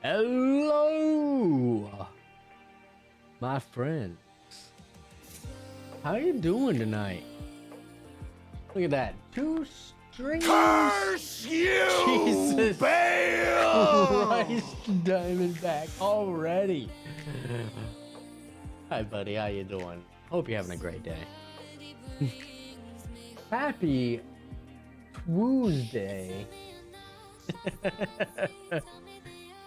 Hello, my friends. How you doing tonight? Look at that. 2 strings. Curse you, Jesus Bale! Christ, Diamondback already. Hi, buddy. How you doing? Hope you're having a great day. Happy Tuesday.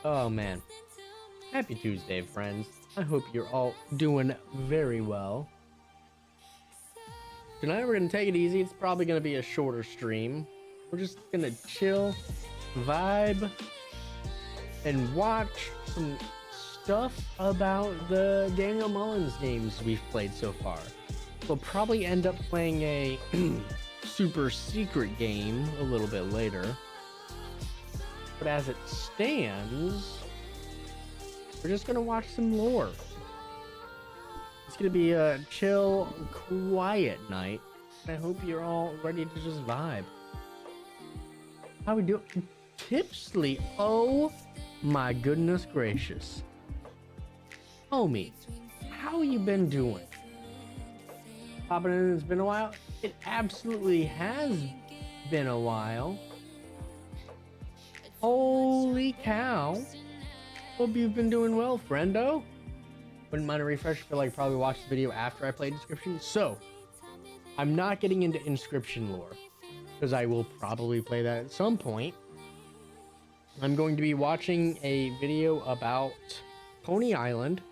Oh man, happy Tuesday, friends. I hope you're all doing very well. Tonight we're gonna take it easy. It's probably gonna be a shorter stream. We're just gonna chill, vibe, and watch some stuff about the Daniel Mullins games we've played so far. We'll probably end up playing a super secret game a little bit later. But as it stands, we're just gonna watch some lore. It's gonna be a chill, quiet night. And I hope you're all ready to just vibe. How we do? Tipsley, oh my goodness gracious. Homie, how you been doing? Popping in, it's been a while? It absolutely has been a while. Holy cow. Hope you've been doing well, friendo. Wouldn't mind a refresh. I feel like probably watched the video after I played Inscryption. So, I'm not getting into Inscryption lore, because I will probably play that at some point. I'm going to be watching a video about Pony Island.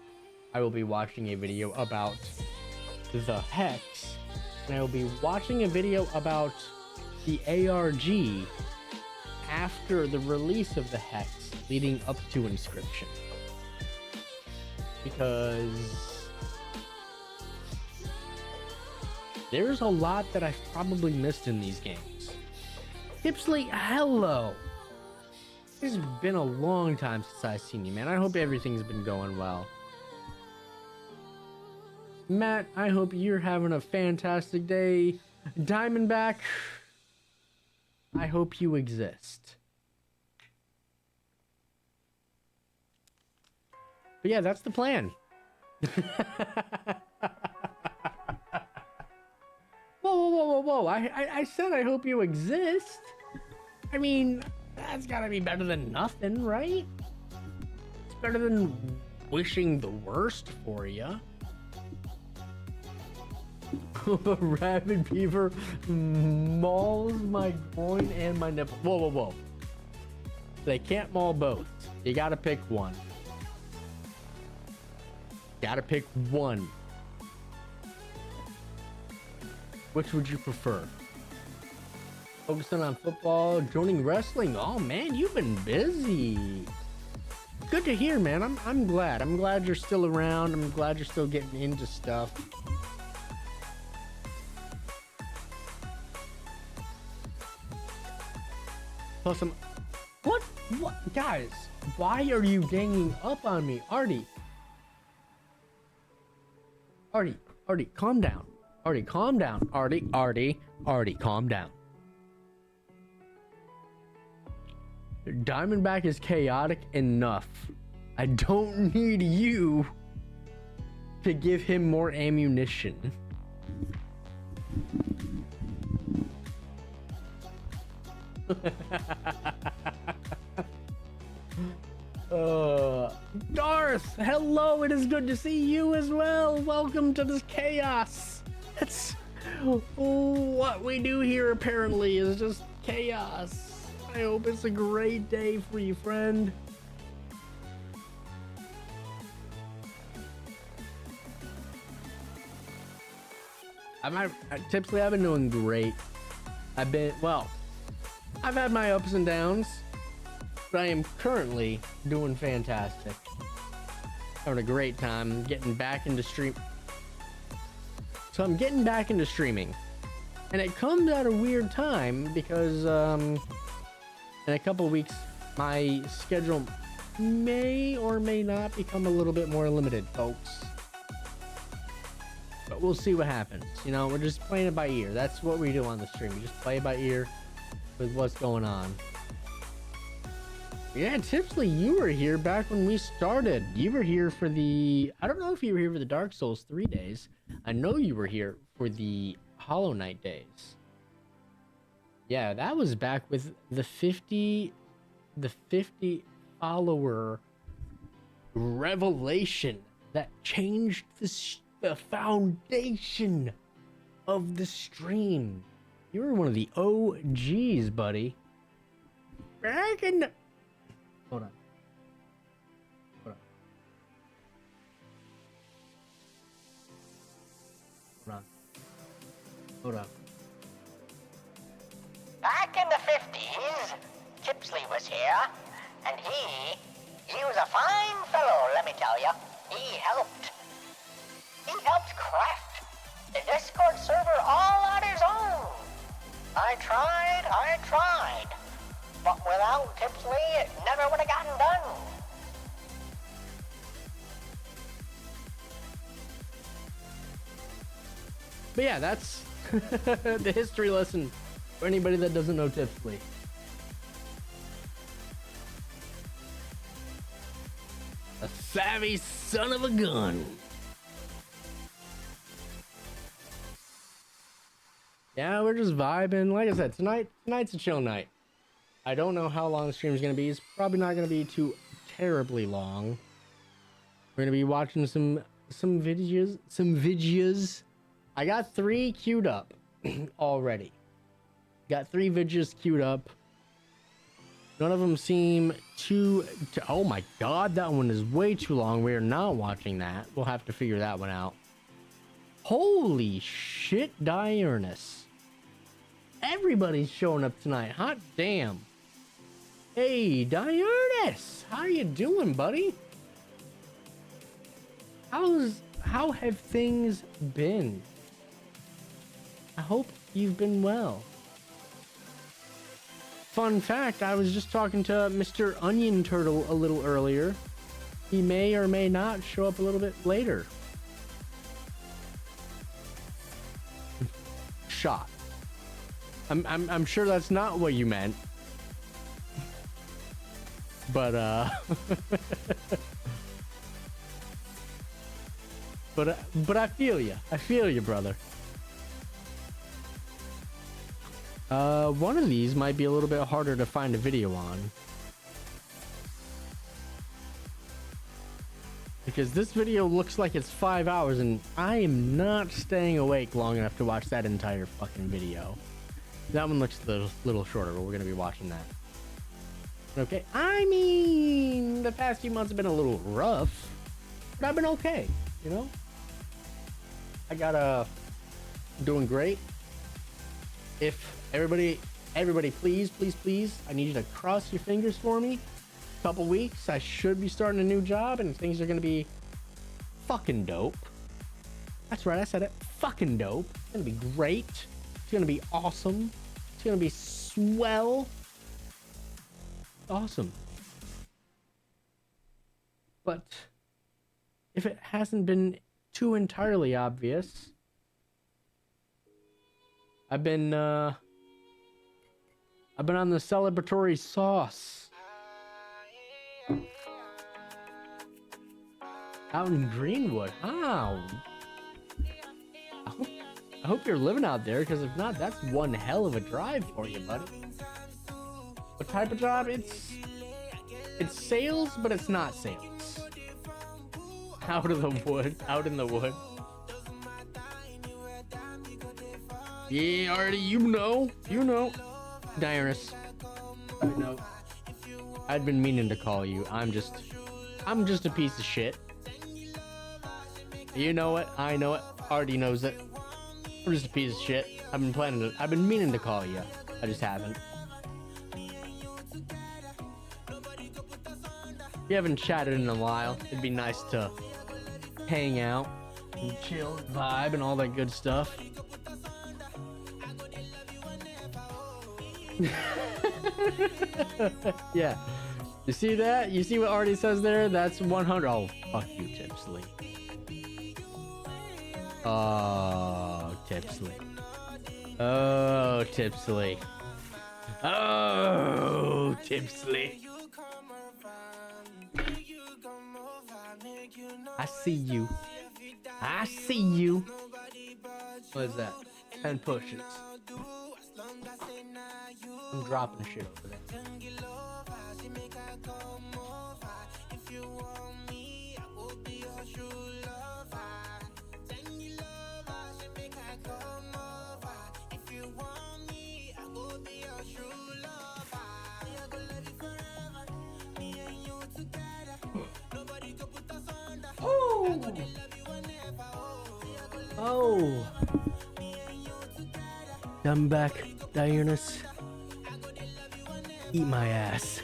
I will be watching a video about the Hex. And I will be watching a video about the ARG after the release of the Hex, leading up to Inscryption. Because there's a lot that I've probably missed in these games. Tipsley, hello. It's been a long time since I've seen you, man. I hope everything's been going well. Matt, I hope you're having a fantastic day. Diamondback, I hope you exist. But yeah, that's the plan. Whoa. I said I hope you exist. I mean, that's gotta be better than nothing, right? It's better than wishing the worst for you. Rabid beaver mauls my groin and my nipple. Whoa. They can't maul both. You gotta pick one. Gotta pick one. Which would you prefer? Focusing on football, joining wrestling. Oh man, you've been busy. Good to hear, man. I'm glad. I'm glad you're still around. I'm glad you're still getting into stuff. Plus, what, guys? Why are you ganging up on me, Artie? Artie, calm down. Artie, calm down. Artie, calm down. Diamondback is chaotic enough. I don't need you to give him more ammunition. Darth, hello, it is good to see you as well. Welcome to this chaos. That's what we do here, apparently, is just chaos. I hope it's a great day for you, friend. Tipsley, I've been doing great. I've had my ups and downs, but I am currently doing fantastic. Having a great time, getting back into stream. So I'm getting back into streaming, and it comes at a weird time because in a couple weeks my schedule may or may not become a little bit more limited, folks. But we'll see what happens. You know, we're just playing it by ear. That's what we do on the stream. We just play it by ear with what's going on. Yeah, Tipsley, you were here back when we started. You were here for the... I don't know if you were here for the Dark Souls 3 days. I know you were here for the Hollow Knight days. Yeah, that was back with the 50 follower revelation that changed the foundation of the stream. You were one of the OGs, buddy. Back in the... Hold on. Hold on. Back in the 50s, Tipsley was here, and he was a fine fellow, let me tell you. He helped craft the Discord server all on his own. I tried, but without Tipsley, it never would have gotten done. But yeah, that's the history lesson for anybody that doesn't know Tipsley. A savvy son of a gun. Yeah, we're just vibing. Like I said, tonight's a chill night. I don't know how long the stream is gonna be. It's probably not gonna be too terribly long. We're gonna be watching some videos. I got 3 queued up already. Got 3 videos queued up. None of them seem too... Oh my god, that one is way too long. We are not watching that. We'll have to figure that one out. Holy shit, Diurnus. Everybody's showing up tonight. Hot damn. Hey, Diurnus. How you doing, buddy? How have things been? I hope you've been well. Fun fact, I was just talking to Mr. Onion Turtle a little earlier. He may or may not show up a little bit later. Shot. I'm sure that's not what you meant. But but I feel you. I feel you, brother. One of these might be a little bit harder to find a video on. Because this video looks like it's 5 hours and I am not staying awake long enough to watch that entire fucking video. That one looks a little shorter, but we're gonna be watching that. Okay, I mean, the past few months have been a little rough, but I've been okay, you know? I got, doing great. If everybody, please, I need you to cross your fingers for me. Couple weeks, I should be starting a new job and things are gonna be fucking dope. That's right, I said it. Fucking dope. It's gonna be great. It's gonna be awesome. It's gonna be swell. Awesome. But if it hasn't been too entirely obvious, I've been on the celebratory sauce. Out in Greenwood. How? I hope you're living out there, because if not, that's one hell of a drive for you, buddy. What type of job? It's sales, but it's not sales. Out of the wood. Out in the wood. Yeah, already you know. Diurnus. I know. I'd been meaning to call you. I'm just a piece of shit. You know it. I know it. Already knows it. I'm just a piece of shit. I've been meaning to call you. I just haven't. We haven't chatted in a while. It'd be nice to hang out and chill, vibe, and all that good stuff. Yeah. You see that? You see what Artie says there? That's 100. Oh, fuck you, Tipsley. Oh, Tipsley. Oh, Tipsley. Oh, Tipsley. see you. I see you. What is that? 10 pushes. I'm dropping shit over there. Oh, I'm back, Diurnus. Eat my ass.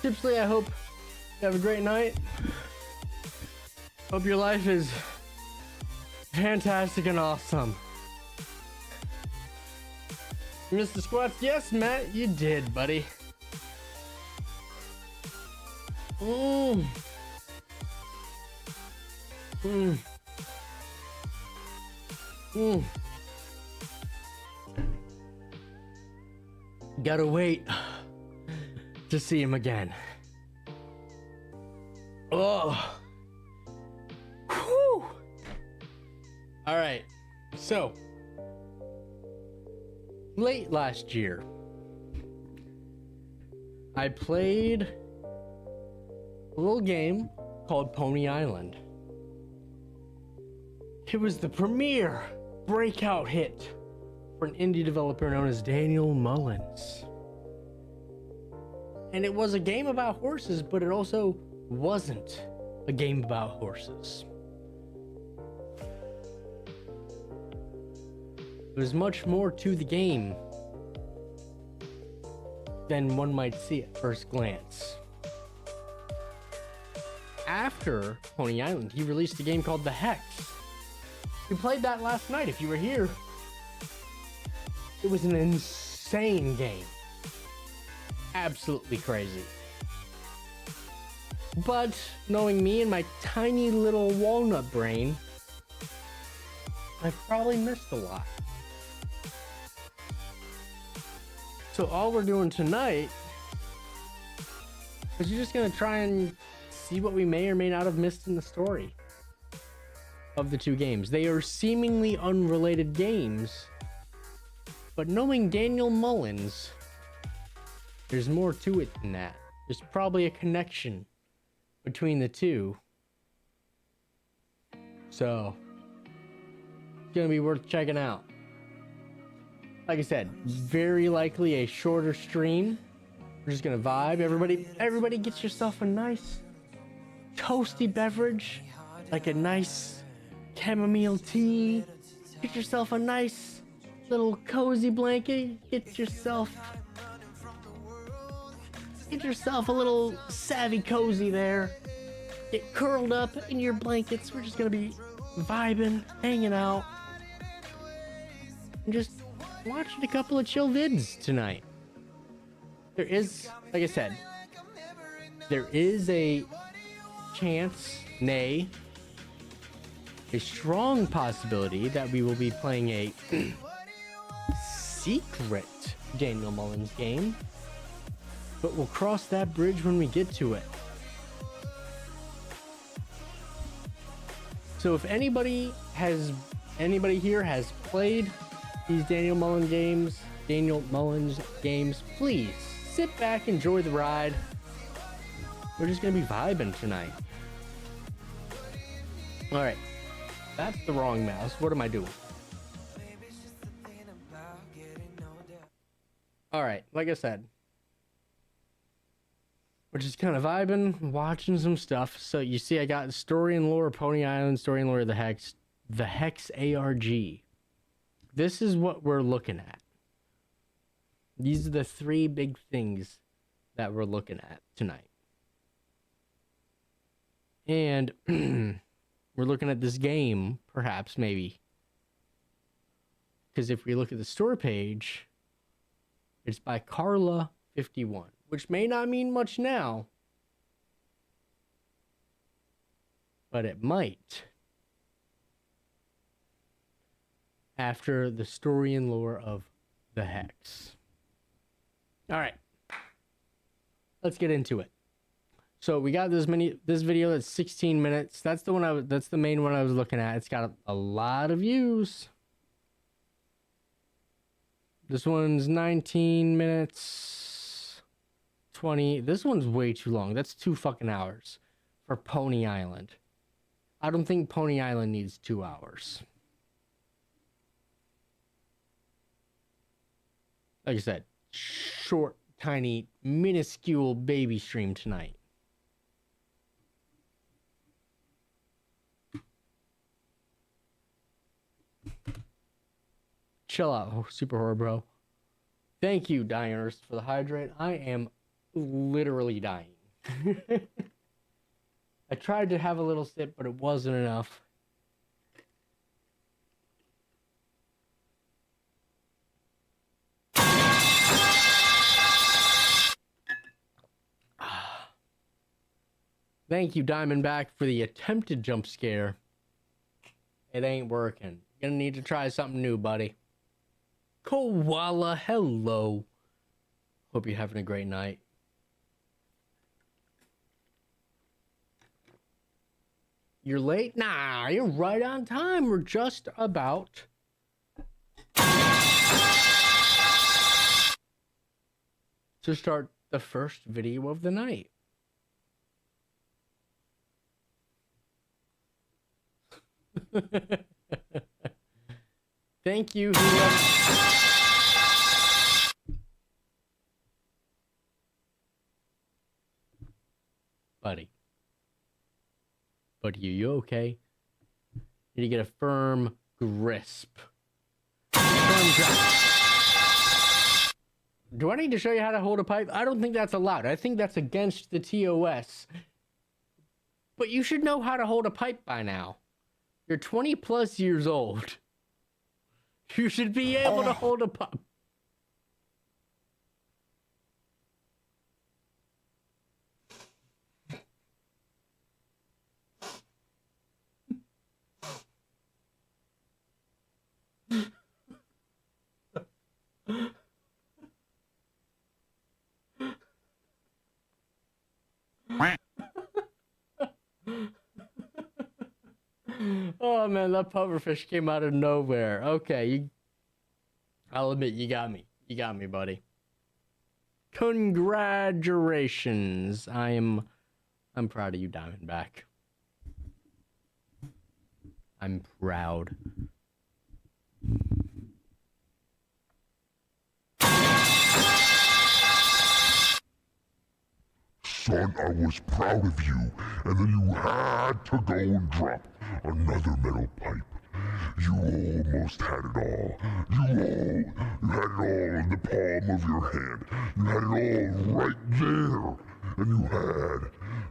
Tipsley, I hope you have a great night. Hope your life is fantastic and awesome. You missed the squats? Yes, Matt, you did, buddy. Gotta wait to see him again. Oh. Whew. All right. So, late last year, I played a little game called Pony Island. It was the premier breakout hit for an indie developer known as Daniel Mullins. And it was a game about horses, but it also wasn't a game about horses. There was much more to the game than one might see at first glance. After Pony Island, he released a game called The Hex. We played that last night if you were here. It was an insane game. Absolutely crazy. But knowing me and my tiny little walnut brain, I probably missed a lot. So all we're doing tonight is you're just gonna try and see what we may or may not have missed in the story of the two games. They are seemingly unrelated games, but knowing Daniel Mullins, there's more to it than that. There's probably a connection between the two. So, it's gonna be worth checking out. Like I said, very likely a shorter stream. We're just gonna vibe. Everybody get yourself a nice toasty beverage, like a nice chamomile tea. Get yourself a nice little cozy blanket. Get yourself a little savvy cozy there. Get curled up in your blankets. We're just gonna be vibing, hanging out, and just watching a couple of chill vids tonight. There is, like I said, there is a chance, nay, a strong possibility that we will be playing a secret Daniel Mullins game, but we'll cross that bridge when we get to it. So if anybody here has played these Daniel Mullins games, please sit back, enjoy the ride. We're just gonna be vibing tonight. All right, that's the wrong mouse. What am I doing? All right, like I said, we're just kind of vibing, watching some stuff. So you see, I got Story and Lore of Pony Island, Story and Lore of the Hex ARG. This is what we're looking at. These are the three big things that we're looking at tonight. And we're looking at this game, perhaps, maybe. Because if we look at the store page, it's by Carla51, which may not mean much now, but it might after the Story and Lore of the Hex. All right, let's get into it. So we got this video that's 16 minutes. That's the one that's the main one I was looking at. It's got a lot of views. This one's 19 minutes, 20. This one's way too long. That's 2 fucking hours for Pony Island. I don't think Pony Island needs 2 hours. Like I said, short, tiny, minuscule baby stream tonight. Chill out, Super Horror Bro. Thank you, Diners, for the hydrate. I am literally dying. I tried to have a little sip, but it wasn't enough. Thank you, Diamondback, for the attempted jump scare. It ain't working. You're gonna need to try something new, buddy. Koala, hello. Hope you're having a great night. You're late? Nah, you're right on time. We're just about to start the first video of the night. Thank you, buddy. Buddy, you okay? Need to get a firm grasp. Do I need to show you how to hold a pipe? I don't think that's allowed. I think that's against the TOS. But you should know how to hold a pipe by now. You're 20 plus years old. You should be able to hold a pipe. Oh man, that pufferfish came out of nowhere. Okay, I'll admit you got me. You got me, buddy. Congratulations. I'm proud of you, Diamondback. I'm proud. Son, I was proud of you, and then you had to go and drop another metal pipe. You almost had it all. You had it all in the palm of your hand. You had it all right there. And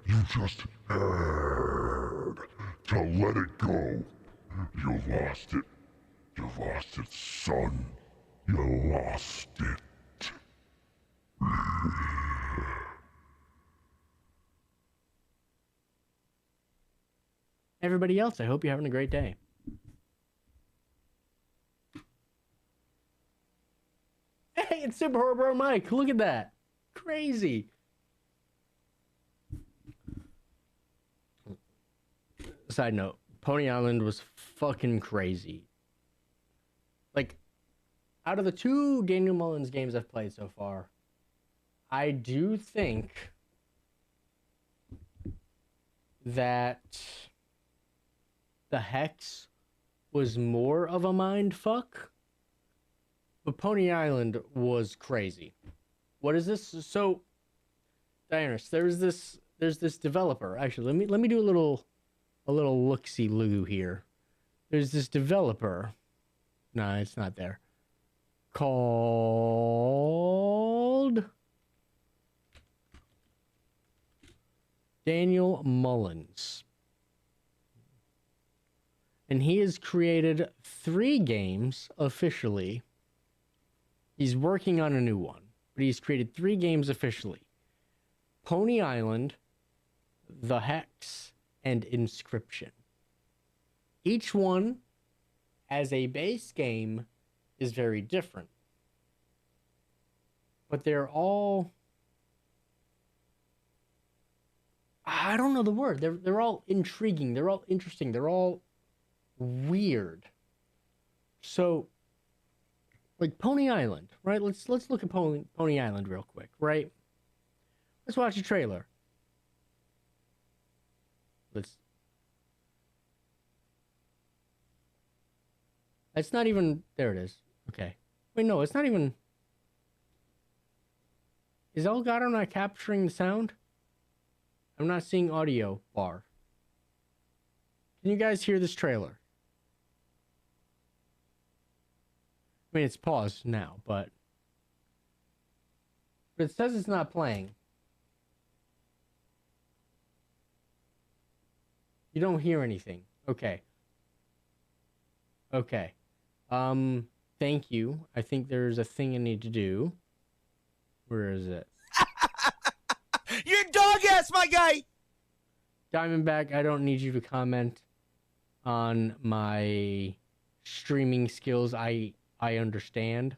you just had to let it go. You lost it. You lost it, son. You lost it. Everybody else, I hope you're having a great day. Super Horror Mike. Look at that. Crazy. Side note, Pony Island was fucking crazy. Like, out of the 2 Daniel Mullins games I've played so far, I do think that the Hex was more of a mind fuck, but Pony Island was crazy. What is this? So, Dianus, there's this developer. Actually, let me do a little look-see-loo here. There's this developer. No, it's not there. Called Daniel Mullins. And he has created 3 games officially. He's working on a new one, but he's created 3 games officially. Pony Island, The Hex, and Inscryption. Each one, as a base game, is very different. But they're all... I don't know the word. They're all intriguing. They're all interesting. They're all weird. So, like Pony Island, right? Let's look at Pony Island real quick, right? Let's watch a trailer. It's not even... There it is. Okay. Wait, no, it's not even... Is Elgato not capturing the sound? I'm not seeing audio bar. Can you guys hear this trailer? I mean, it's paused now, but it says it's not playing. You don't hear anything. Okay. Okay. Thank you. I think there's a thing I need to do. Where is it? You're dog ass, my guy! Diamondback, I don't need you to comment on my streaming skills. I understand.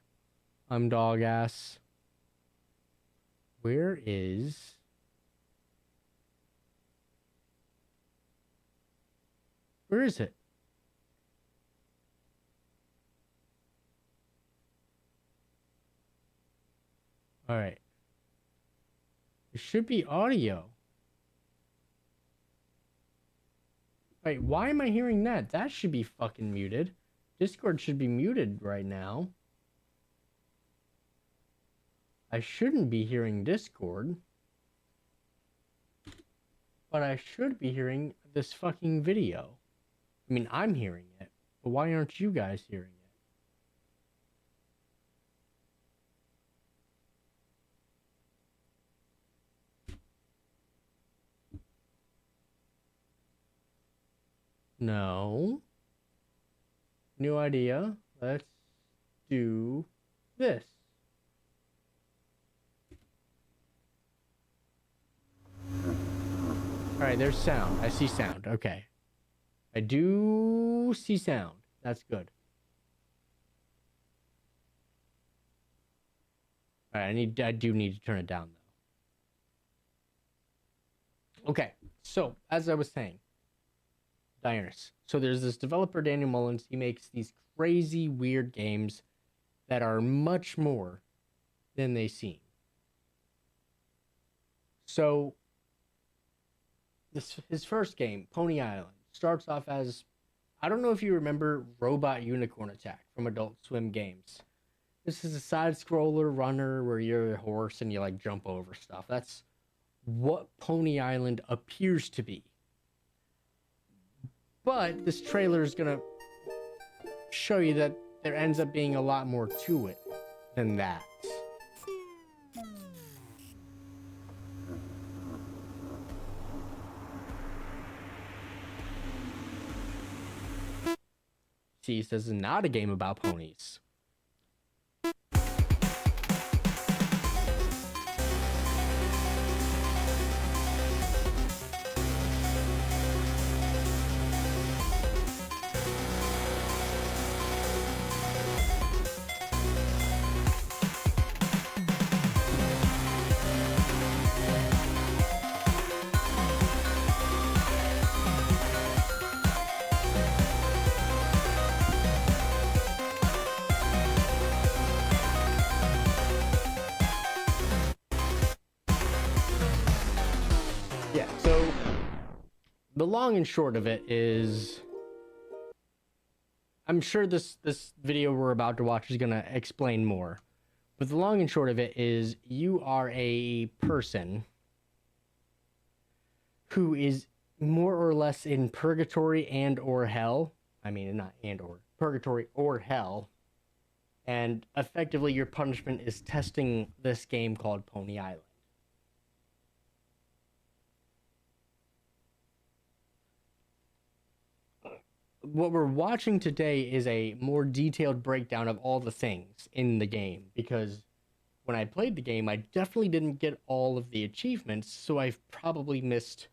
I'm dog ass. Where is... Where is it? All right. There should be audio. Wait, why am I hearing that? That should be fucking muted. Discord should be muted right now. I shouldn't be hearing Discord. But I should be hearing this fucking video. I mean, I'm hearing it. But why aren't you guys hearing it? No. New idea. Let's do this. Alright, there's sound. I see sound. Okay. I do see sound. That's good. Alright, I do need to turn it down though. Okay, so as I was saying, Dianus. So there's this developer, Daniel Mullins. He makes these crazy, weird games that are much more than they seem. So his first game, Pony Island, starts off as, I don't know if you remember Robot Unicorn Attack from Adult Swim Games. This is a side-scroller runner where you're a horse and you like jump over stuff. That's what Pony Island appears to be. But this trailer is going to show you that there ends up being a lot more to it than that. See, this is not a game about ponies. the long and short of it is, I'm sure this video we're about to watch is going to explain more. But the long and short of it is, you are a person who is more or less in purgatory and or hell. I mean, not and or. Purgatory or hell. And effectively your punishment is testing this game called Pony Island. What we're watching today is a more detailed breakdown of all the things in the game, because when I played the game, I definitely didn't get all of the achievements, so I've probably missed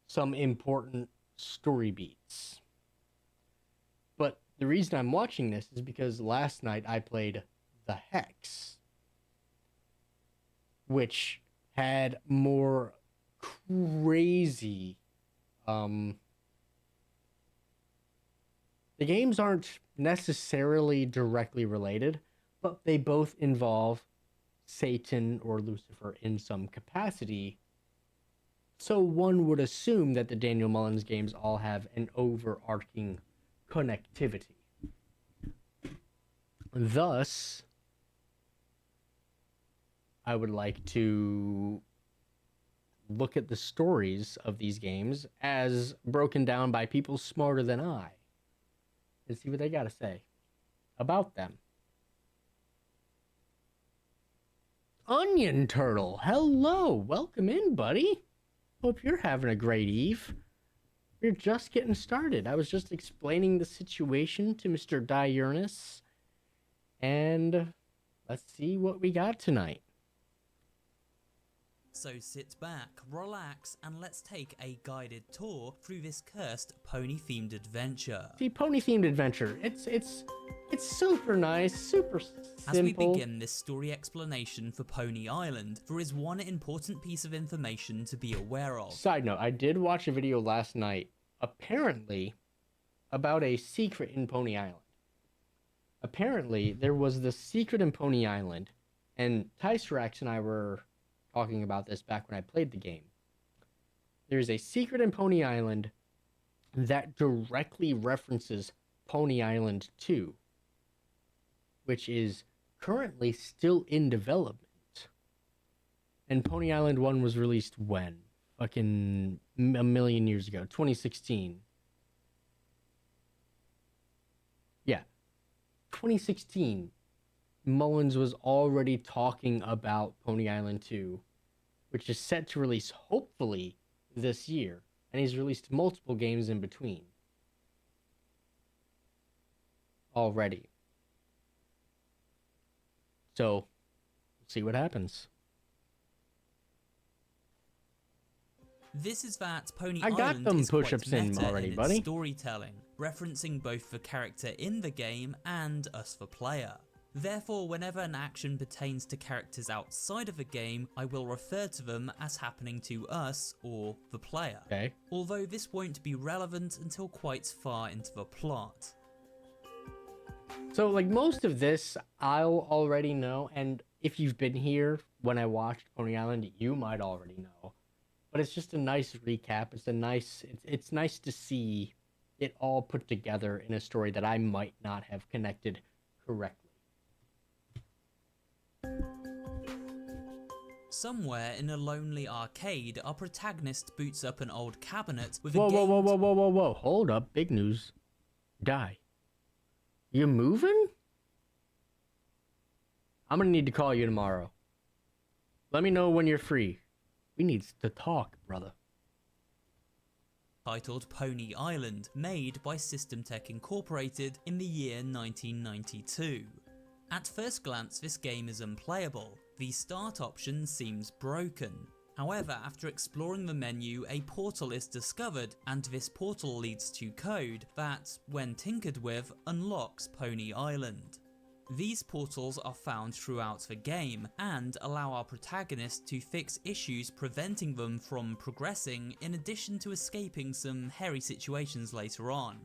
some important story beats. But the reason I'm watching this is because last night I played The Hex, which had more crazy, the games aren't necessarily directly related, but they both involve Satan or Lucifer in some capacity. So one would assume that the Daniel Mullins games all have an overarching connectivity. Thus, I would like to look at the stories of these games as broken down by people smarter than I, and see what they got to say about them. Onion Turtle, hello, welcome in, buddy. Hope you're having a great eve. We're just getting started. I was just explaining the situation to Mr. Diurnus, and let's see what we got tonight. So sit back, relax, and let's take a guided tour through this cursed pony-themed adventure. See, pony-themed adventure, it's super nice, super simple. As we begin this story explanation for Pony Island, there is one important piece of information to be aware of. Side note, I did watch a video last night, apparently, about a secret in Pony Island. Apparently, there was the secret in Pony Island, and Tycerax and I were talking about this back when I played the game. There's a secret in Pony Island that directly references Pony Island 2, which is currently still in development. And Pony Island 1 was released when? Fucking a million years ago, 2016. Yeah, 2016. Mullins was already talking about Pony Island 2, which is set to release hopefully this year, and he's released multiple games in between already. So, we'll see what happens. This is that Pony I got Island them is quite push-ups in meta already, in its buddy. storytelling, referencing both the character in the game and us the player. Therefore, whenever an action pertains to characters outside of a game, I will refer to them as happening to us or the player. Okay. Although this won't be relevant until quite far into the plot. So, like, most of this I'll already know, and if you've been here when I watched Pony Island, you might already know. But it's just a nice recap. It's nice to see it all put together in a story that I might not have connected correctly. Somewhere in a lonely arcade, our protagonist boots up an old cabinet with Whoa, a game. whoa. Hold up. Big news. Die. You moving? I'm gonna need to call you tomorrow. Let me know when you're free. We need to talk, brother. Titled Pony Island, made by System Tech Incorporated in the year 1992. At first glance, this game is unplayable. The start option seems broken. However, after exploring the menu, a portal is discovered, and this portal leads to code that, when tinkered with, unlocks Pony Island. These portals are found throughout the game, and allow our protagonist to fix issues preventing them from progressing, in addition to escaping some hairy situations later on.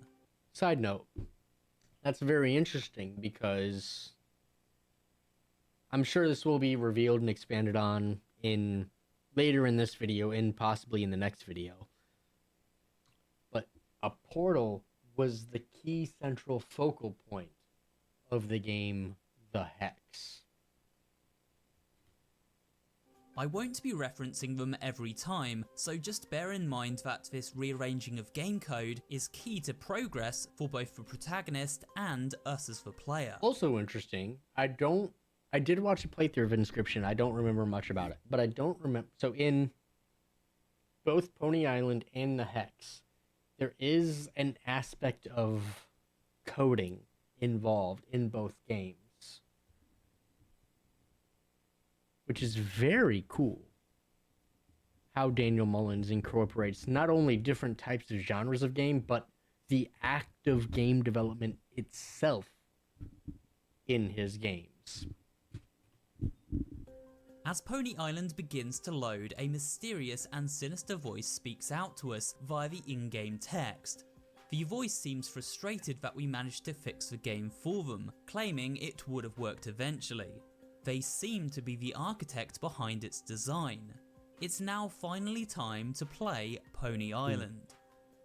Side note, that's very interesting because I'm sure this will be revealed and expanded on later in this video and possibly in the next video. a portal was the key central focal point of the game, The Hex. I won't be referencing them every time, so just bear in mind that this rearranging of game code is key to progress for both the protagonist and us as the player. Also interesting, I did watch a playthrough of Inscryption. I don't remember much about it, but I don't remember. So in both Pony Island and The Hex, there is an aspect of coding involved in both games, which is very cool. How Daniel Mullins incorporates not only different types of genres of game, but the act of game development itself in his games. As Pony Island begins to load, a mysterious and sinister voice speaks out to us via the in-game text. The voice seems frustrated that we managed to fix the game for them, claiming it would have worked eventually. They seem to be the architect behind its design. It's now finally time to play Pony Island.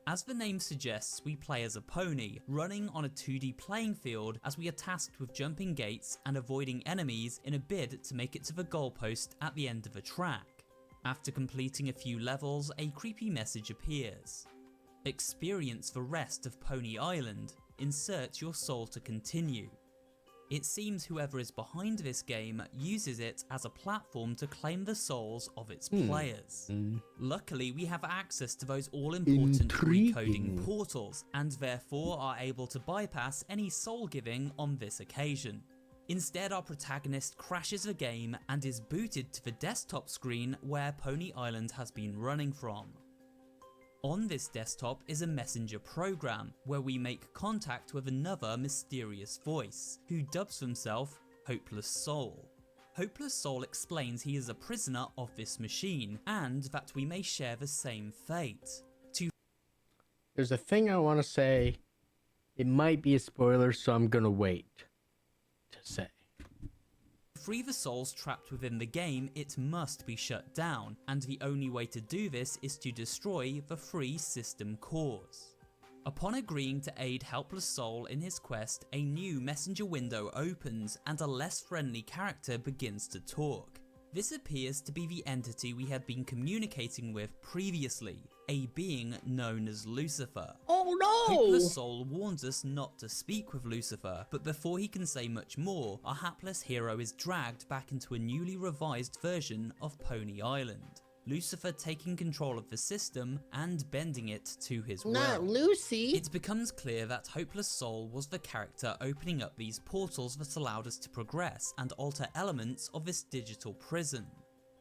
As the name suggests, we play as a pony, running on a 2D playing field as we are tasked with jumping gates and avoiding enemies in a bid to make it to the goalpost at the end of a track. After completing a few levels, a creepy message appears. Experience the rest of Pony Island. Insert your soul to continue. It seems whoever is behind this game uses it as a platform to claim the souls of its players. Luckily, we have access to those all-important recoding portals, and therefore are able to bypass any soul giving on this occasion. Instead, our protagonist crashes the game and is booted to the desktop screen where Pony Island has been running from. On this desktop is a messenger program where we make contact with another mysterious voice, who dubs himself Hopeless Soul. Hopeless Soul explains he is a prisoner of this machine, and that we may share the same fate. There's a thing I want to say. It might be a spoiler, so I'm gonna wait to say. To free the souls trapped within the game, it must be shut down, and the only way to do this is to destroy the 3 system cores. Upon agreeing to aid Helpless Soul in his quest, a new messenger window opens and a less friendly character begins to talk. This appears to be the entity we had been communicating with previously, a being known as Lucifer. Oh no! Hopeless Soul warns us not to speak with Lucifer, but before he can say much more, our hapless hero is dragged back into a newly revised version of Pony Island. Lucifer taking control of the system and bending it to his will. Not Lucy! It becomes clear that Hopeless Soul was the character opening up these portals that allowed us to progress and alter elements of this digital prison.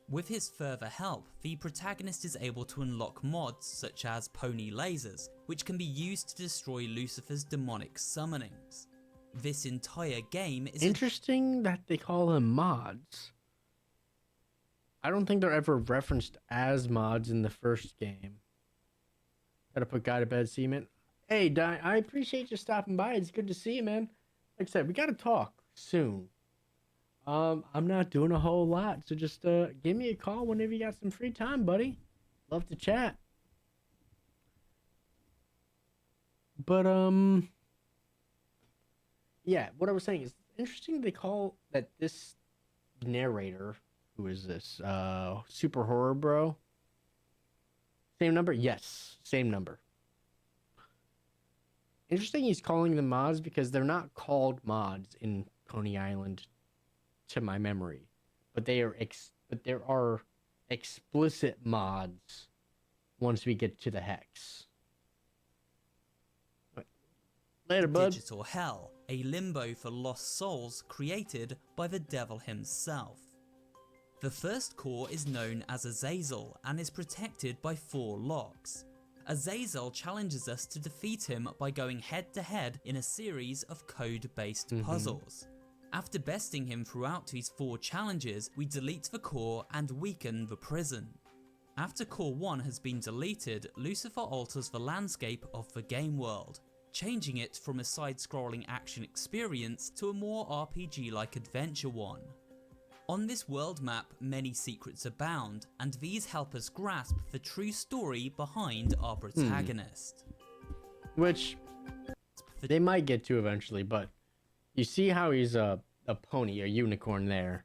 With his further help, the protagonist is able to unlock mods such as Pony Lasers, which can be used to destroy Lucifer's demonic summonings. This entire game is interesting that they call them mods. I don't think they're ever referenced as mods in the first game. Gotta put guy to bed, see man. Hey, Di, I appreciate you stopping by. It's good to see you, man. Like I said, we gotta talk soon. I'm not doing a whole lot, so just give me a call whenever you got some free time, buddy. Love to chat. But yeah, what I was saying is interesting they call that this narrator. Who is this? Super Horror Bro? Same number? Yes, same number. Interesting he's calling them mods because they're not called mods in Pony Island to my memory. But there are explicit mods once we get to the Hex. Later, bud. digital hell, a limbo for lost souls created by the devil himself. The first core is known as Azazel and is protected by 4 locks. Azazel challenges us to defeat him by going head to head in a series of code-based puzzles. After besting him throughout these 4 challenges, we delete the core and weaken the prison. After core 1 has been deleted, Lucifer alters the landscape of the game world, changing it from a side-scrolling action experience to a more RPG-like adventure one. On this world map, many secrets abound, and these help us grasp the true story behind our protagonist. which they might get to eventually, but you see how he's a pony, a unicorn there,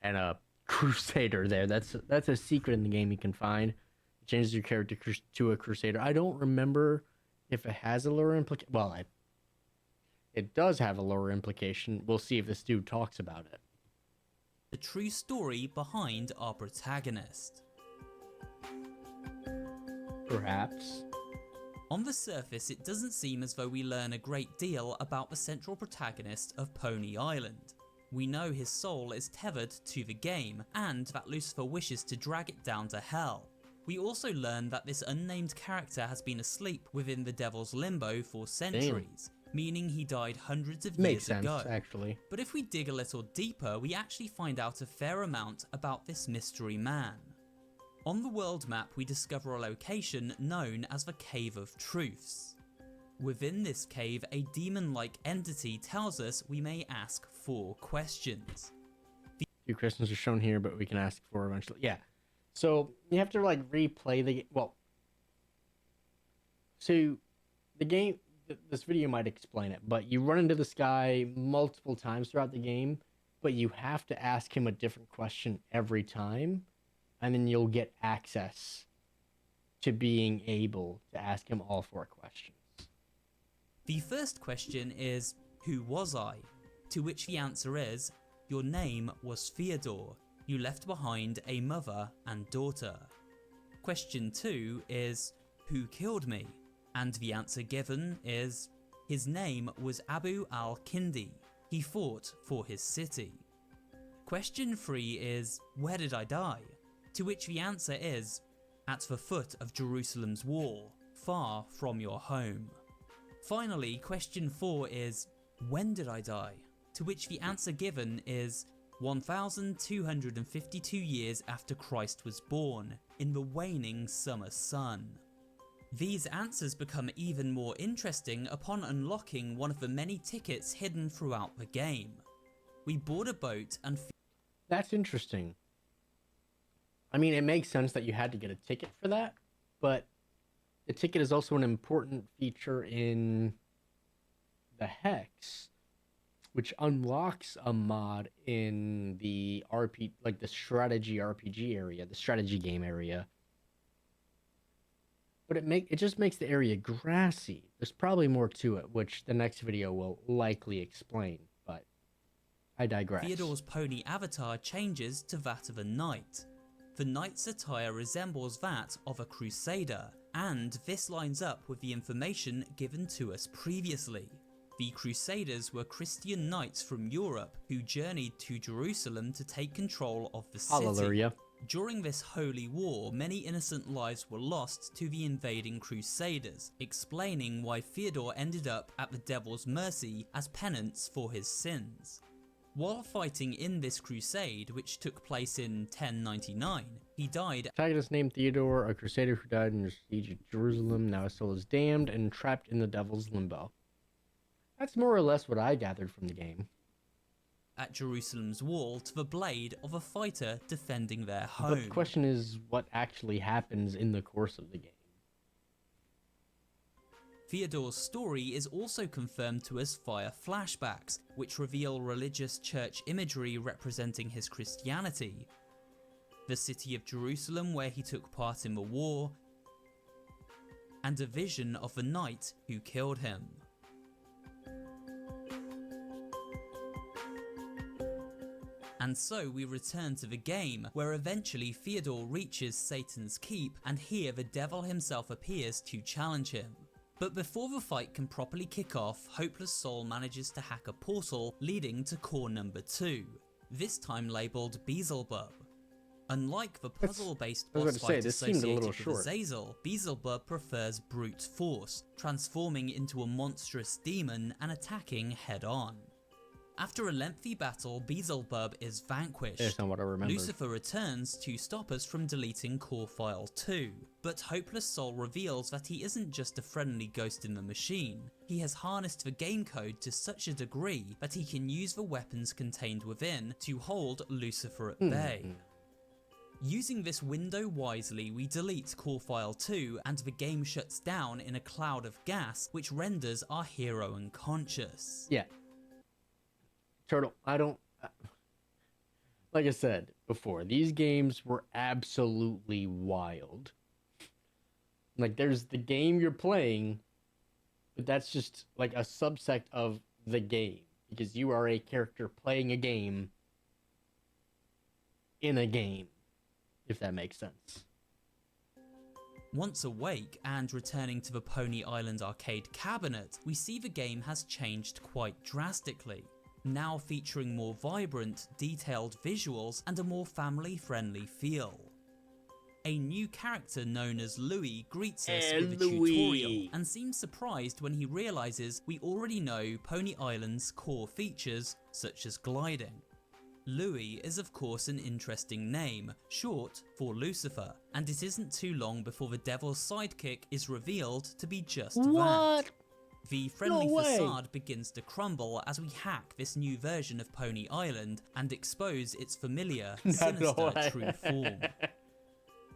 and a crusader there. That's a secret in the game you can find. It changes your character to a crusader. I don't remember if it has a lore implication. Well, it does have a lore implication. We'll see if this dude talks about it. The true story behind our protagonist. Perhaps. On the surface, it doesn't seem as though we learn a great deal about the central protagonist of Pony Island. We know his soul is tethered to the game, and that Lucifer wishes to drag it down to hell. We also learn that this unnamed character has been asleep within the Devil's Limbo for centuries, meaning he died hundreds of Makes years ago. sense, actually. But if we dig a little deeper, we actually find out a fair amount about this mystery man. On the world map, we discover a location known as the Cave of Truths. Within this cave, a demon-like entity tells us we may ask 4 questions. Few questions are shown here, but we can ask for eventually. Yeah. So you have to like replay the so the game. This video might explain it, but you run into this guy multiple times throughout the game, but you have to ask him a different question every time, and then you'll get access to being able to ask him all 4 questions. The first question is, who was I? To which the answer is, your name was Theodore. You left behind a mother and daughter. Question 2 is, who killed me? And the answer given is, his name was Abu al-Kindi. He fought for his city. Question 3 is, where did I die? To which the answer is, at the foot of Jerusalem's wall, far from your home. Finally, question 4 is, when did I die? To which the answer given is, 1,252 years after Christ was born, in the waning summer sun. These answers become even more interesting upon unlocking one of the many tickets hidden throughout the game. We board a boat and... That's interesting. I mean, it makes sense that you had to get a ticket for that, but the ticket is also an important feature in the Hex, which unlocks a mod in the the strategy RPG area, the strategy game area. But it just makes the area grassy. There's probably more to it, which the next video will likely explain, but I digress. Theodore's pony avatar changes to that of a knight. The knight's attire resembles that of a crusader, and this lines up with the information given to us previously. The Crusaders were Christian knights from Europe who journeyed to Jerusalem to take control of the city. Hallelujah. During this holy war, many innocent lives were lost to the invading Crusaders, explaining why Theodore ended up at the Devil's mercy as penance for his sins. While fighting in this crusade, which took place in 1099, he died. Protagonist named Theodore, a crusader who died in the siege of Jerusalem. Now his soul is damned and trapped in the Devil's limbo. That's more or less what I gathered from the game. At Jerusalem's wall to the blade of a fighter defending their home. But the question is, what actually happens in the course of the game? Theodore's story is also confirmed to us via flashbacks, which reveal religious church imagery representing his Christianity, the city of Jerusalem where he took part in the war, and a vision of the knight who killed him. And so we return to the game, where eventually Theodore reaches Satan's keep, and here the devil himself appears to challenge him. But before the fight can properly kick off, Hopeless Soul manages to hack a portal leading to core number 2, this time labelled Beelzebub. Unlike the puzzle-based boss fight associated with Azazel, Beelzebub prefers brute force, transforming into a monstrous demon and attacking head-on. After a lengthy battle, Beelzebub is vanquished. That's not what I remember. Lucifer returns to stop us from deleting Core File 2, but Hopeless Soul reveals that he isn't just a friendly ghost in the machine. He has harnessed the game code to such a degree that he can use the weapons contained within to hold Lucifer at bay. Using this window wisely, we delete core file 2 and the game shuts down in a cloud of gas which renders our hero unconscious. Yeah. Turtle, I don't... Like I said before, these games were absolutely wild. Like, there's the game you're playing, but that's just like a subsect of the game. Because you are a character playing a game in a game, if that makes sense. Once awake and returning to the Pony Island arcade cabinet, we see the game has changed quite drastically, now featuring more vibrant, detailed visuals and a more family-friendly feel. A new character known as Louis greets us with a tutorial and seems surprised when he realizes we already know Pony Island's core features, such as gliding. Louis is of course an interesting name, short for Lucifer, and it isn't too long before the devil's sidekick is revealed to be just that. The friendly facade begins to crumble as we hack this new version of Pony Island and expose its familiar, sinister true form.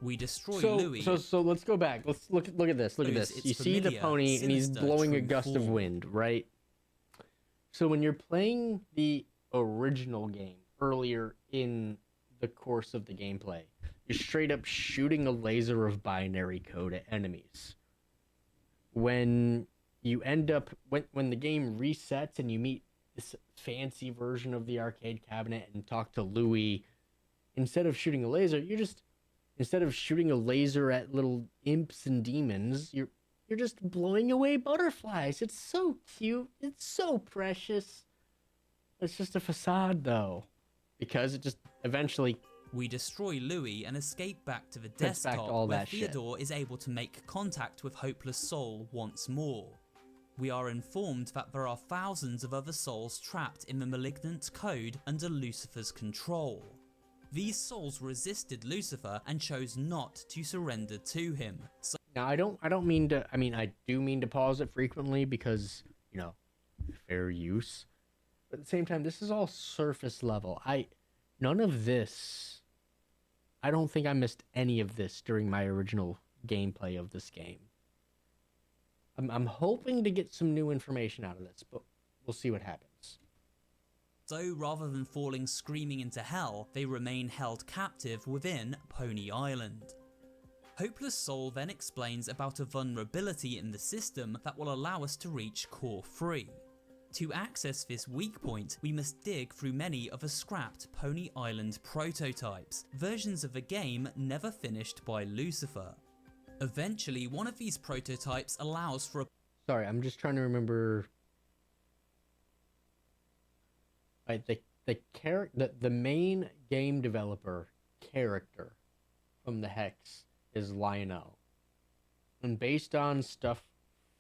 We destroy Louis. So let's go back. Let's look at this. Look at this. You see the pony and he's blowing a gust of wind, right? So when you're playing the original game earlier in the course of the gameplay, you're straight up shooting a laser of binary code at enemies. When you end up when the game resets and you meet this fancy version of the arcade cabinet and talk to Louis, instead of shooting a laser, instead of shooting a laser at little imps and demons, you're just blowing away butterflies. It's so cute. It's so precious. It's just a facade, though, because it just eventually... We destroy Louis and escape back to the desktop where Theodore is able to make contact with Hopeless Soul once more. We are informed that there are thousands of other souls trapped in the malignant code under Lucifer's control. These souls resisted Lucifer and chose not to surrender to him. So now, I don't mean to... I mean, I do mean to pause it frequently because, you know, fair use. But at the same time, this is all surface level. None of this... I don't think I missed any of this during my original gameplay of this game. I'm hoping to get some new information out of this, but we'll see what happens. So rather than falling screaming into hell, they remain held captive within Pony Island. Hopeless Soul then explains about a vulnerability in the system that will allow us to reach Core 3. To access this weak point, we must dig through many of the scrapped Pony Island prototypes, versions of the game never finished by Lucifer. Eventually, one of these prototypes allows for a... Sorry, I'm just trying to remember... Right, the main game developer character from the Hex is Lionel. And based on stuff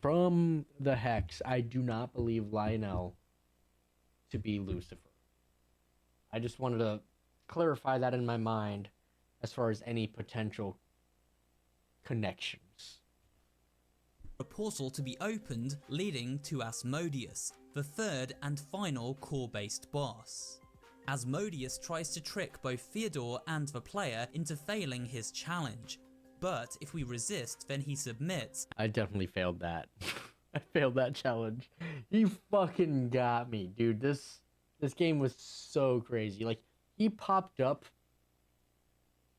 from the Hex, I do not believe Lionel to be Lucifer. I just wanted to clarify that in my mind as far as any potential connections. A portal to be opened leading to Asmodeus, the third and final core-based boss. Asmodeus tries to trick both Theodore and the player into failing his challenge, but if we resist, then he submits. I definitely failed that. I failed that challenge. You fucking got me, dude. This game was so crazy. Like, he popped up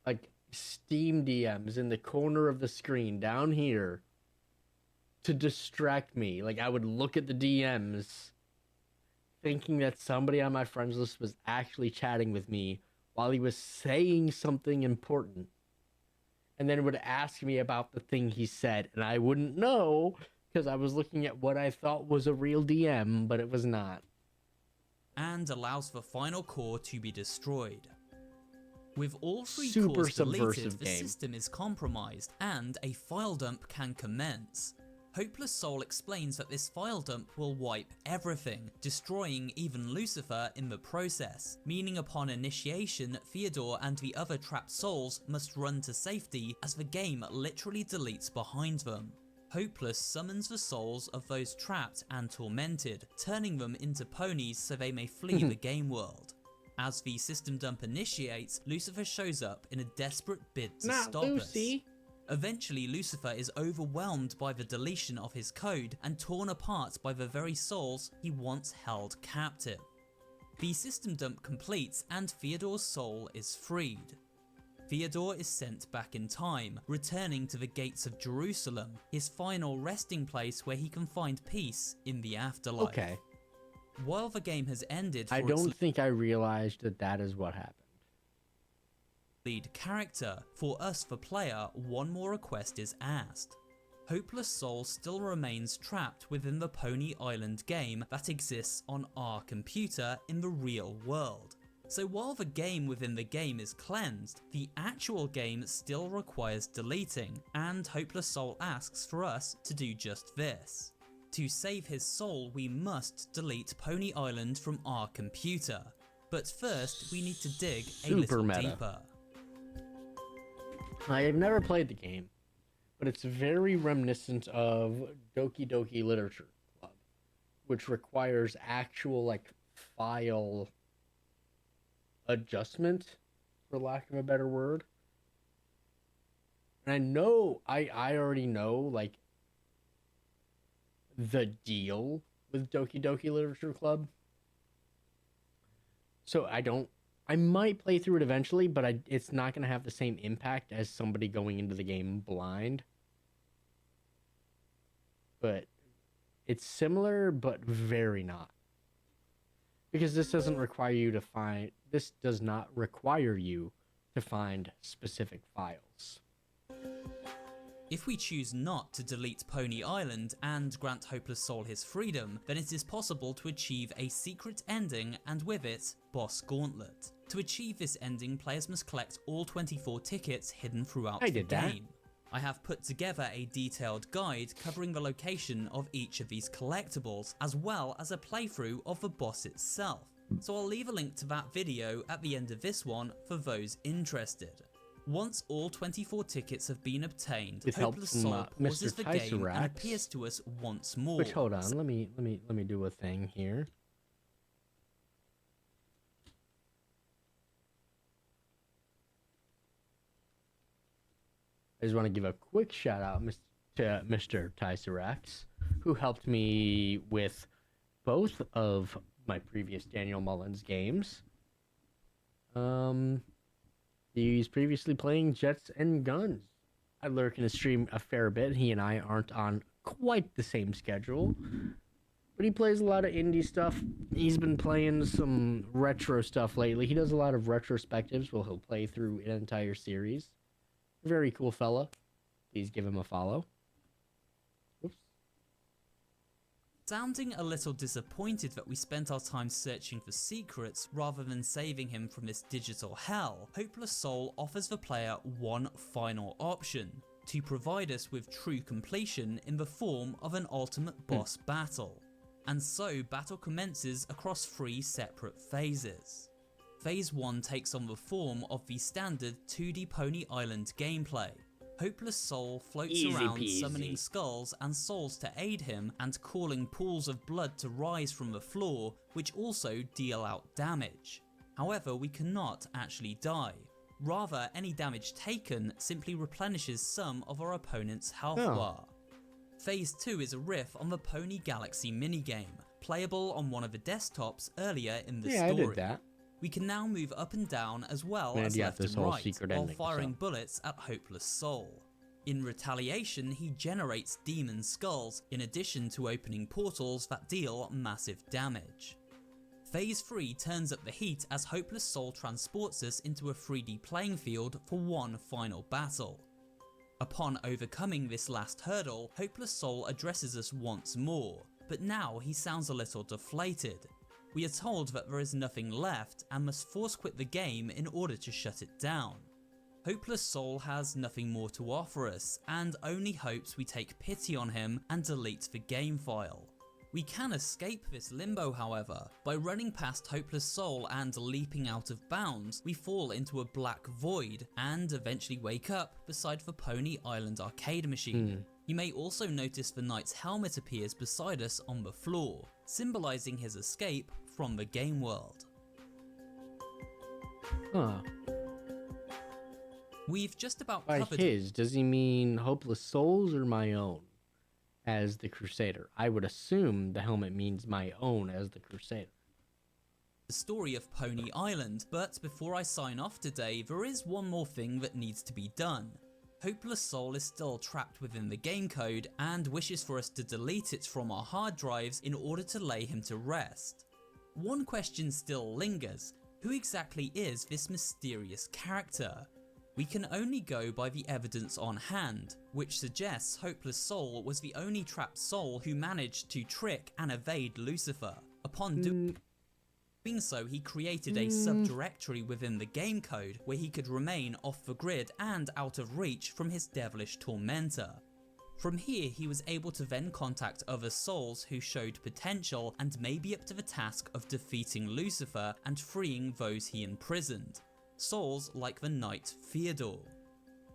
like Steam DMs in the corner of the screen down here to distract me. Like, I would look at the DMs thinking that somebody on my friends list was actually chatting with me while he was saying something important, and then would ask me about the thing he said, and I wouldn't know because I was looking at what I thought was a real DM, but it was not. And allows the final core to be destroyed. With all three Super cores deleted, the game. system is compromised and a file dump can commence. Hopeless Soul explains that this file dump will wipe everything, destroying even Lucifer in the process, meaning upon initiation, Theodore and the other trapped souls must run to safety as the game literally deletes behind them. Hopeless summons the souls of those trapped and tormented, turning them into ponies so they may flee the game world. As the system dump initiates, Lucifer shows up in a desperate bid to Not stop Lucy. us. Eventually, Lucifer is overwhelmed by the deletion of his code and torn apart by the very souls he once held captive. The system dump completes and Theodore's soul is freed. Theodore is sent back in time, returning to the gates of Jerusalem, his final resting place where he can find peace in the afterlife. Okay. While the game has ended for I its don't think I realized that that is what happened. lead character, for us the player, one more request is asked. Hopeless Soul still remains trapped within the Pony Island game that exists on our computer in the real world. So while the game within the game is cleansed, the actual game still requires deleting, and Hopeless Soul asks for us to do just this. To save his soul, we must delete Pony Island from our computer. But first, we need to dig a little meta. deeper. I have never played the game, but it's very reminiscent of Doki Doki Literature Club, which requires actual like file adjustment, for lack of a better word. And I know I already know like the deal with Doki Doki Literature Club. So I might play through it eventually, but it's not going to have the same impact as somebody going into the game blind. But it's similar, but very not. Because this does not require you to find specific files. If we choose not to delete Pony Island and grant Hopeless Soul his freedom, then it is possible to achieve a secret ending and with it, Boss Gauntlet. To achieve this ending, players must collect all 24 tickets hidden throughout the game. I have put together a detailed guide covering the location of each of these collectibles, as well as a playthrough of the boss itself. So I'll leave a link to that video at the end of this one for those interested. Once all 24 tickets have been obtained, With help Hopeless from, Soul pauses Mr. the game and Tyserax. appears to us once more. Which, hold on, let me do a thing here. I just want to give a quick shout out to Mr. Tyserax, who helped me with both of my previous Daniel Mullins games. He's previously playing Jets and Guns. I lurk in his stream a fair bit. He and I aren't on quite the same schedule, but he plays a lot of indie stuff. He's been playing some retro stuff lately. He does a lot of retrospectives where he'll play through an entire series. Very cool fella. Please give him a follow. Oops. Sounding a little disappointed that we spent our time searching for secrets rather than saving him from this digital hell, Hopeless Soul offers the player one final option: to provide us with true completion in the form of an ultimate boss battle. And so battle commences across 3 separate phases. Phase 1 takes on the form of the standard 2D Pony Island gameplay. Hopeless Soul floats Easy around peasy. summoning skulls and souls to aid him and calling pools of blood to rise from the floor, which also deal out damage. However, we cannot actually die. Rather, any damage taken simply replenishes some of our opponent's health bar. Phase 2 is a riff on the Pony Galaxy minigame, playable on one of the desktops earlier in the story. I did that. We can now move up and down as well And as yeah, left this and whole right, secret while ending, firing so. bullets at Hopeless Soul. In retaliation, he generates demon skulls, in addition to opening portals that deal massive damage. Phase 3 turns up the heat as Hopeless Soul transports us into a 3D playing field for one final battle. Upon overcoming this last hurdle, Hopeless Soul addresses us once more, but now he sounds a little deflated. We are told that there is nothing left and must force quit the game in order to shut it down. Hopeless Soul has nothing more to offer us and only hopes we take pity on him and delete the game file. We can escape this limbo, however. By running past Hopeless Soul and leaping out of bounds, we fall into a black void and eventually wake up beside the Pony Island arcade machine. You may also notice the knight's helmet appears beside us on the floor, symbolizing his escape from the game world. Huh. We've just about By covered his, does he mean Hopeless Souls or my own as the Crusader? I would assume the helmet means my own as the Crusader. the story of Pony Island, but before I sign off today, there is one more thing that needs to be done. Hopeless Soul is still trapped within the game code and wishes for us to delete it from our hard drives in order to lay him to rest. One question still lingers: who exactly is this mysterious character? We can only go by the evidence on hand, which suggests Hopeless Soul was the only trapped soul who managed to trick and evade Lucifer. Upon doing so, he created a subdirectory within the game code where he could remain off the grid and out of reach from his devilish tormentor. From here, he was able to then contact other souls who showed potential and may be up to the task of defeating Lucifer and freeing those he imprisoned. Souls like the Knight Theodore.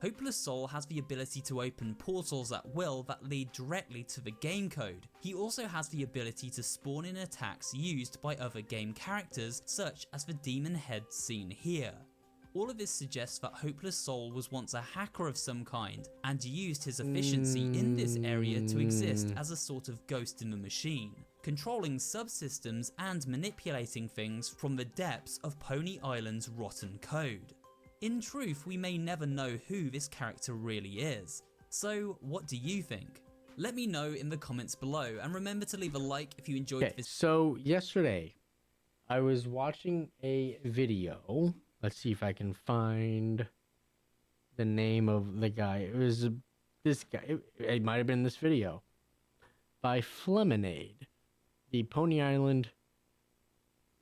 Hopeless Soul has the ability to open portals at will that lead directly to the game code. He also has the ability to spawn in attacks used by other game characters, such as the demon head seen here. All of this suggests that Hopeless Soul was once a hacker of some kind, and used his efficiency in this area to exist as a sort of ghost in the machine, controlling subsystems and manipulating things from the depths of Pony Island's rotten code. In truth, we may never know who this character really is. So, what do you think? Let me know in the comments below, and remember to leave a like if you enjoyed this. So yesterday, I was watching a video. Let's see if I can find the name of the guy. It was this guy. It might have been this video by Flemonade, the Pony Island,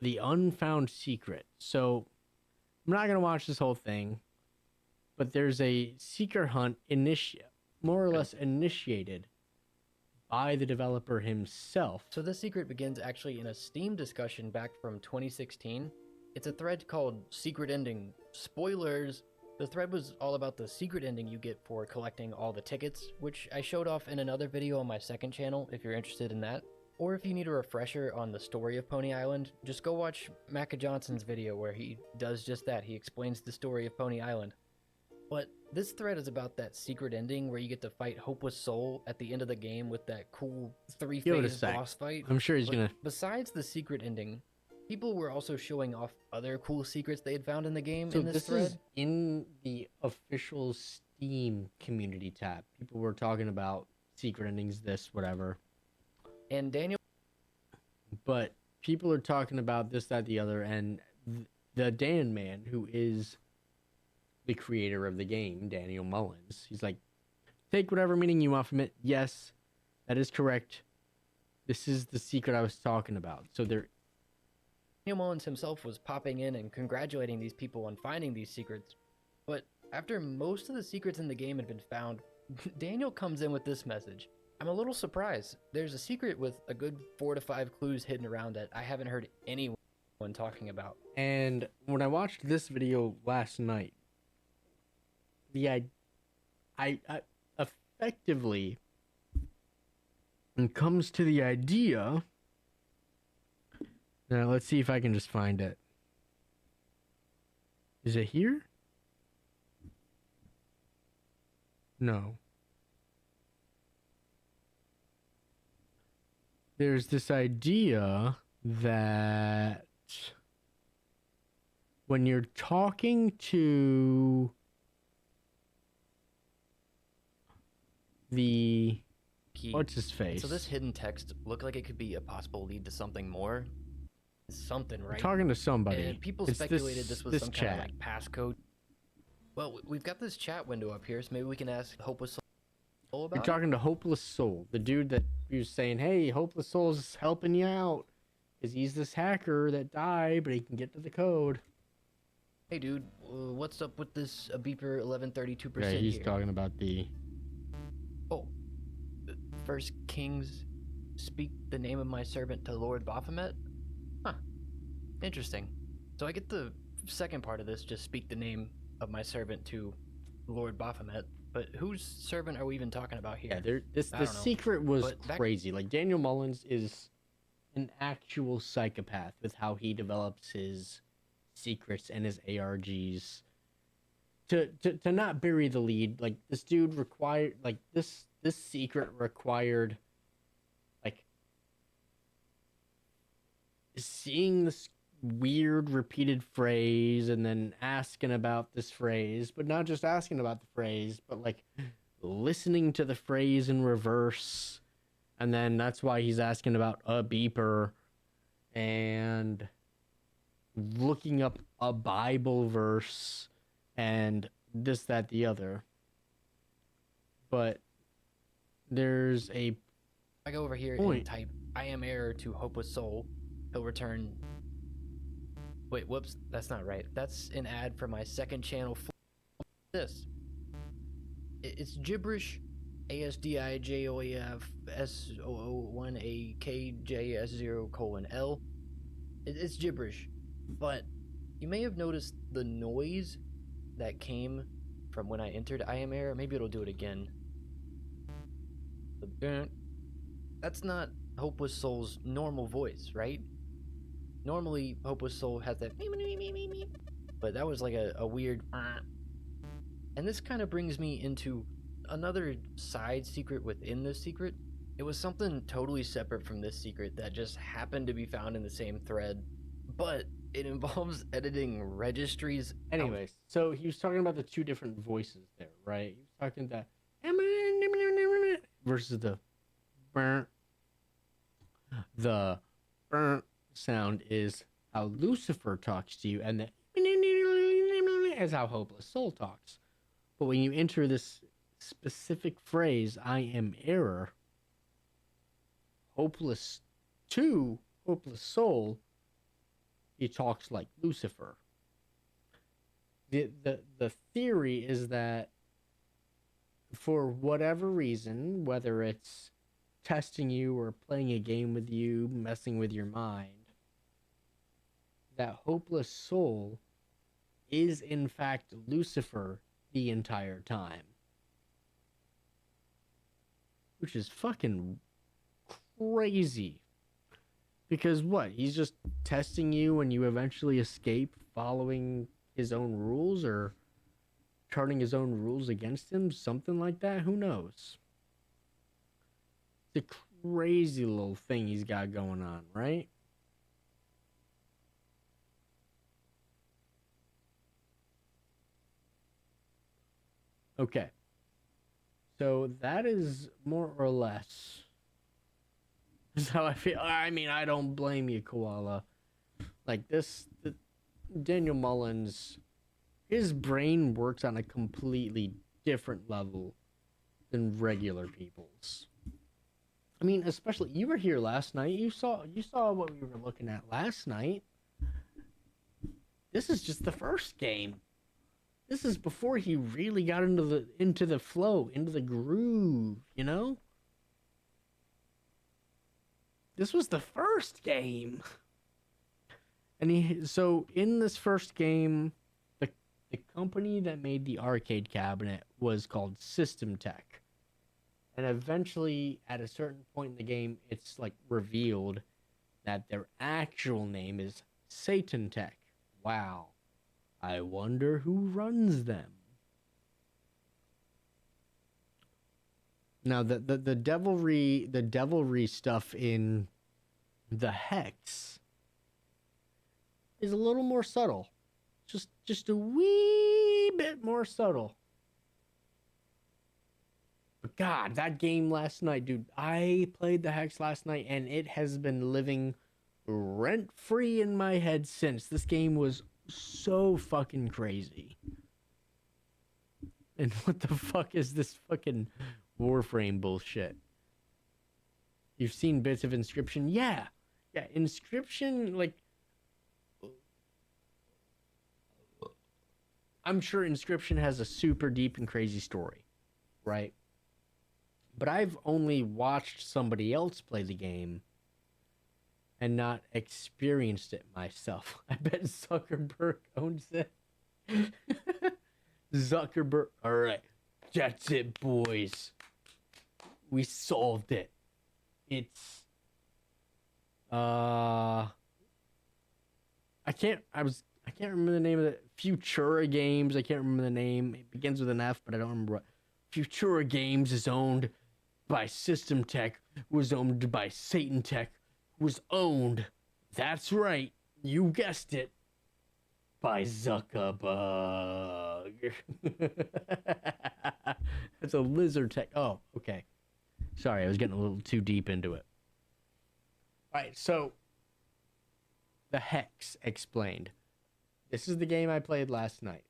the Unfound Secret. So I'm not gonna watch this whole thing, but there's a seeker hunt more or less initiated by the developer himself. So this secret begins actually in a Steam discussion back from 2016. It's a thread called Secret Ending. Spoilers! The thread was all about the secret ending you get for collecting all the tickets, which I showed off in another video on my second channel if you're interested in that. Or if you need a refresher on the story of Pony Island, just go watch Macca Johnson's video where he does just that. He explains the story of Pony Island. But this thread is about that secret ending where you get to fight Hopeless Soul at the end of the game with that cool three-phase boss fight. I'm sure he's gonna... Besides the secret ending, people were also showing off other cool secrets they had found in the game in this thread. Is in the official Steam community tab. People were talking about secret endings, this, whatever. And Daniel... But people are talking about this, that, the other, and the Dan man, who is the creator of the game, Daniel Mullins, he's like, take whatever meaning you want from it. Yes, that is correct. This is the secret I was talking about. So there... Daniel Mullins himself was popping in and congratulating these people on finding these secrets. But after most of the secrets in the game had been found, Daniel comes in with this message. I'm a little surprised. There's a secret with a good 4 to 5 clues hidden around that I haven't heard anyone talking about. And when I watched this video last night, I effectively, when it comes to the idea... Now, let's see if I can just find it. Is it here? No. There's this idea that when you're talking to the... What's his face? So this hidden text looked like it could be a possible lead to something more. Something, right? Talking to somebody. And people speculated this was some kind of like passcode. Well, we've got this chat window up here, so maybe we can ask Hopeless Soul about You're talking to Hopeless Soul, the dude that he was saying, hey, Hopeless Soul's helping you out, because he's this hacker that died, but he can get to the code. Hey, dude, what's up with this beeper 1132% Yeah, he's here? talking about the... Oh, First Kings speak the name of my servant to Lord Baphomet? Huh. Interesting. So I get the second part of this, just speak the name of my servant to Lord Baphomet, but whose servant are we even talking about here? Yeah, the secret was crazy. Like, Daniel Mullins is an actual psychopath with how he develops his secrets and his ARGs to not bury the lead. Like, this dude required, like, this secret required, like, seeing this weird repeated phrase and then asking about this phrase, but not just asking about the phrase, but like listening to the phrase in reverse. And then that's why he's asking about a beeper and looking up a Bible verse and this, that, the other. But there's a I go over here point. and type "I am error" to Hopeless Soul. He'll return. Wait, whoops, that's not right. That's an ad for my second channel. This. It's gibberish. ASDIJOAFSOO1AKJS0:L. It's gibberish, but you may have noticed the noise that came from when I entered I am error. Maybe it'll do it again. That's not Hopeless Soul's normal voice, right? Normally, Hopeless Soul has that, but that was like a weird. And this kind of brings me into another side secret within this secret. It was something totally separate from this secret that just happened to be found in the same thread, but it involves editing registries. Anyways, so he was talking about the two different voices there, right? He was talking that versus the sound is how Lucifer talks to you, and the is how Hopeless Soul talks. But when you enter this specific phrase, "I am error," Hopeless Soul, he talks like Lucifer. The theory is that for whatever reason, whether it's testing you or playing a game with you, messing with your mind, that Hopeless Soul is in fact Lucifer the entire time. Which is fucking crazy. Because what? He's just testing you and you eventually escape following his own rules or turning his own rules against him? Something like that? Who knows? It's a crazy little thing he's got going on, right? Okay. So that is more or less how I feel. I mean, I don't blame you, Koala. Like Daniel Mullins, his brain works on a completely different level than regular people's. I mean, especially you were here last night. You saw what we were looking at last night. This is just the first game. This is before he really got into the flow, into the groove, you know? This was the first game. And so in this first game, the company that made the arcade cabinet was called System Tech. And eventually, at a certain point in the game, it's like revealed that their actual name is Satan Tech. Wow. I wonder who runs them. Now the devilry stuff in the Hex is a little more subtle. Just a wee bit more subtle. But God, that game last night, dude, I played the Hex last night and it has been living rent-free in my head since. This game was so fucking crazy. And what the fuck is this fucking Warframe bullshit? You've seen bits of Inscryption? Yeah, Inscryption, like, I'm sure Inscryption has a super deep and crazy story, right? But I've only watched somebody else play the game and not experienced it myself. I bet Zuckerberg owns it. Zuckerberg. All right. That's it, boys. We solved it. It's I I can't remember the name of the Futura Games. I can't remember the name. It begins with an F, but I don't remember what. Futura Games is owned by System Tech, was owned by Satan Tech, was owned, that's right, you guessed it, by Zuckerberg. It's a lizard tech. Oh, okay. Sorry, I was getting a little too deep into it. All right, so the Hex explained. This is the game I played last night.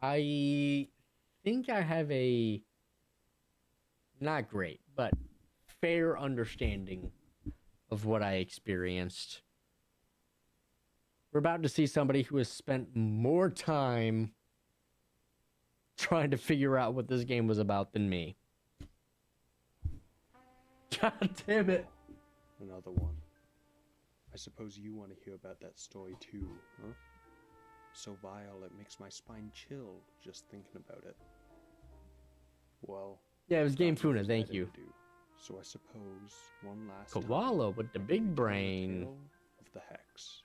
I think I have a not great, but fair understanding of what I experienced. We're about to see somebody who has spent more time trying to figure out what this game was about than me. God damn it. Another one. I suppose you want to hear about that story too, huh? So vile it makes my spine chill just thinking about it. Well, Yeah, it was Game not much Funa, thank better you. to do. So I suppose one last Koala with the big time, the brain. tale of the Hex.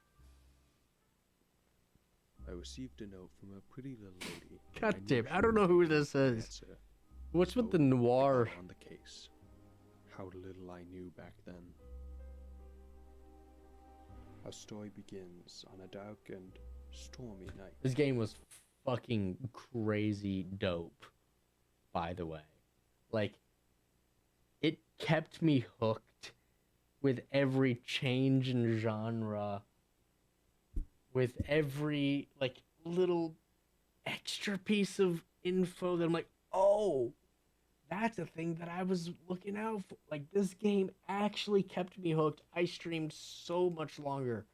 I received a note from a pretty little lady. and God knew damn, she I don't know who would this have the is. answer. What's with So the I noir? got on the case. How little I knew back then. Our story begins on a dark and stormy night. This game was fucking crazy dope, by the way. Like, it kept me hooked with every change in genre, with every, like, little extra piece of info that I'm like, oh, that's a thing that I was looking out for. Like, this game actually kept me hooked. I streamed so much longer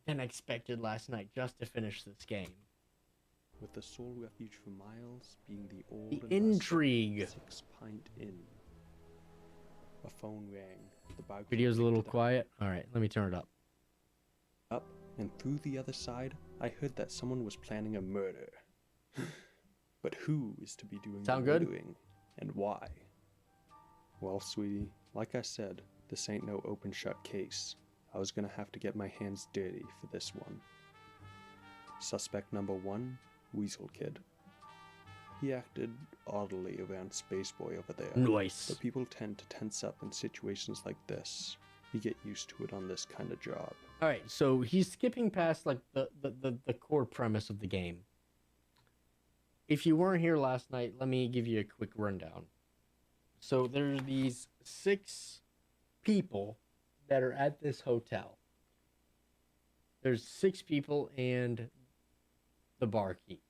than expected last night just to finish this game. With the sole refuge for miles being the old The and rusted intrigue. 6 Pint Inn. A phone rang. The barkeep Video's a little picked it quiet. All right, let me turn it up. up, and through the other side, I heard that someone was planning a murder. But who is to be doing Sound the good? murdering, and why? Well, sweetie, like I said, this ain't no open shut case. I was gonna have to get my hands dirty for this one. Suspect number 1, Weasel Kid. He acted oddly around Spaceboy over there. Nice. But people tend to tense up in situations like this. You get used to it on this kind of job. All right, so he's skipping past like the core premise of the game. If you weren't here last night, let me give you a quick rundown. So there's these 6 people that are at this hotel. There's 6 people and the barkeep.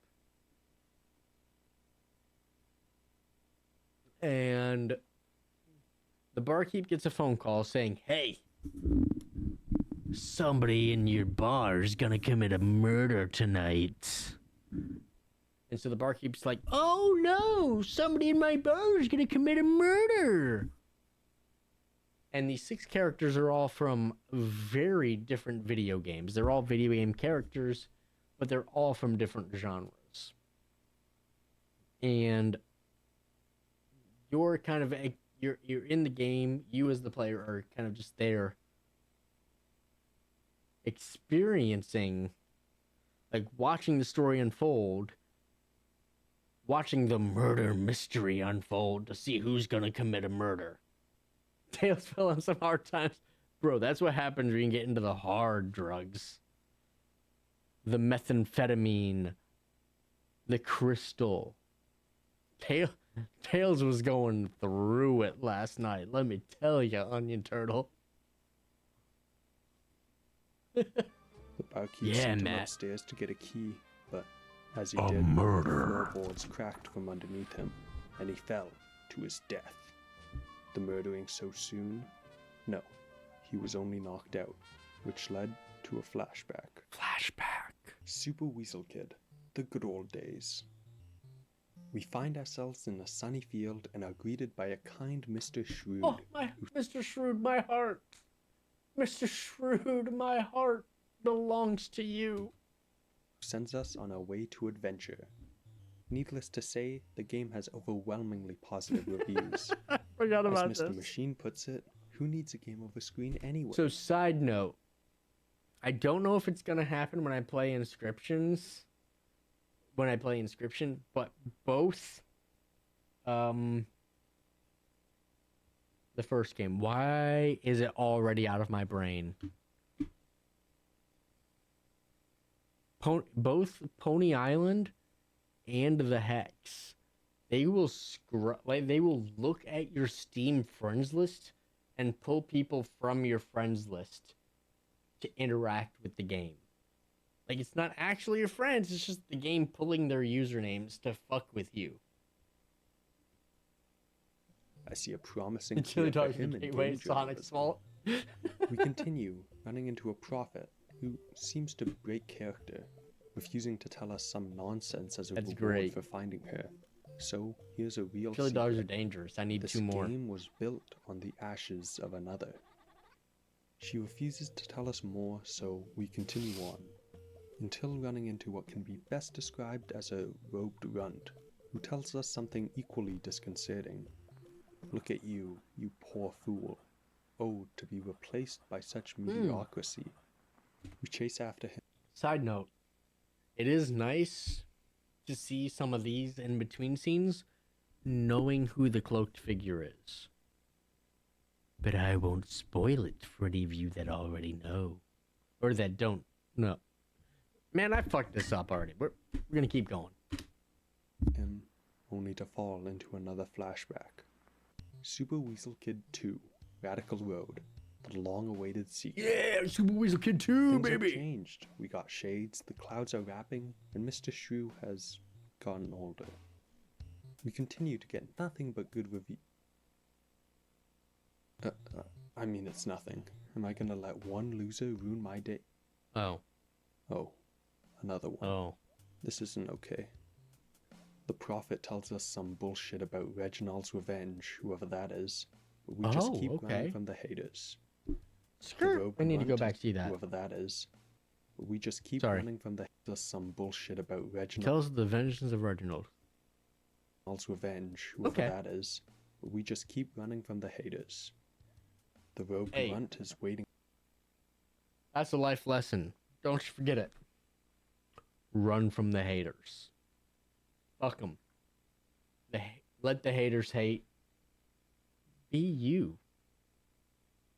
And the barkeep gets a phone call saying, "Hey, somebody in your bar is gonna commit a murder tonight." And so the barkeep's like, "Oh no, somebody in my bar is gonna commit a murder." And these 6 characters are all from very different video games. They're all video game characters, but they're all from different genres. And you're kind of you're in the game. You as the player are kind of just there, experiencing, like watching the story unfold, watching the murder mystery unfold to see who's gonna commit a murder. Tails fell on some hard times. Bro, that's what happens when you get into the hard drugs. The methamphetamine, the crystal. Tails was going through it last night. Let me tell you, Onion Turtle. The barkeep Yeah, sent him Matt. upstairs to get a key, but as he A did, murder. the floorboards cracked from underneath him, and he fell to his death. The murdering so soon? No, he was only knocked out, which led to a flashback. Flashback. Super Weasel Kid, the good old days. We find ourselves in a sunny field and are greeted by a kind Mr. Shrewd. Oh, my Mr. Shrewd, my heart. Mr. Shrewd, my heart belongs to you. Sends us on our way to adventure. Needless to say, the game has overwhelmingly positive reviews. Forgot As about Mr. this. Machine puts it, who needs a game over screen anyway? So, side note, I don't know if it's gonna happen when I play Inscriptions. When I play Inscription, but both. The first game. Why is it already out of my brain? Both Pony Island and the Hex. They will they will look at your Steam friends list and pull people from your friends list to interact with the game. Like, it's not actually your friends, it's just the game pulling their usernames to fuck with you. I see a promising The Chili future for Dogs him and in Gateway game Sonic's journalism. fault. We continue, running into a prophet who seems to break character, refusing to tell us some nonsense as a That's reward great. for finding her. So here's a real Chili secret. Dogs are dangerous. I need This 2 more. game was built on the ashes of another. She refuses to tell us more, so we continue on, until running into what can be best described as a robed runt, who tells us something equally disconcerting. Look at you, you poor fool. Oh, to be replaced by such mediocrity. We chase after him. Side note, it is nice to see some of these in between scenes, knowing who the cloaked figure is. But I won't spoil it for any of you that already know. Or that don't know. Man, I fucked this up already. We're gonna keep going. Him, only to fall into another flashback. Super Weasel Kid 2, Radical Road, the long-awaited sequel. Yeah, Super Weasel Kid 2, Things have baby! changed. We got shades, the clouds are wrapping, and Mr. Shrew has gotten older. We continue to get nothing but good reviews. I mean, it's nothing. Am I gonna let one loser ruin my day? Oh. Oh, another one. Oh. This isn't okay. The prophet tells us some bullshit about Reginald's revenge, whoever that is, but we just keep running from the haters. Skirt. I need to go back see that. Whoever that is, but we just keep Sorry. running from the haters. Some bullshit about Reginald's Tell us the vengeance of Reginald. revenge, whoever that is, but we just keep running from the haters. The rogue runt is waiting. That's a life lesson. Don't you forget it. Run from the haters. Fuck them. Let the haters hate. Be you.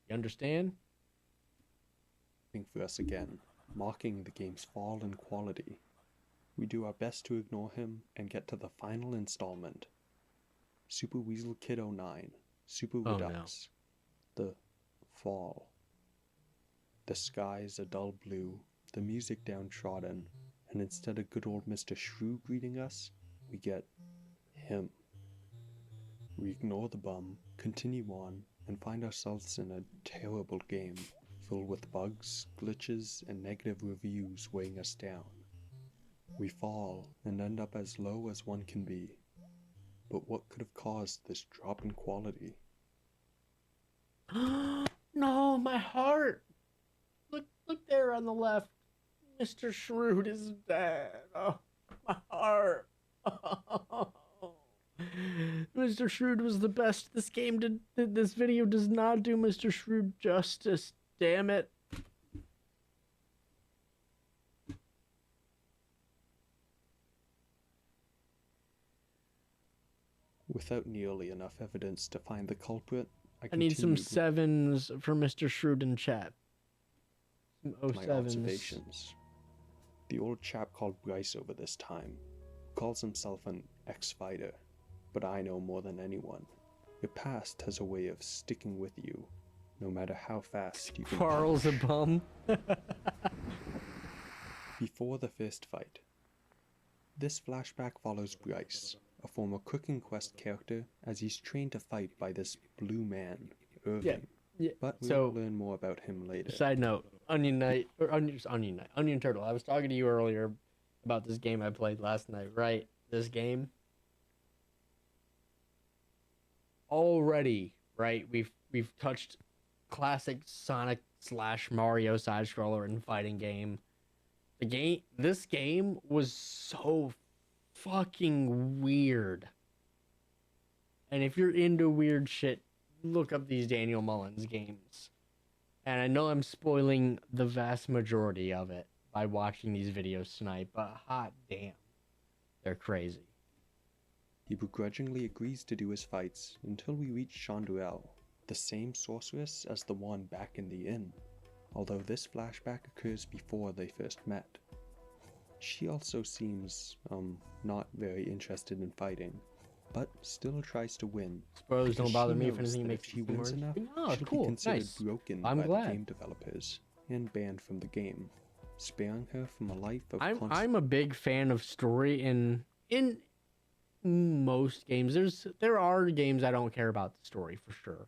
You understand? For us again, mocking the game's fall in quality. We do our best to ignore him and get to the final installment. Super Weasel Kid 09, Super Redux, The Fall. The skies a dull blue, the music downtrodden, and instead of good old Mr. Shrew greeting us, we get him. We ignore the bum, continue on, and find ourselves in a terrible game, filled with bugs, glitches, and negative reviews weighing us down. We fall, and end up as low as one can be. But what could have caused this drop in quality? No, my heart. Look there on the left. Mr. Shrewd is dead. Oh, my heart. Mr. Shrewd was the best. This video does not do Mr. Shrewd justice. Damn it. Without nearly enough evidence to find the culprit, I need some 7s for Mr. Shrewd in chat. Some my 07s. observations. The old chap called Bryce over this time calls himself an ex-fighter, but I know more than anyone. Your past has a way of sticking with you, no matter how fast you can Carl's a punch. bum. Before the first fight. This flashback follows Bryce, a former Cooking Quest character, as he's trained to fight by this blue man, Irving. Yeah. But So, we'll learn more about him later. side note, Onion Turtle. I was talking to you earlier about this game I played last night, right? This game. Already, right? We've touched classic Sonic / Mario side scroller and fighting game. This game was so fucking weird. And if you're into weird shit, look up these Daniel Mullins games. And I know I'm spoiling the vast majority of it by watching these videos tonight, but hot damn, they're crazy. He begrudgingly agrees to do his fights until we reach Chanduel, the same sorceress as the one back in the inn, although this flashback occurs before they first met. She also seems, not very interested in fighting, but still tries to win. Spoilers because don't bother she me if knows anything that makes if she it seem wins more enough, interesting. Oh, she'll cool, be considered nice. broken I'm by glad. the game developers and banned from the game, sparing her from a life of I'm a big fan of story in most games. There are games I don't care about the story for sure,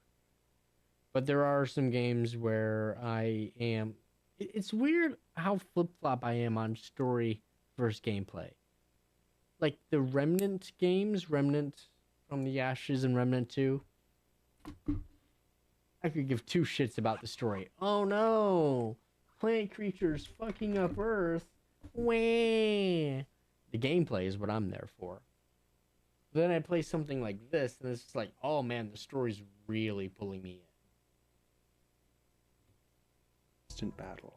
but there are some games where I am. It's weird how flip flop I am on story versus gameplay. Like the Remnant games, Remnant from the Ashes and Remnant 2. I could give two shits about the story. Oh no, plant creatures fucking up Earth. Wah. The gameplay is what I'm there for. Then I play something like this, and it's just like, oh man, the story's really pulling me in. constant battle.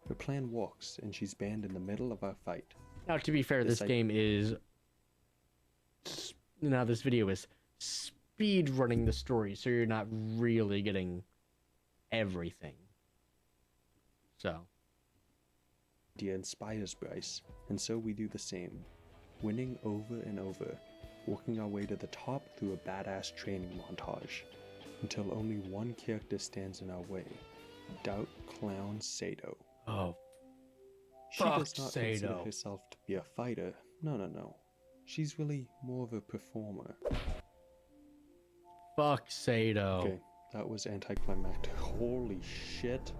Her plan works, and she's banned in the middle of our fight. Now, to be fair, this game is... Now, this video is speed running the story, so you're not really getting everything. So... Idea inspires Bryce, and so we do the same, winning over and over, working our way to the top through a badass training montage, until only one character stands in our way, Doubt Clown Sato. Oh, She fuck does not consider Sato. herself to be a fighter, no. She's really more of a performer. fuck Sato. Okay, that was anticlimactic. Holy shit.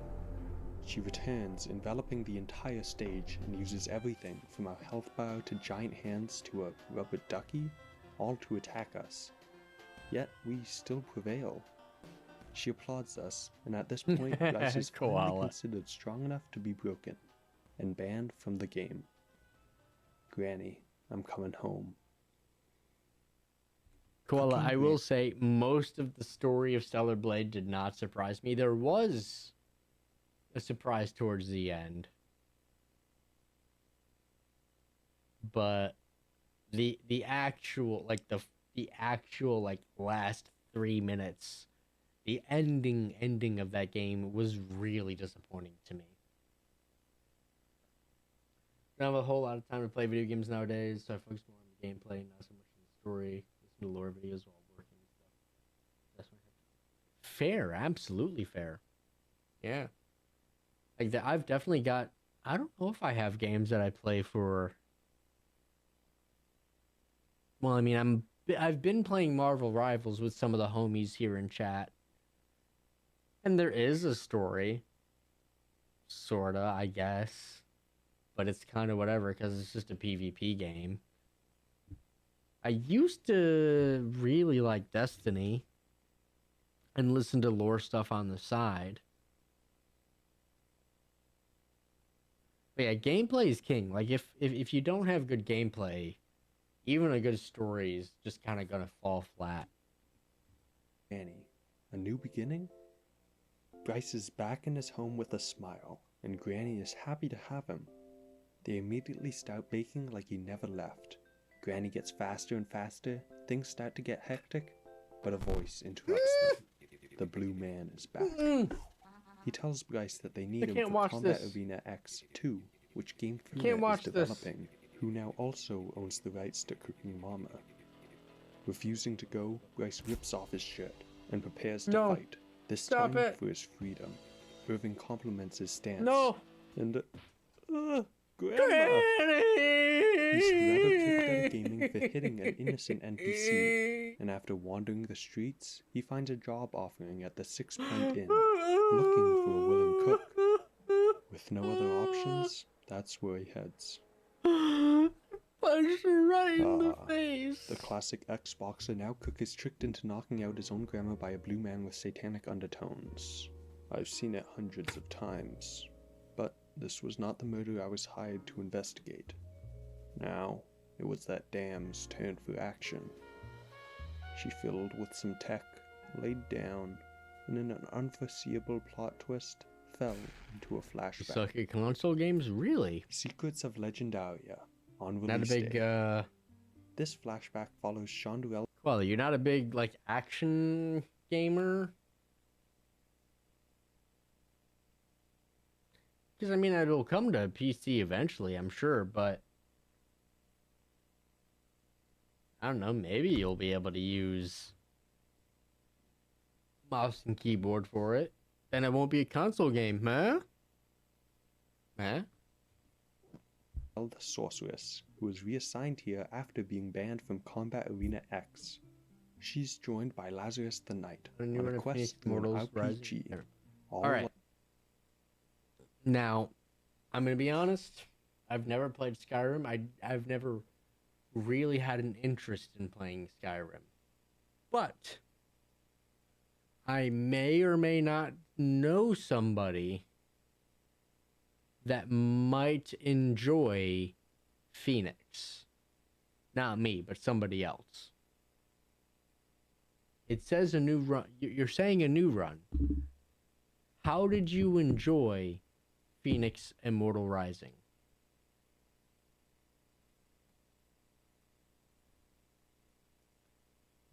She returns, enveloping the entire stage, and uses everything from our health bar to giant hands to a rubber ducky, all to attack us. Yet we still prevail. She applauds us, and at this point, Bryce is finally Koala. considered strong enough to be broken, and banned from the game. Granny, I'm coming home. Koala, Fucking I will say, most of the story of Stellar Blade did not surprise me. There was a surprise towards the end. But the actual last 3 minutes, the ending of that game was really disappointing to me. I don't have a whole lot of time to play video games nowadays, so I focus more on the gameplay, not so much on the story. Listen to lore videos while working and stuff. That's my fair, absolutely fair. Yeah. Like that, I've definitely got. I don't know if I have games that I play for. Well, I mean, I've been playing Marvel Rivals with some of the homies here in chat, and there is a story, sorta, I guess, but it's kind of whatever because it's just a PvP game. I used to really like Destiny, and listen to lore stuff on the side. But yeah, gameplay is king. Like if you don't have good gameplay, even a good story is just kind of gonna fall flat. Annie, a new beginning? Bryce is back in his home with a smile, and Granny is happy to have him. They immediately start baking like he never left. Granny gets faster and faster, things start to get hectic, but a voice interrupts them. The blue man is back. He tells Bryce that they need him for Combat Arena X2, which Game Freak is developing, who now also owns the rights to Cooking Mama. Refusing to go, Bryce rips off his shirt and prepares to fight, this time for his freedom. Irving compliments his stance. And, Grandma! He's rather kicked out of gaming for hitting an innocent NPC, and after wandering the streets, he finds a job offering at the 6 Point Inn, looking for a willing cook. With no other options, that's where he heads. Punch her right in the face. The classic Xboxer now cook is tricked into knocking out his own grandma by a blue man with satanic undertones. I've seen it hundreds of times, but this was not the murder I was hired to investigate. Now, it was that dam's turn for action. She fiddled with some tech, laid down, and in an unforeseeable plot twist, fell into a You flashback. suck at console games? Really? Secrets of Legendaria on Not a release big, day. This flashback follows Shonduel. well, you're not a big, like, action gamer? Because, I mean, it'll come to PC eventually, I'm sure, but I don't know, maybe you'll be able to use mouse and keyboard for it. Then it won't be a console game, huh? Huh? The sorceress, who was reassigned here after being banned from Combat Arena X. She's joined by Lazarus the Knight When you on run a a Phoenix quest through an Immortals RPG. Rising. Never- All All right. Now, I'm gonna be honest. I've never played Skyrim. I've never really had an interest in playing Skyrim, but I may or may not know somebody that might enjoy Phoenix. Not me, but somebody else. It says a new run. You're saying a new run. How did you enjoy Phoenix Immortal Rising?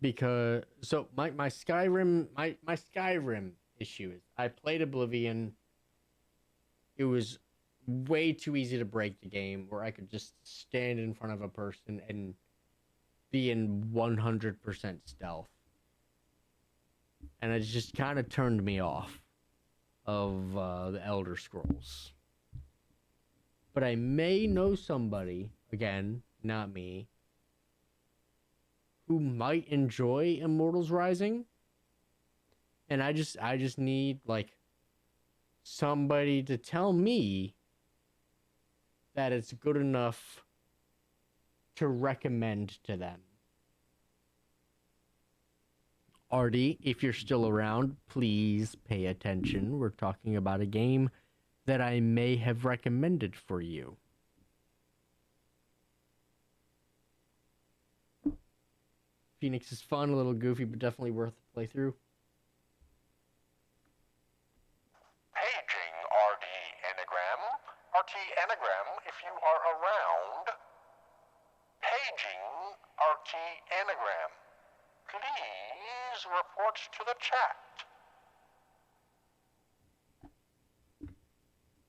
Because so my Skyrim issue is I played Oblivion. It was way too easy to break the game where I could just stand in front of a person and be in 100% stealth. And it just kind of turned me off of the Elder Scrolls. But I may know somebody, again, not me, who might enjoy Immortals Rising. And I just need, like, somebody to tell me that it's good enough to recommend to them. Artie, if you're still around, please pay attention. We're talking about a game that I may have recommended for you. Phoenix is fun, a little goofy, but definitely worth the playthrough. Paging RD Anagram. RT Anagram, if you are around. Paging RT Anagram. Please report to the chat.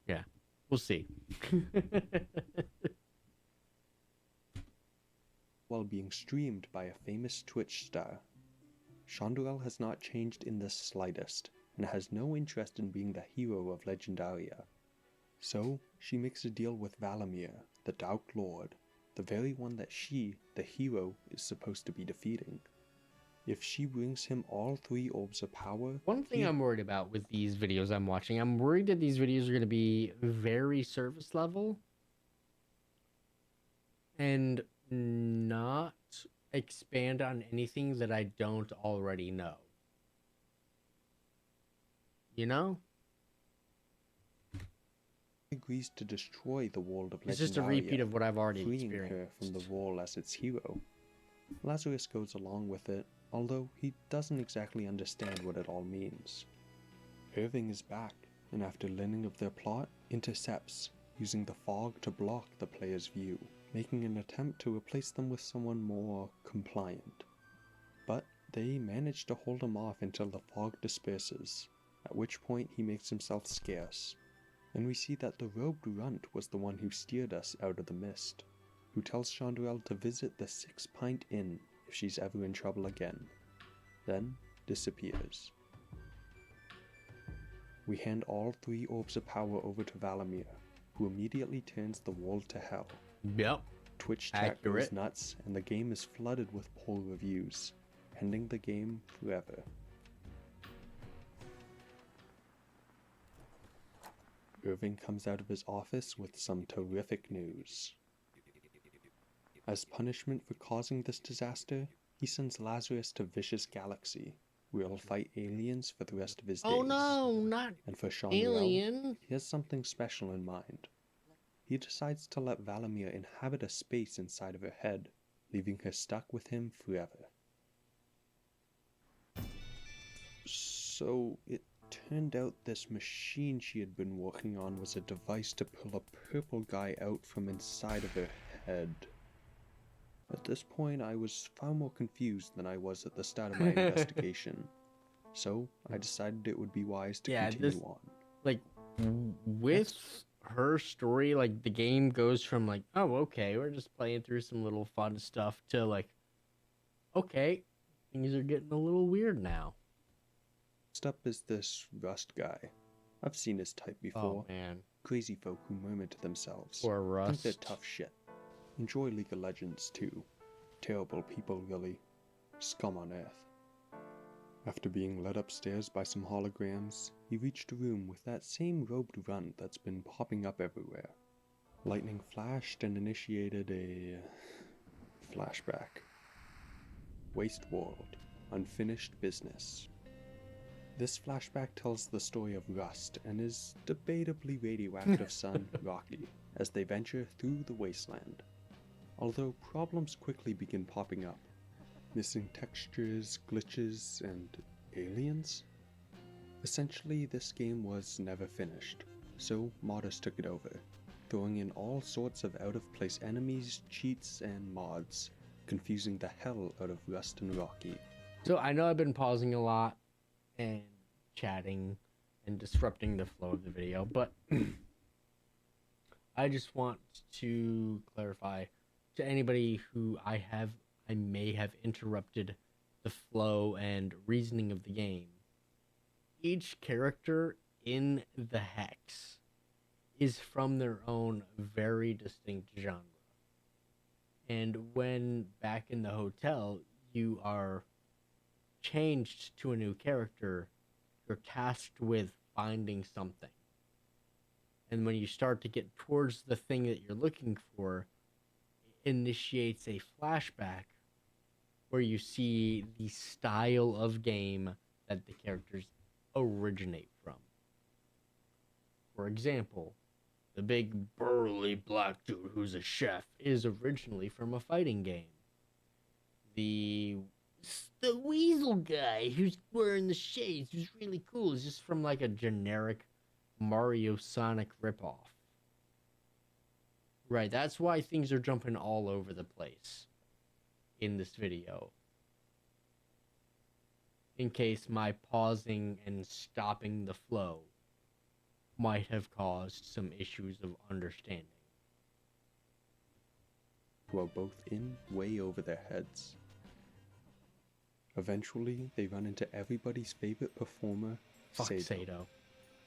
Yeah, we'll see. While being streamed by a famous Twitch star. Shonduel has not changed in the slightest, and has no interest in being the hero of Legendaria. So, she makes a deal with Valamir, the Dark Lord, the very one that she, the hero, is supposed to be defeating. If she brings him all 3 orbs of power... One thing I'm worried about with these videos I'm watching, I'm worried that these videos are going to be very surface level and not expand on anything that I don't already know. You know? agrees to destroy the world of Legendaria, It's just a repeat of what I've already freeing her experienced. from the role as its hero. Lazarus goes along with it, although he doesn't exactly understand what it all means. Irving is back, and after learning of their plot, intercepts, using the fog to block the player's view, making an attempt to replace them with someone more compliant. But they manage to hold him off until the fog disperses, at which point he makes himself scarce, and we see that the robed runt was the one who steered us out of the mist, who tells Chandrel to visit the 6 Pint Inn if she's ever in trouble again, then disappears. We hand all 3 orbs of power over to Valamir, who immediately turns the world to hell. Yep. Twitch chat Accurate. goes nuts, and the game is flooded with poor reviews, ending the game forever. Irving comes out of his office with some terrific news. As punishment for causing this disaster, he sends Lazarus to Vicious Galaxy, where he'll fight aliens for the rest of his days. Oh no, not And for Chandrel, alien. he has something special in mind. He decides to let Valamir inhabit a space inside of her head, leaving her stuck with him forever. So it turned out this machine she had been working on was a device to pull a purple guy out from inside of her head. At this point, I was far more confused than I was at the start of my investigation. So I decided it would be wise to continue on. Like, with her story, like, the game goes from, like, oh, okay, we're just playing through some little fun stuff, to, like, okay, things are getting a little weird now. Next up is this Rust guy. I've seen his type before. Oh, man. Crazy folk who murmur to themselves. Poor Rust. Think they're tough shit. Enjoy League of Legends too. Terrible people, really. Scum on earth. After being led upstairs by some holograms, he reached a room with that same robed runt that's been popping up everywhere. Lightning flashed and initiated a flashback. Waste World. Unfinished business. This flashback tells the story of Rust and his debatably radioactive son, Rocky, as they venture through the wasteland. Although problems quickly begin popping up. Missing textures, glitches, and aliens? Essentially, this game was never finished, so modders took it over, throwing in all sorts of out-of-place enemies, cheats, and mods, confusing the hell out of Rust and Rocky. So I know I've been pausing a lot and chatting and disrupting the flow of the video, but I just want to clarify to anybody who I may have interrupted the flow and reasoning of the game. Each character in the Hex is from their own very distinct genre. And when back in the hotel, you are changed to a new character, you're tasked with finding something. And when you start to get towards the thing that you're looking for, it initiates a flashback where you see the style of game that the characters originate from. For example, the big burly black dude who's a chef is originally from a fighting game. The weasel guy who's wearing the shades, who's really cool, is just from like a generic Mario Sonic ripoff. Right, that's why things are jumping all over the place in this video. In case my pausing and stopping the flow might have caused some issues of understanding. Who are both in way over their heads. Eventually, they run into everybody's favorite performer, Sado.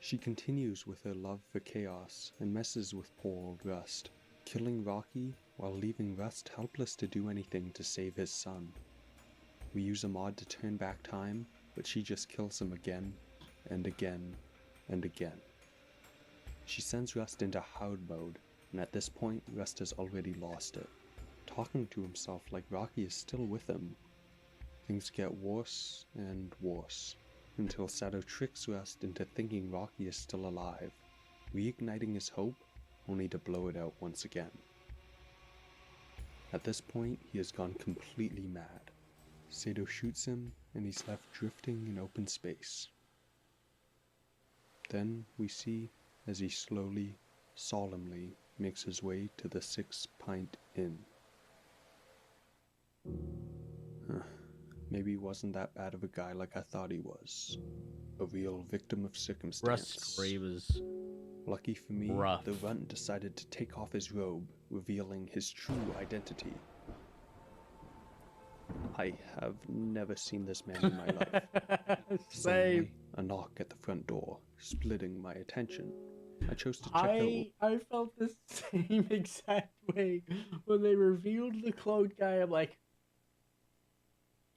She continues with her love for chaos and messes with poor old Rust, killing Rocky while leaving Rust helpless to do anything to save his son. We use a mod to turn back time, but she just kills him again, and again, and again. She sends Rust into hard mode, and at this point, Rust has already lost it, talking to himself like Rocky is still with him. Things get worse and worse, until Sado tricks Rust into thinking Rocky is still alive, reigniting his hope, only to blow it out once again. At this point, he has gone completely mad. Sado shoots him, and he's left drifting in open space. Then we see as he slowly, solemnly makes his way to the 6 Pint Inn. Maybe he wasn't that bad of a guy like I thought he was. A real victim of circumstance. Rust's story was lucky for me, rough. the runt decided to take off his robe, revealing his true identity. I have never seen this man in my life. Same. Suddenly, a knock at the front door, splitting my attention. I chose to check out. I felt the same exact way when they revealed the clone guy. I'm like,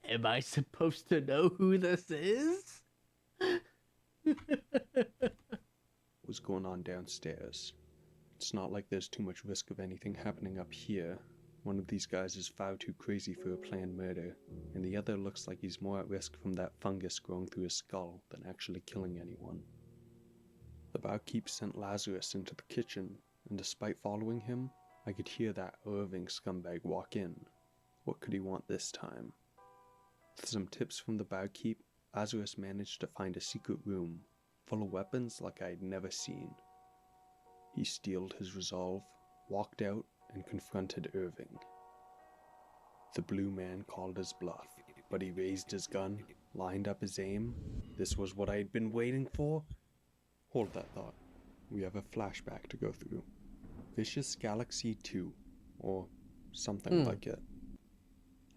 am I supposed to know who this is? What's going on downstairs? It's not like there's too much risk of anything happening up here. One of these guys is far too crazy for a planned murder, and the other looks like he's more at risk from that fungus growing through his skull than actually killing anyone. The barkeep sent Lazarus into the kitchen, and despite following him, I could hear that Irving scumbag walk in. What could he want this time? With some tips from the barkeep, Lazarus managed to find a secret room full of weapons like I had never seen. He steeled his resolve, walked out, and confronted Irving. The blue man called his bluff, but he raised his gun, lined up his aim. This was what I had been waiting for. Hold that thought. We have a flashback to go through. Vicious Galaxy 2, or something like it.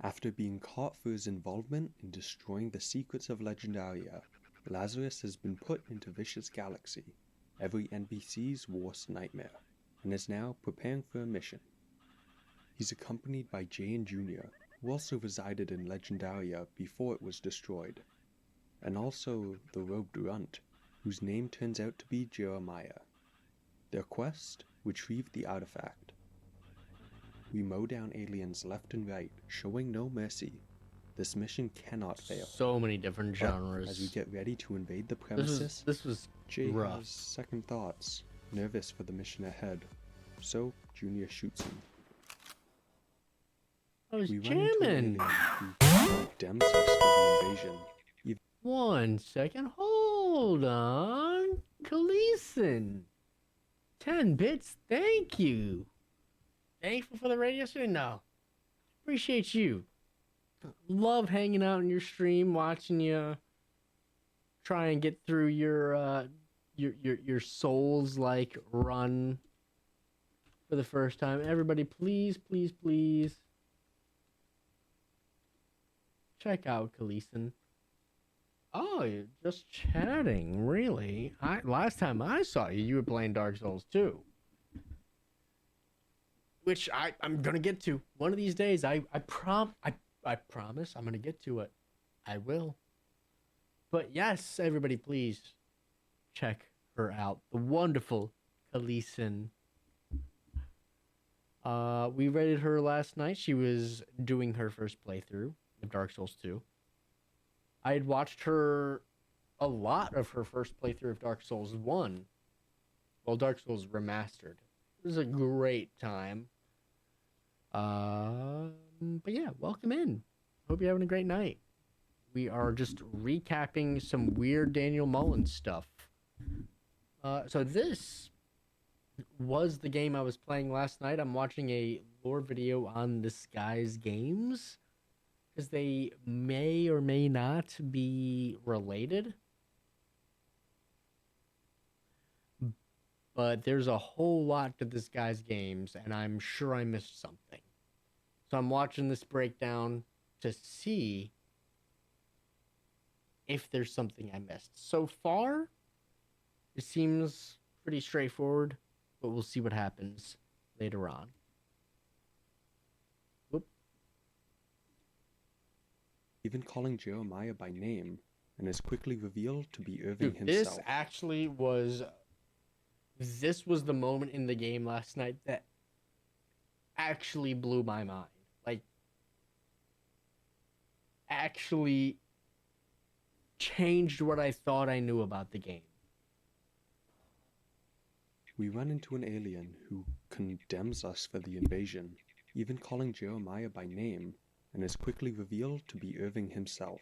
After being caught for his involvement in destroying the secrets of Legendaria, Lazarus has been put into Vicious Galaxy, every NPC's worst nightmare, and is now preparing for a mission. He's accompanied by Jay and Junior, who also resided in Legendaria before it was destroyed, and also the robed runt, whose name turns out to be Jeremiah. Their quest? Retrieve the artifact. We mow down aliens left and right, showing no mercy. This mission cannot fail. So many different But genres. as we get ready to invade the premises, This was Jay rough. has second thoughts, nervous for the mission ahead. So Junior shoots him. I was We run into an jamming. alien who condemns us for the invasion. 1 second. Hold on. Khaleeson. 10 bits. Thank you. Thankful for the radio stream? No. Appreciate you. Love hanging out in your stream, watching you try and get through your Souls like run for the first time. Everybody, please, please, please check out Khaleeson. Oh, you're just chatting, really? Last time I saw you, you were playing Dark Souls 2. Which I'm gonna get to. One of these days, I promise I'm gonna get to it. I will. But yes, everybody, please check her out. The wonderful Khaleeson. We rated her last night. She was doing her first playthrough of Dark Souls 2. I had watched her a lot of her first playthrough of Dark Souls 1. Well, Dark Souls Remastered. It was a great time. But yeah, welcome in. Hope you're having a great night. We are just recapping some weird Daniel Mullins stuff. So this was the game I was playing last night. I'm watching a lore video on this guy's games, because they may or may not be related. But there's a whole lot to this guy's games, and I'm sure I missed something. So I'm watching this breakdown to see if there's something I missed. So far, it seems pretty straightforward, but we'll see what happens later on. Even calling Jeremiah by name, and is quickly revealed to be Irving Dude, himself. This was the moment in the game last night that actually blew my mind. Like, actually changed what I thought I knew about the game. We run into an alien who condemns us for the invasion, even calling Jeremiah by name, and is quickly revealed to be Irving himself.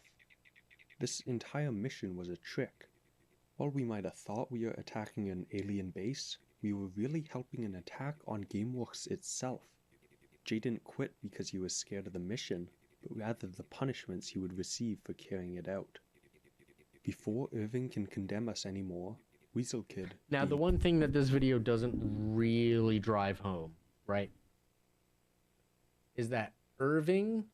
This entire mission was a trick. While we might have thought we were attacking an alien base, we were really helping an attack on GameWorks itself. Jay didn't quit because he was scared of the mission, but rather the punishments he would receive for carrying it out. Before Irving can condemn us anymore, Weasel Kid... Now, the one thing that this video doesn't really drive home, right, is that Irving,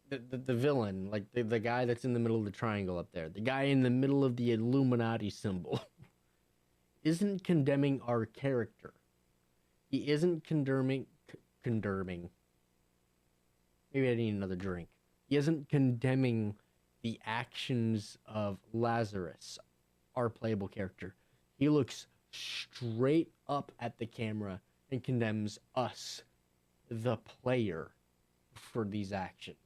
the villain, like the guy that's in the middle of the triangle up there, the guy in the middle of the Illuminati symbol, isn't condemning our character. He isn't condemning. Maybe I need another drink. He isn't condemning the actions of Lazarus, our playable character. He looks straight up at the camera and condemns us, the player, for these actions.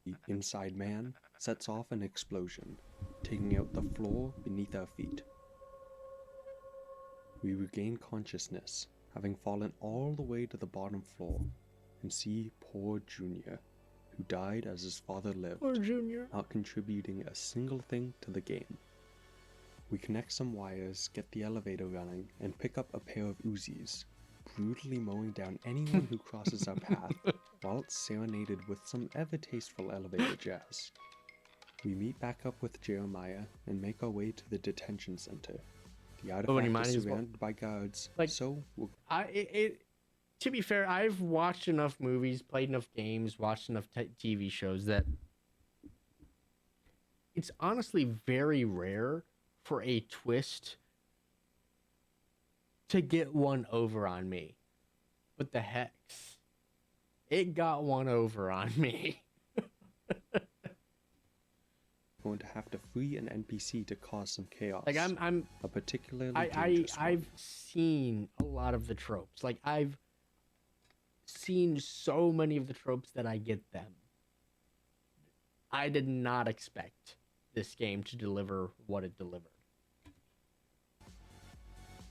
The inside man sets off an explosion, taking out the floor beneath our feet. We regain consciousness, having fallen all the way to the bottom floor, and see poor Junior, who died as his father lived, Or Junior. not contributing a single thing to the game. We connect some wires, get the elevator running, and pick up a pair of Uzis, brutally mowing down anyone who crosses our path, while it's serenaded with some ever-tasteful elevator jazz. We meet back up with Jeremiah and make our way to the detention center. The artifact is surrounded by guards, Like, so we'll... To be fair, I've watched enough movies, played enough games, watched enough TV shows that it's honestly very rare for a twist to get one over on me. But the Hex, it got one over on me. going to have to free an NPC to cause some chaos. Like I'm a particularly dangerous one. I've seen a lot of the tropes. Like I've seen so many of the tropes that I get them. I did not expect this game to deliver what it delivered.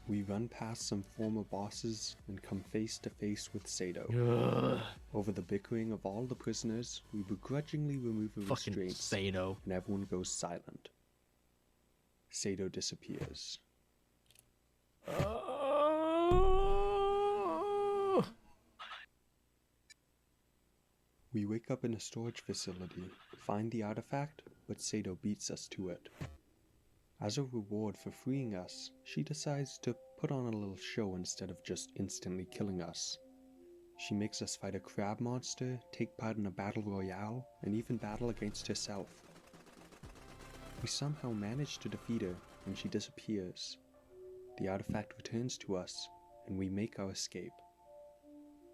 We run past some former bosses and come face to face with Sato. Ugh, Over the bickering of all the prisoners, we begrudgingly remove the fucking restraints, Sato. and everyone goes silent. Sato disappears. We wake up in a storage facility, find the artifact, but Sato beats us to it. As a reward for freeing us, she decides to put on a little show instead of just instantly killing us. She makes us fight a crab monster, take part in a battle royale, and even battle against herself. We somehow manage to defeat her, and she disappears. The artifact returns to us, and we make our escape.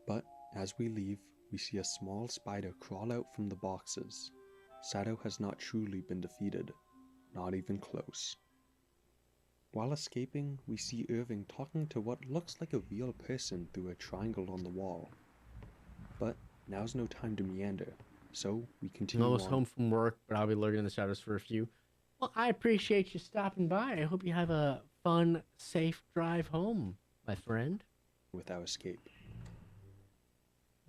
But as we leave, we see a small spider crawl out from the boxes. Sato has not truly been defeated. Not even close. While escaping, we see Irving talking to what looks like a real person through a triangle on the wall. But now's no time to meander, so we continue I'm almost on. home from work, but I'll be lurking in the shadows for a few. Well, I appreciate you stopping by. I hope you have a fun, safe drive home, my friend. With our escape.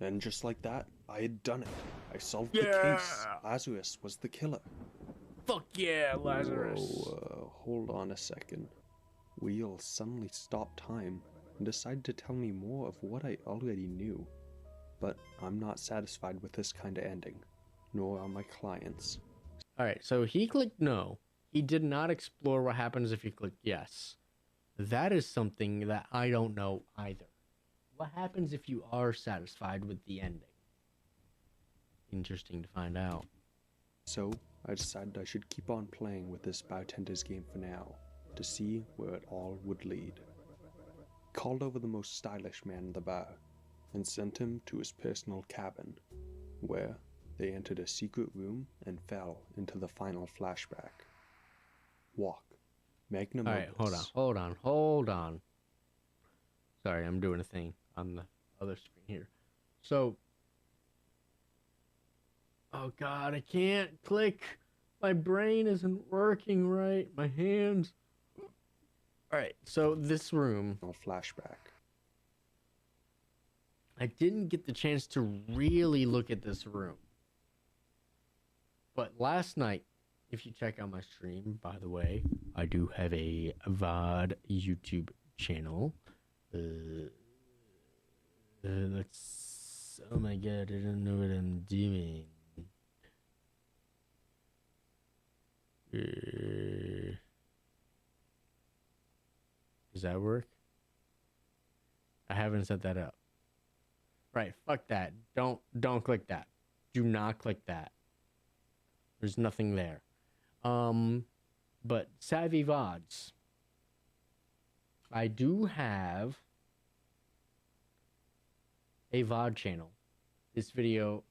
And just like that, I had done it. I solved the case. Lazarus was the killer. Fuck yeah, Lazarus. Whoa, hold on a second. Wheel suddenly stopped time and decided to tell me more of what I already knew. But I'm not satisfied with this kind of ending, nor are my clients. Alright, so he clicked no. He did not explore what happens if you click yes. That is something that I don't know either. What happens if you are satisfied with the ending? Interesting to find out. So, I decided I should keep on playing with this bartender's game for now, to see where it all would lead. Called over the most stylish man in the bar, and sent him to his personal cabin, where they entered a secret room and fell into the final flashback. Walk. Magnum Alright, opus. hold on. Sorry, I'm doing a thing on the other screen here. So, oh god, I can't click. My brain isn't working right. My hands. Alright, so this room, Flashback. I didn't get the chance to really look at this room. But last night, if you check out my stream, by the way, I do have a VOD YouTube channel. Let's. Oh my god, I don't know what I'm doing. Does that work? I haven't set that up. Right, fuck that. Don't click that. Do not click that. There's nothing there. But Savvy VODs. I do have a VOD channel. The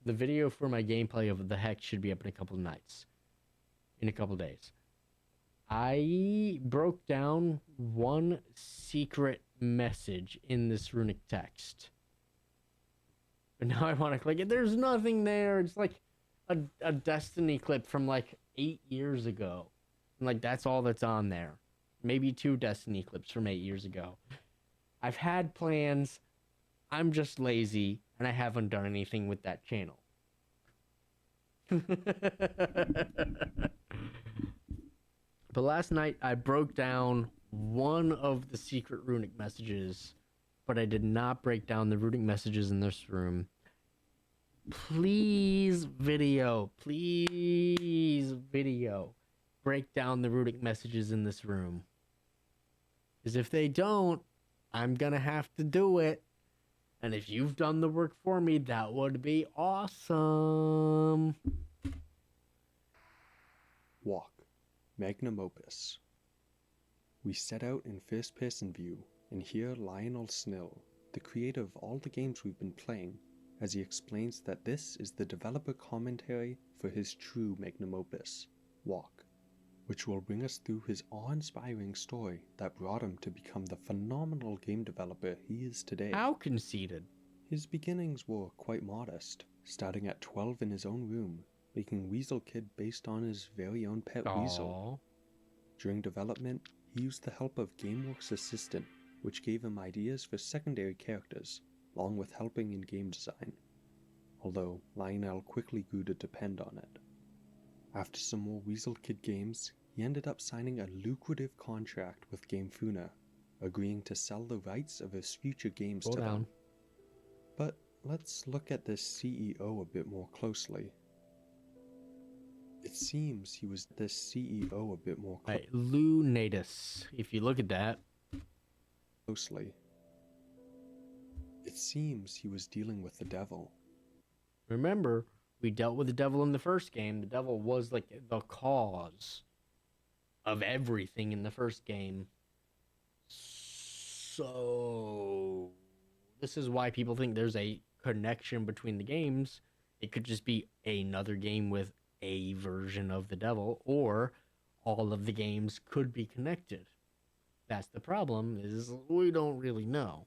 video for my gameplay of the Hex should be up in a couple of nights. In a couple of days. I broke down one secret message in this runic text. But now I want to click it. There's nothing there. It's like a Destiny clip from like 8 years ago. And like that's all that's on there. Maybe 2 Destiny clips from 8 years ago. I've had plans. I'm just lazy and I haven't done anything with that channel. But last night I broke down one of the secret runic messages, but I did not break down the runic messages in this room. Please, video, break down the runic messages in this room. Because if they don't, I'm gonna have to do it. And if you've done the work for me, that would be awesome. Walk, magnum opus. We set out in first-person view, and hear Lionel Snill, the creator of all the games we've been playing, as he explains that this is the developer commentary for his true magnum opus, Walk, which will bring us through his awe-inspiring story that brought him to become the phenomenal game developer he is today. How conceited. His beginnings were quite modest, starting at 12 in his own room, making Weasel Kid based on his very own pet weasel. During development, he used the help of GameWorks Assistant, which gave him ideas for secondary characters, along with helping in game design, although Lionel quickly grew to depend on it. After some more Weasel Kid games, he ended up signing a lucrative contract with GameFuna, agreeing to sell the rights of his future games to them. But let's look at this CEO a bit more closely. It seems he was this CEO a bit more Lou Natus. If you look at that closely. It seems he was dealing with the devil. Remember, we dealt with the devil in the first game. The devil was like the cause of everything in the first game. So this is why people think there's a connection between the games. It could just be another game with a version of the devil, or all of the games could be connected. That's the problem, is we don't really know.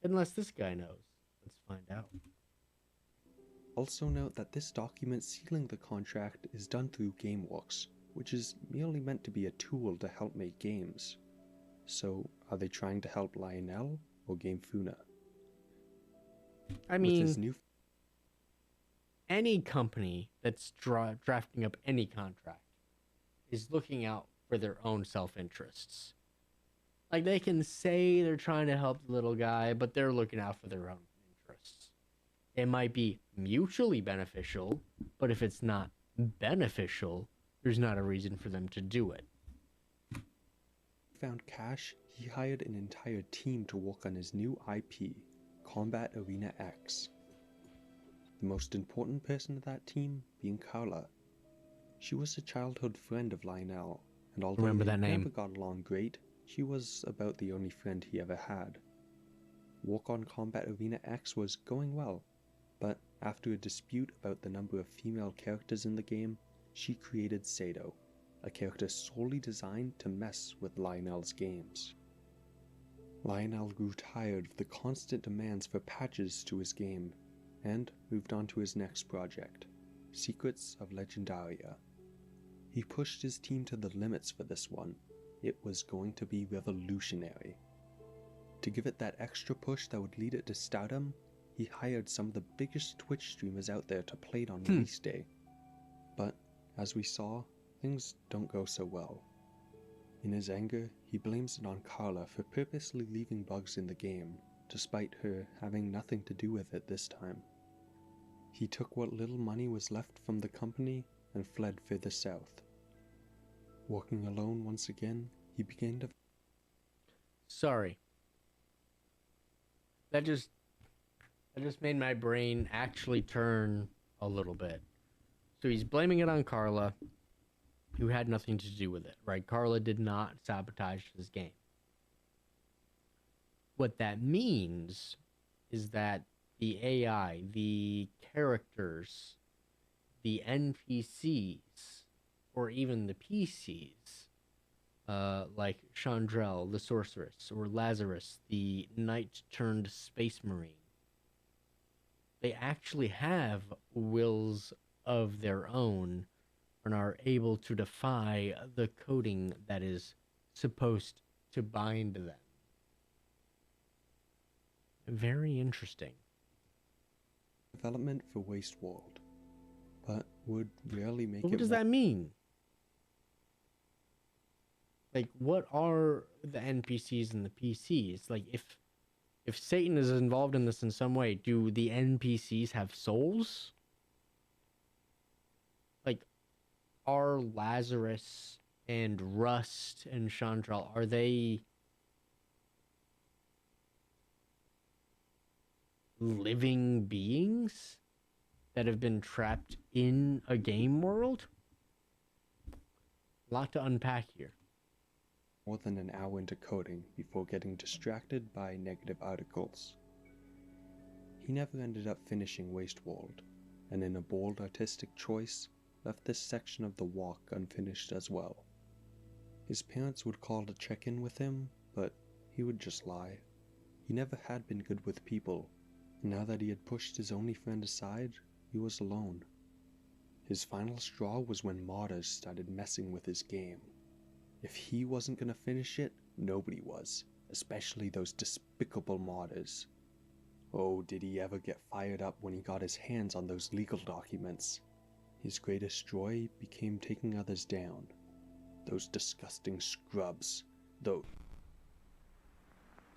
Unless this guy knows. Let's find out. Also note that this document sealing the contract is done through GameWorks, which is merely meant to be a tool to help make games. So, are they trying to help Lionel or GameFuna? I mean, any company that's drafting up any contract is looking out for their own self-interests. Like, they can say they're trying to help the little guy, but they're looking out for their own interests. It might be mutually beneficial, but if it's not beneficial, there's not a reason for them to do it. Found cash, he hired an entire team to work on his new IP, Combat Arena X. The most important person of that team being Carla. She was a childhood friend of Lionel, and although they never got along great, she was about the only friend he ever had. Work on Combat Arena X was going well, but after a dispute about the number of female characters in the game, she created Sato, a character solely designed to mess with Lionel's games. Lionel grew tired of the constant demands for patches to his game, and moved on to his next project, Secrets of Legendaria. He pushed his team to the limits for this one. It was going to be revolutionary. To give it that extra push that would lead it to stardom, he hired some of the biggest Twitch streamers out there to play it on release day. But, as we saw, things don't go so well. In his anger, he blames it on Carla for purposely leaving bugs in the game, despite her having nothing to do with it this time. He took what little money was left from the company and fled further south. Walking alone once again, he began to... Sorry. That just made my brain actually turn a little bit. So he's blaming it on Carla, who had nothing to do with it, right? Carla did not sabotage his game. What that means is that the AI, the characters, the NPCs, or even the PCs, like Chandrel, the sorceress, or Lazarus, the knight-turned-space marine, they actually have wills of their own and are able to defy the coding that is supposed to bind them. Very interesting. Development for Waste World. but would rarely make But it. what does that mean? Like, what are the NPCs and the PCs? Like, if Satan is involved in this in some way, do the NPCs have souls? Like, are Lazarus and Rust and Chandral, are they living beings that have been trapped in a game world? A lot to unpack here. More than an hour into coding before getting distracted by negative articles. He never ended up finishing Wasteworld, and in a bold artistic choice, left this section of the walk unfinished as well. His parents would call to check in with him, but he would just lie. He never had been good with people, and now that he had pushed his only friend aside, he was alone. His final straw was when modders started messing with his game. If he wasn't gonna finish it, nobody was, especially those despicable modders. Oh, did he ever get fired up when he got his hands on those legal documents. His greatest joy became taking others down. Those disgusting scrubs, though.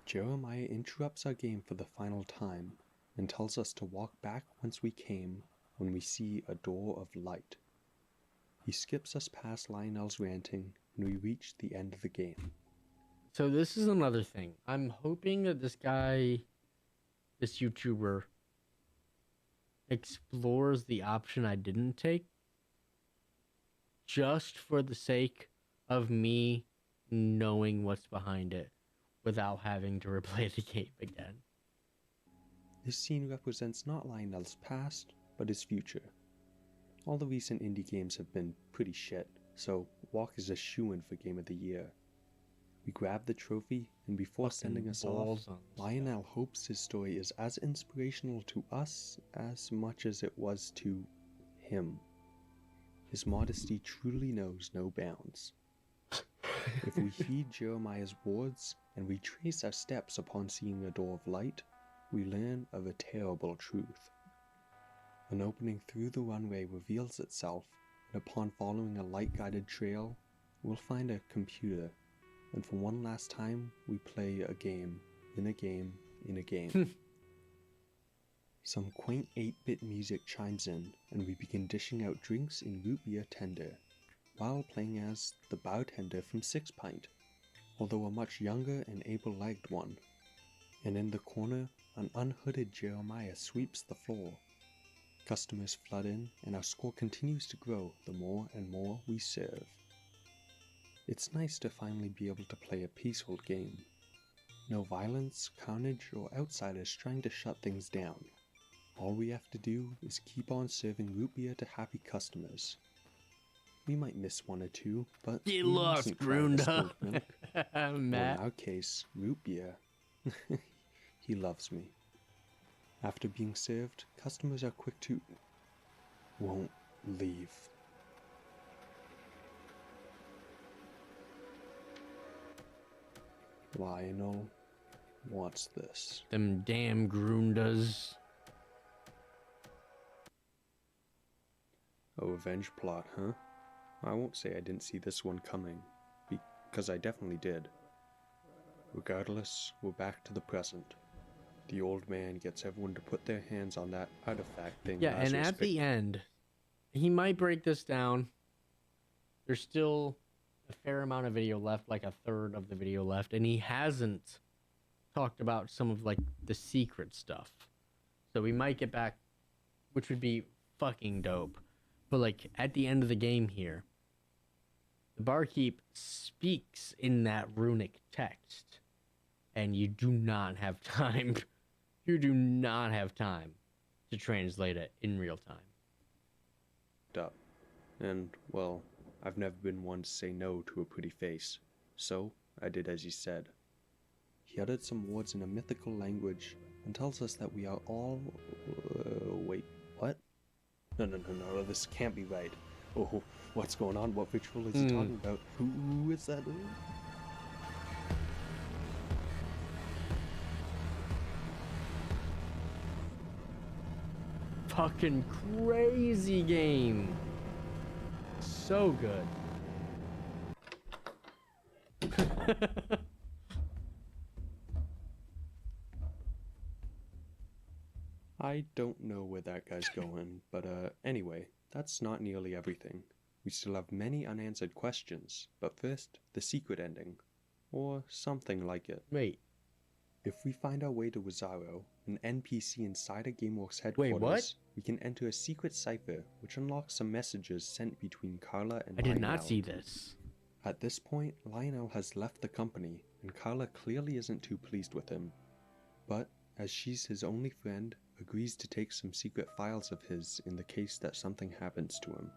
Jeremiah interrupts our game for the final time and tells us to walk back whence we came when we see a door of light. He skips us past Lionel's ranting and we reach the end of the game. So this is another thing. I'm hoping that this guy, this YouTuber, explores the option I didn't take just for the sake of me knowing what's behind it without having to replay the game again. This scene represents not Lionel's past, but his future. All the recent indie games have been pretty shit, so Walk is a shoo-in for Game of the Year. We grab the trophy, and before sending us off, Lionel hopes his story is as inspirational to us as much as it was to him. His modesty truly knows no bounds. If we heed Jeremiah's words and retrace our steps upon seeing a door of light, we learn of a terrible truth. An opening through the runway reveals itself, and upon following a light-guided trail, we'll find a computer, and for one last time, we play a game, in a game, in a game. Some quaint 8-bit music chimes in, and we begin dishing out drinks in root beer tender, while playing as the bartender from Six Pint, although a much younger and able-legged one. And in the corner, an unhooded Jeremiah sweeps the floor. Customers flood in, and our score continues to grow the more and more we serve. It's nice to finally be able to play a peaceful game. No violence, carnage, or outsiders trying to shut things down. All we have to do is keep on serving root beer to happy customers. We might miss one or two, but Get we lost, mustn't cry at the Grunda. spilt milk. Or in Matt. our case, root beer. He loves me. After being served, customers are quick to... won't leave. Lionel wants this. Them damn Grundas. A revenge plot, huh? I won't say I didn't see this one coming, because I definitely did. Regardless, we're back to the present. The old man gets everyone to put their hands on that artifact thing. Yeah, and at the end, he might break this down. There's still a fair amount of video left, like a third of the video left, and he hasn't talked about some of like the secret stuff. So we might get back, which would be fucking dope. But like at the end of the game here, the barkeep speaks in that runic text, and you do not have time. You do not have time to translate it in real time. up. And, well, I've never been one to say no to a pretty face, so I did as he said. He uttered some words in a mythical language and tells us that we are all... wait, what? No, this can't be right. Oh, what's going on? What ritual is he talking about? Who is that? fucking crazy game. So good. I don't know where that guy's going, but anyway, that's not nearly everything. We still have many unanswered questions, but first, the secret ending. Or something like it. Wait. If we find our way to Wazaro, an NPC inside a GameWorks Wait, headquarters, what? we can enter a secret cipher which unlocks some messages sent between Carla and I did Lionel. not see this. At this point, Lionel has left the company, and Carla clearly isn't too pleased with him. But, as she's his only friend, agrees to take some secret files of his in the case that something happens to him.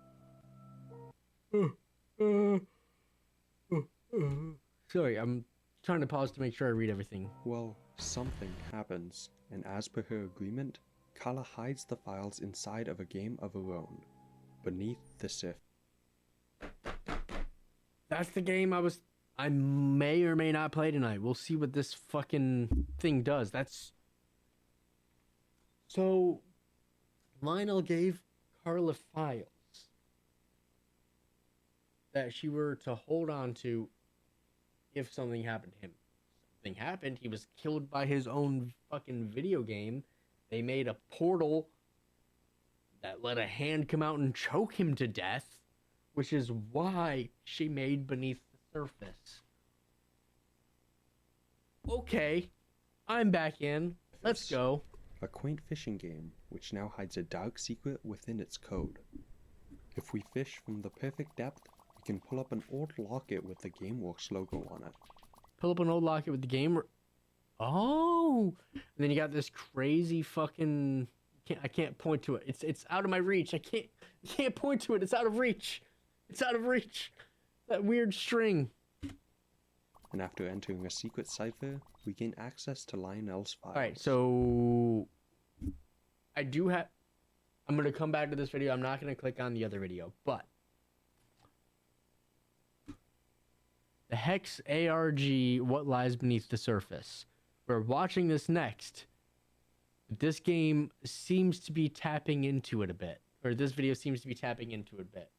Sorry, I'm trying to pause to make sure I read everything. Well, something happens, and as per her agreement, Carla hides the files inside of a game of her own, Beneath the Sift. That's the game I may or may not play tonight. We'll see what this fucking thing does. So Lionel gave Carla files that she were to hold on to if something happened to him. Something happened, he was killed by his own fucking video game. They made a portal that let a hand come out and choke him to death, which is why she made Beneath the Surface. Okay, I'm back in. Let's go. A quaint fishing game, which now hides a dark secret within its code. If we fish from the perfect depth, we can pull up an old locket with the GameWorks logo on it. Pull up an old locket with the game. Oh! And then you got this crazy fucking... I can't point to it. It's out of my reach. I can't point to it. It's out of reach. It's out of reach. That weird string. And after entering a secret cipher, we gain access to Lionel's files. Alright, so... I do have... I'm going to come back to this video. I'm not going to click on the other video, but... The Hex ARG, What Lies Beneath the Surface. We're watching this next. This game seems to be tapping into it a bit. Or this video seems to be tapping into it a bit.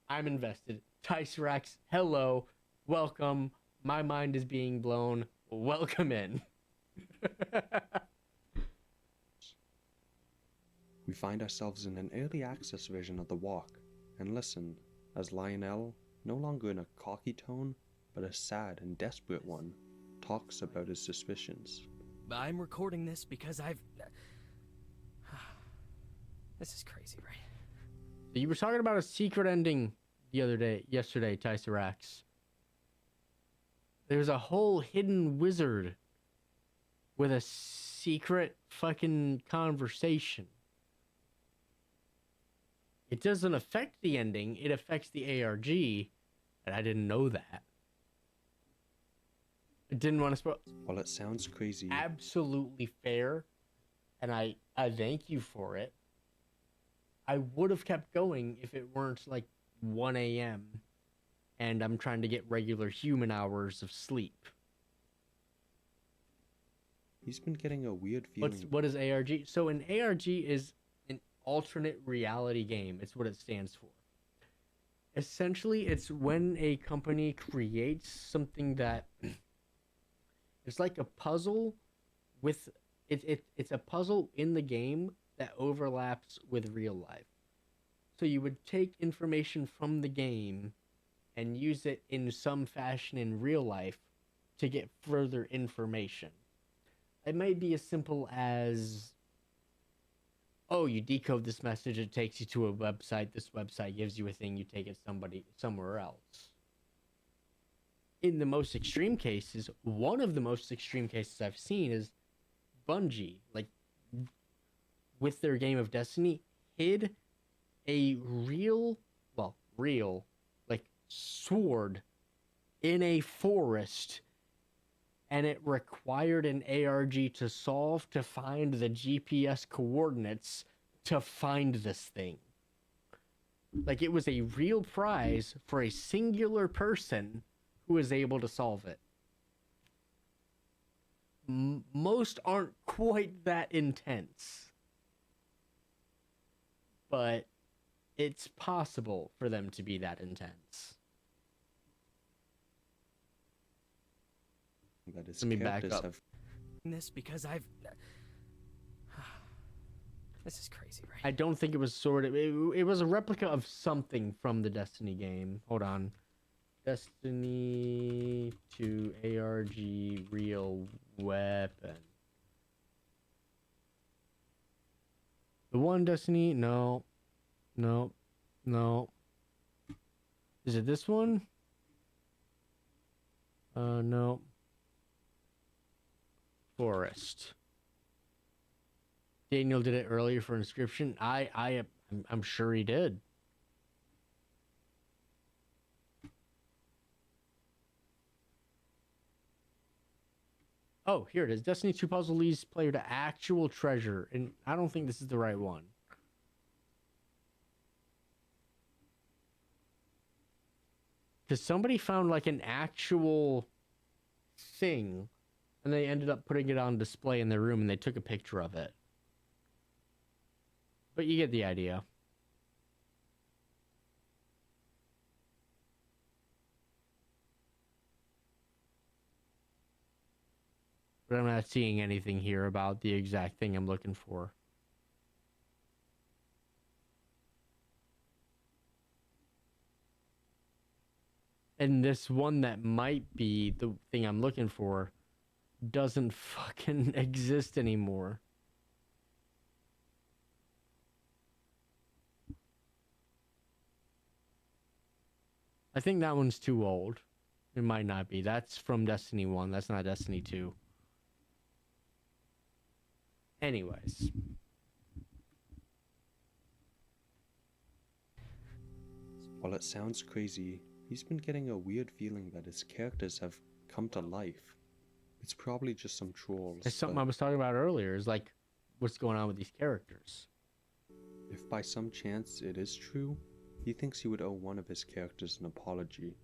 I'm invested. Ticerax, hello. Welcome. My mind is being blown. Welcome in. We find ourselves in an early access version of The Walk, and listen, as Lionel, no longer in a cocky tone, but a sad and desperate one, talks about his suspicions. I'm recording this because I've... This is crazy, right? You were talking about a secret ending yesterday, Ticerax. There's a whole hidden wizard with a secret fucking conversation. It doesn't affect the ending, it affects the ARG, and I didn't know that. I didn't want to spoil. While it sounds crazy, Absolutely fair, and I thank you for it. I would have kept going if it weren't like 1 a.m. and I'm trying to get regular human hours of sleep. he's been getting a weird feeling. What is ARG? So an ARG is an alternate reality game. It's what it stands for. Essentially, it's when a company creates something that it's like a puzzle with it's a puzzle in the game that overlaps with real life. So you would take information from the game and use it in some fashion in real life to get further information. It might be as simple as, oh, you decode this message, it takes you to a website, this website gives you a thing, you take it somewhere else. In the most extreme cases, one of the most extreme cases I've seen is Bungie, like, with their game of Destiny, hid a real, like, sword in a forest, and it required an ARG to solve to find the GPS coordinates to find this thing. Like, it was a real prize for a singular person who was able to solve it. Most aren't quite that intense. but it's possible for them to be that intense. That his Let me back characters up. have This because I've. This is crazy, right? I don't think it was sort of. It was a replica of something from the Destiny game. Hold on. Destiny 2 ARG real weapon. The one Destiny? No. No. No. Is it this one? No. Forest. Daniel did it earlier for Inscryption. I'm sure he did. Oh, here it is. Destiny 2 puzzle leads player to actual treasure, and I don't think this is the right one. Because somebody found like an actual thing, and they ended up putting it on display in their room, and they took a picture of it. But you get the idea. But I'm not seeing anything here about the exact thing I'm looking for. And this one that might be the thing I'm looking for doesn't fucking exist anymore. I think that one's too old. It might not be. That's from Destiny 1. That's not Destiny 2. Anyways. While it sounds crazy, he's been getting a weird feeling that his characters have come to life. It's probably just some trolls. It's something but I was talking about earlier. Is like, what's going on with these characters? if by some chance it is true, he thinks he would owe one of his characters an apology.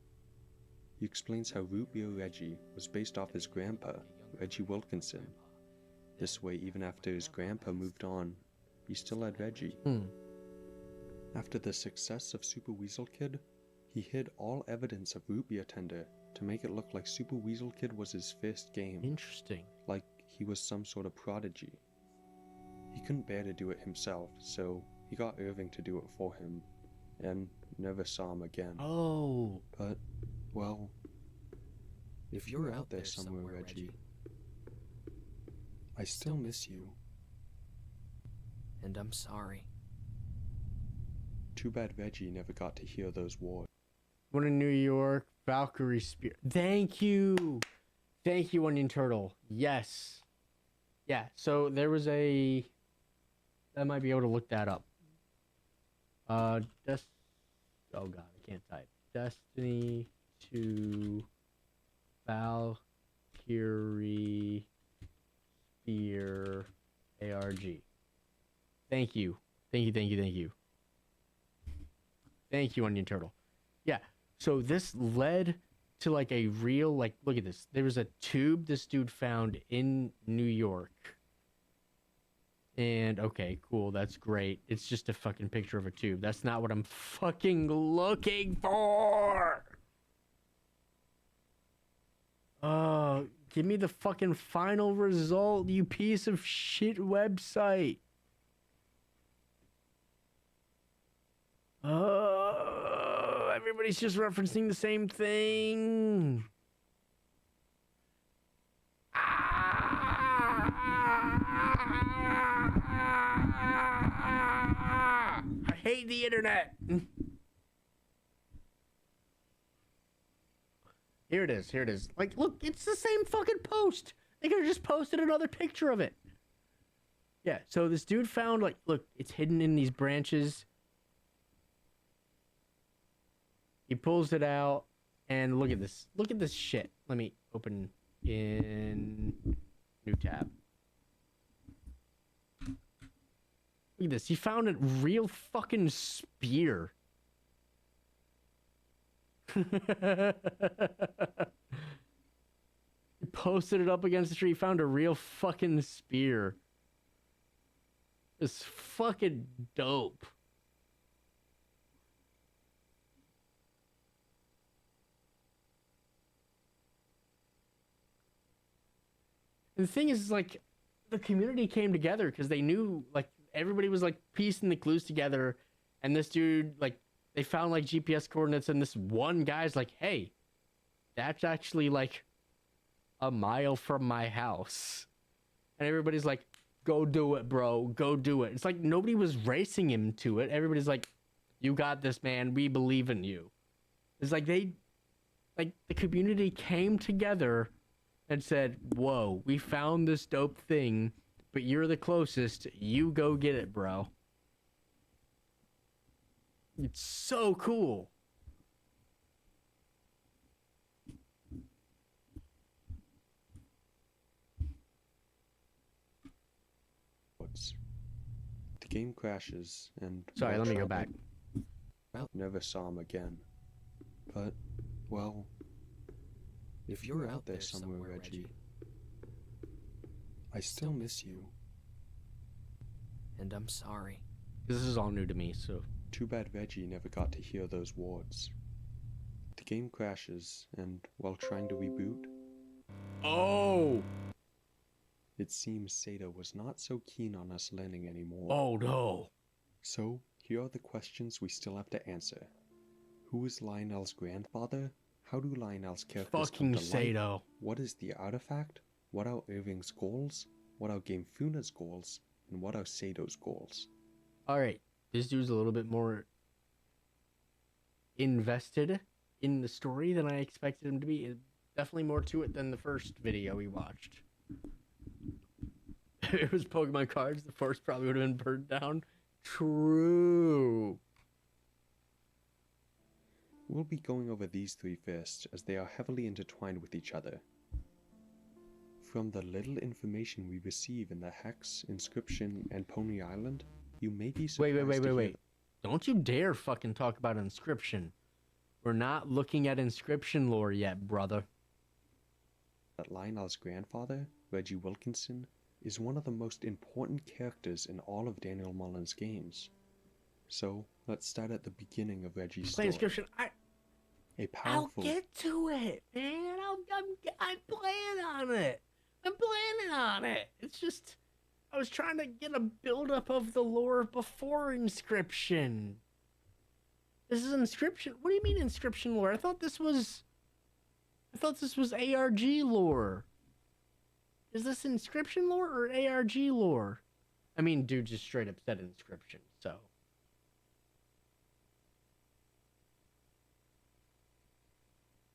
He explains how Root Beer Reggie was based off his grandpa, Reggie Wilkinson. This way, even after his grandpa moved on, he still had Reggie. After the success of Super Weasel Kid, he hid all evidence of Root Beer Tender to make it look like Super Weasel Kid was his first game, Interesting. like he was some sort of prodigy. He couldn't bear to do it himself, so he got Irving to do it for him, and never saw him again. Oh. But, well, if you're out there somewhere, Reggie, I still miss you. And I'm sorry. Too bad Reggie never got to hear those words. One in New York, Valkyrie Spear. Thank you. Thank you, Onion Turtle. Yes. Yeah, so there was a... I might be able to look that up. Oh god, I can't type. Destiny 2 Valkyrie Spear ARG. Thank you. Thank you, thank you, thank you. Thank you, Onion Turtle. Yeah, so this led to like a real, like, look at this. There was a tube this dude found in New York. And, okay, cool, that's great. It's just a fucking picture of a tube. That's not what I'm fucking looking for! Give me the fucking final result, you piece of shit website. Everybody's just referencing the same thing. I hate the internet. Here it is. Here it is. Like, look, it's the same fucking post. They could have just posted another picture of it. Yeah, so this dude found, like, look, it's hidden in these branches. He pulls it out, and look at this. Look at this shit. Let me open in new tab. Look at this. He found a real fucking spear. He posted it up against the tree. He found a real fucking spear. It's fucking dope. The thing is, like, the community came together because they knew, like, everybody was like piecing the clues together, and this dude, like, they found like GPS coordinates, and this one guy's like, hey, that's actually like a mile from my house. And everybody's like, go do it, bro. Go do it. It's like nobody was racing him to it. Everybody's like, you got this, man. We believe in you. It's like the community came together and said, whoa, we found this dope thing, but you're the closest. You go get it, bro. It's so cool. The game crashes, and Sorry, let me go back. Never saw him again. But, well, if you're out there somewhere, Reggie, I still miss you. And I'm sorry. This is all new to me, so. Too bad Reggie never got to hear those words. The game crashes, and while trying to reboot, Oh! it seems Sata was not so keen on us learning anymore. Oh no. So, here are the questions we still have to answer. Who is Lionel's grandfather? How do Lionel's characters Fucking come to life? Sato. What is the artifact? What are Irving's goals? What are Game Funa's goals? And what are Sato's goals? Alright, this dude's a little bit more invested in the story than I expected him to be. Definitely more to it than the first video we watched. If it was Pokemon cards, the forest probably would have been burned down. True. We'll be going over these three first, as they are heavily intertwined with each other. From the little information we receive in the Hex, Inscryption, and Pony Island, you may be surprised Wait. Don't you dare fucking talk about Inscryption. We're not looking at Inscryption lore yet, brother. That Lionel's grandfather, Reggie Wilkinson, is one of the most important characters in all of Daniel Mullins' games. So, let's start at the beginning of Reggie's Play story. Inscryption. A powerful... I'll get to it, man. I'm planning on it. I'm planning on it. It's just, I was trying to get a buildup of the lore before Inscryption. This is Inscryption. What do you mean Inscryption lore? I thought this was ARG lore. Is this Inscryption lore or ARG lore? I mean, dude just straight up said Inscryption, so.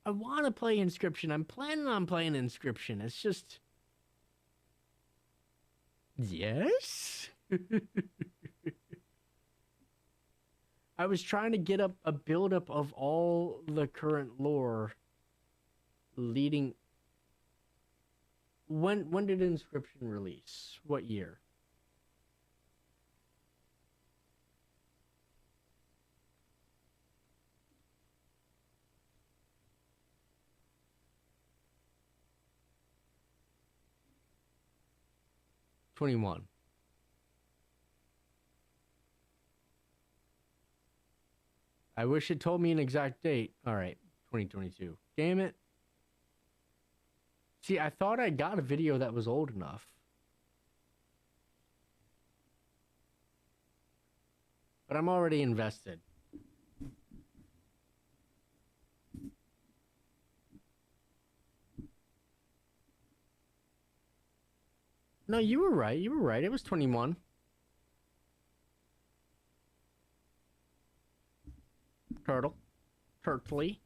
I want to play Inscryption. I'm planning on playing Inscryption. It's just... Yes? I was trying to get up a buildup of all the current lore leading... When did Inscryption release? What year? '21. I wish it told me an exact date. All right, 2022. Damn it. See, I thought I got a video that was old enough. But I'm already invested. No, you were right. You were right. It was 21. Turtley.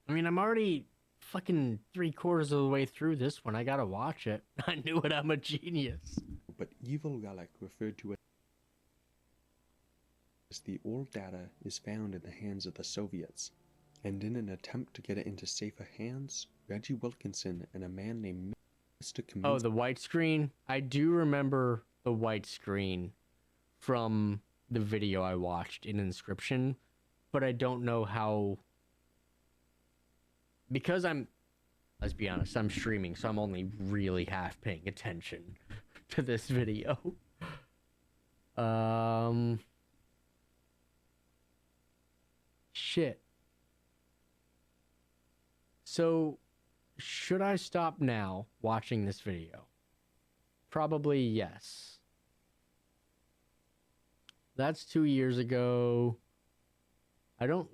I mean, I'm already fucking 3/4 of the way through this one. I gotta watch it. I knew it. I'm a genius. But Evil Relic, referred to as the old data, is found in the hands of the Soviets. And in an attempt to get it into safer hands, Reggie Wilkinson and a man named Mr. Kaminsky... Oh, the white screen? I do remember the white screen from the video I watched in Inscryption, but I don't know how... Because let's be honest, I'm streaming, so I'm only really half paying attention to this video. Shit. So, should I stop now watching this video? Probably yes. That's 2 years ago. I don't...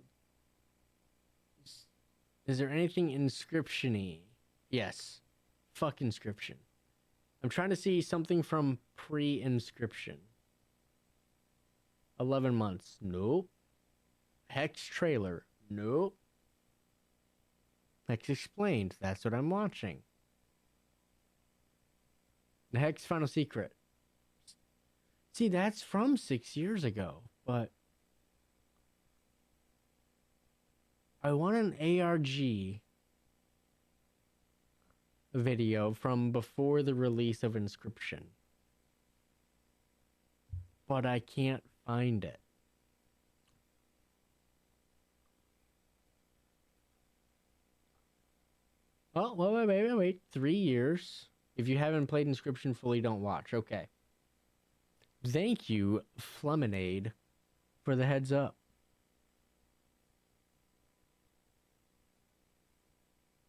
Is there anything Inscryption-y? Yes. Fuck Inscryption. I'm trying to see something from pre-Inscryption. 11 months. Nope. Hex trailer. Nope. Hex explained. That's what I'm watching. The Hex Final Secret. See, that's from 6 years ago, but I want an ARG video from before the release of Inscryption, but I can't find it. Oh, wait. 3 years. If you haven't played Inscryption fully, don't watch. Okay. Thank you, Flemonade, for the heads up.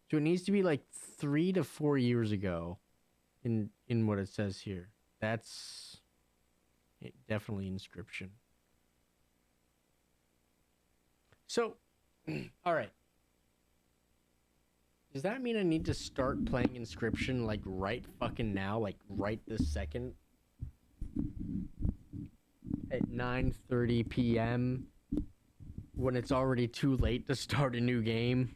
So it needs to be like 3 to 4 years ago in what it says here. That's definitely Inscryption. So, all right. Does that mean I need to start playing Inscryption like right fucking now, like right this second? At 9:30 p.m. when it's already too late to start a new game?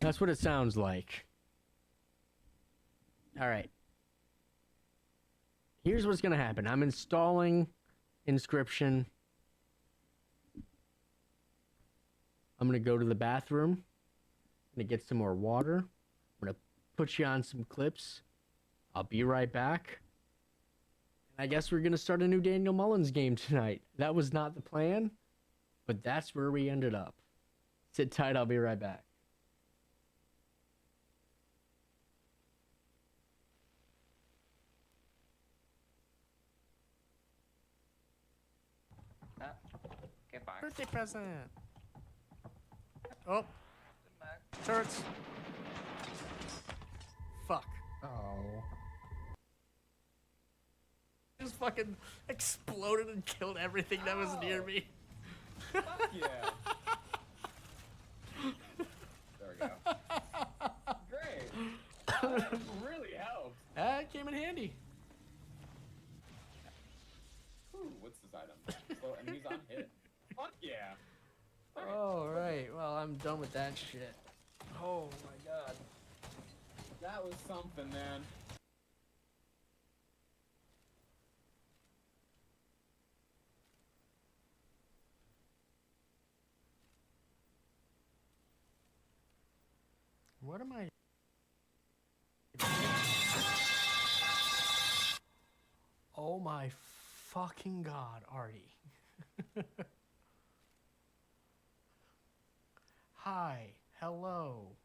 That's what it sounds like. All right. Here's what's going to happen. I'm installing Inscryption. I'm going to go to the bathroom. I'm going to get some more water. I'm going to put you on some clips. I'll be right back. And I guess we're going to start a new Daniel Mullins game tonight. That was not the plan, but that's where we ended up. Sit tight, I'll be right back. Goodbye. Birthday present. Oh. Turrets. Fuck. Oh. Just fucking exploded and killed everything that was near me. Fuck yeah. There we go. Great. That really helped. That came in handy. Ooh, what's this item? Slow enemies on hit. Fuck yeah. Oh, right. Well, I'm done with that shit. Oh my god. That was something, man. What am I? Oh my fucking god, Artie. Hi. Hello.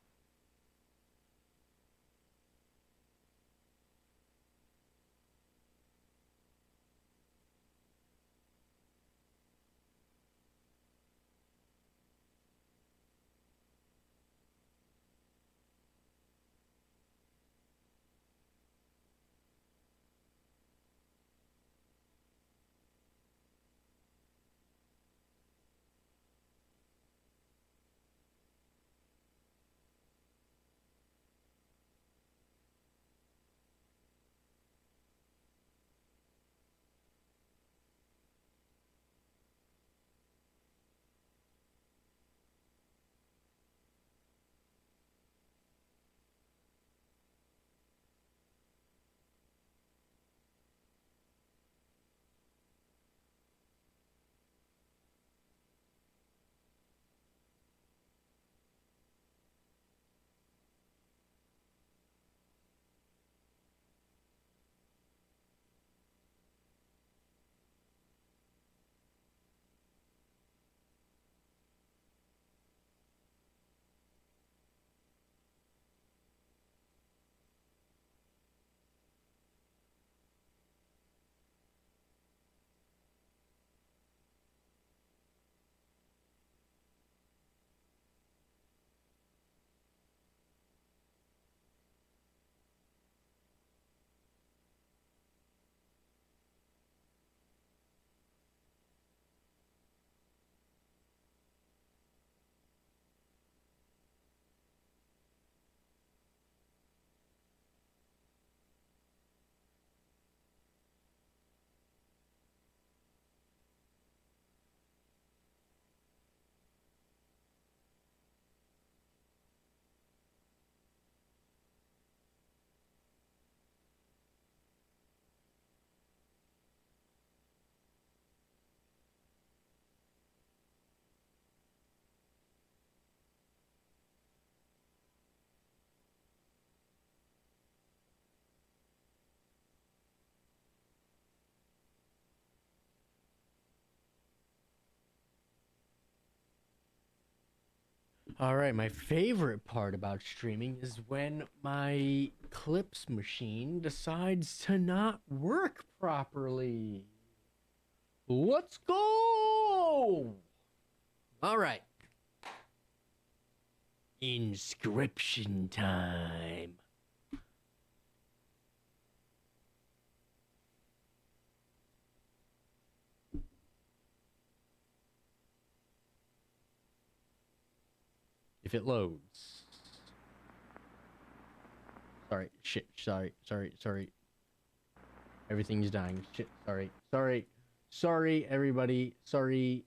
All right, my favorite part about streaming is when my clips machine decides to not work properly. Let's go! All right. Inscryption time. If it loads. Sorry, shit, sorry. Everything's dying. Shit, sorry, everybody. Sorry.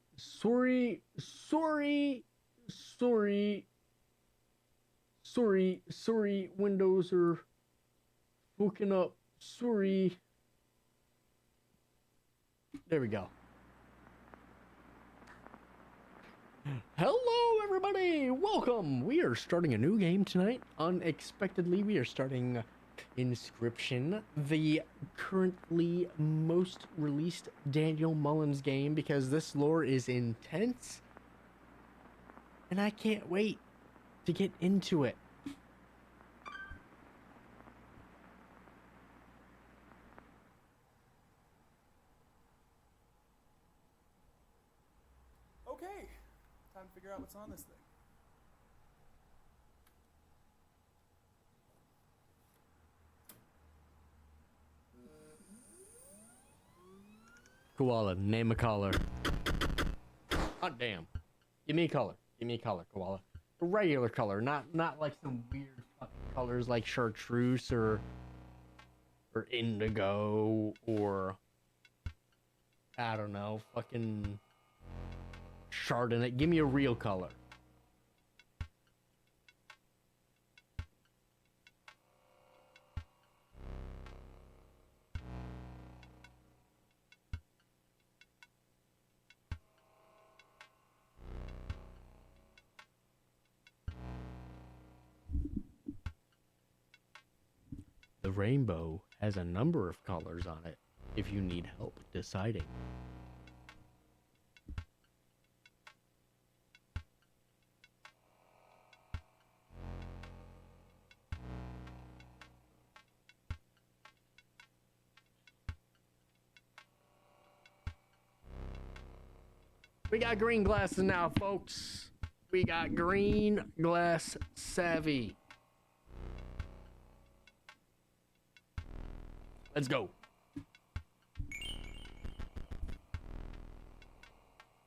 Windows are fucking up. Sorry. There we go. Hello, everybody! Welcome! We are starting a new game tonight. Unexpectedly, we are starting Inscryption, the currently most released Daniel Mullins game, because this lore is intense. And I can't wait to get into it. Okay, time to figure out what's on this thing. Koala, name a color. Hot damn. Give me a color. Give me a color, Koala. A regular color, not like some weird fucking colors like chartreuse or indigo or I don't know, fucking Chardonnay. Give me a real color. The rainbow has a number of colors on it if you need help deciding. We got green glasses now, folks. We got green glass savvy. Let's go.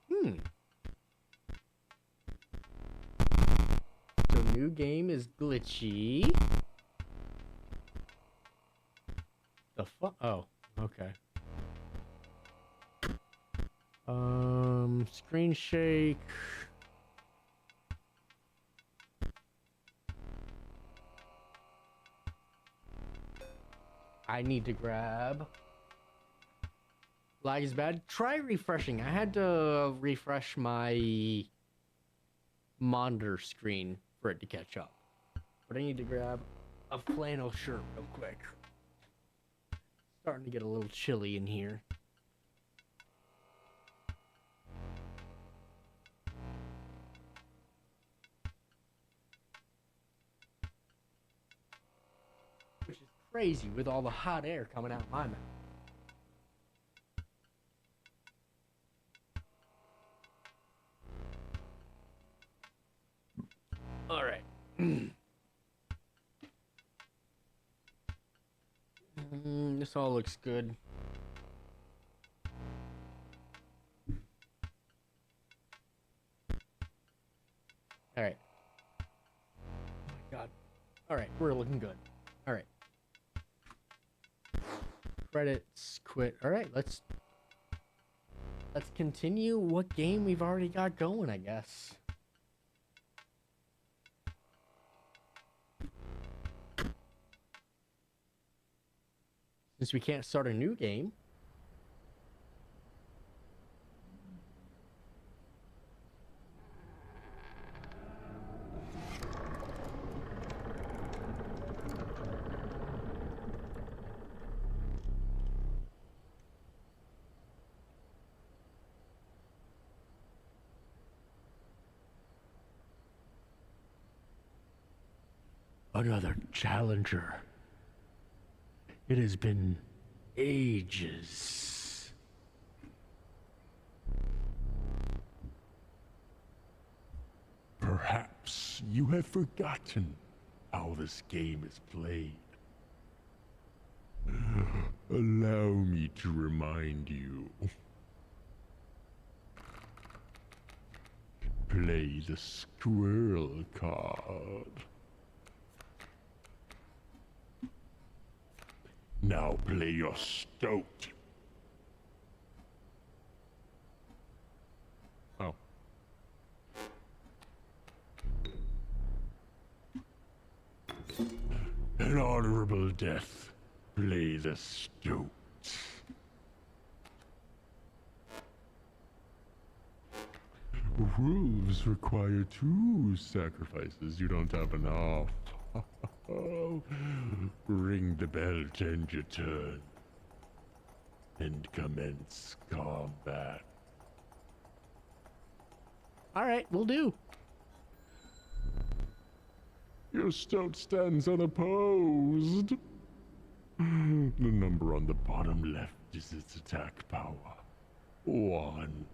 So new game is glitchy. The fuck? Oh, okay. Screen shake. I need to grab. Lag is bad. Try refreshing. I had to refresh my monitor screen for it to catch up. But I need to grab a flannel shirt real quick. Starting to get a little chilly in here. Which is crazy with all the hot air coming out of my mouth. All right. This all looks good. All right. Oh my God. All right, we're looking good. All right. Credits, quit. All right, let's continue what game we've already got going, I guess. Since we can't start a new game. another challenger. It has been ages. Perhaps you have forgotten how this game is played. Allow me to remind you. Play the squirrel card. Now play your stoat. Oh. An honorable death. Play the stoat. Wolves require 2 sacrifices. You don't have enough. Ring the bell to end your turn. And commence combat. Alright, we'll do. Your stoat stands unopposed. The number on the bottom left is its attack power. 1.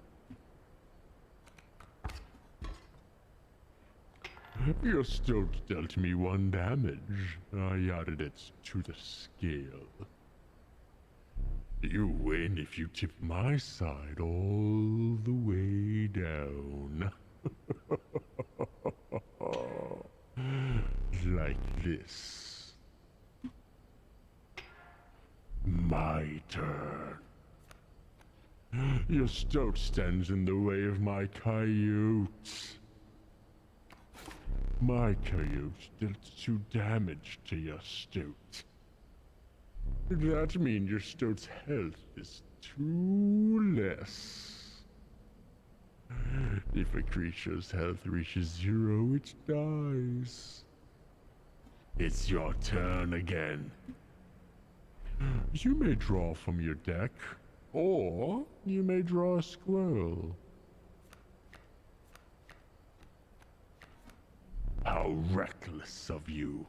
Your stoat dealt me 1 damage. I added it to the scale. You win if you tip my side all the way down. Like this. My turn. Your stoat stands in the way of my coyote. My coyote dealt 2 damage to your stoat. That means your stoat's health is 2 less. If a creature's health reaches 0, it dies. It's your turn again. You may draw from your deck, or you may draw a squirrel. How reckless of you.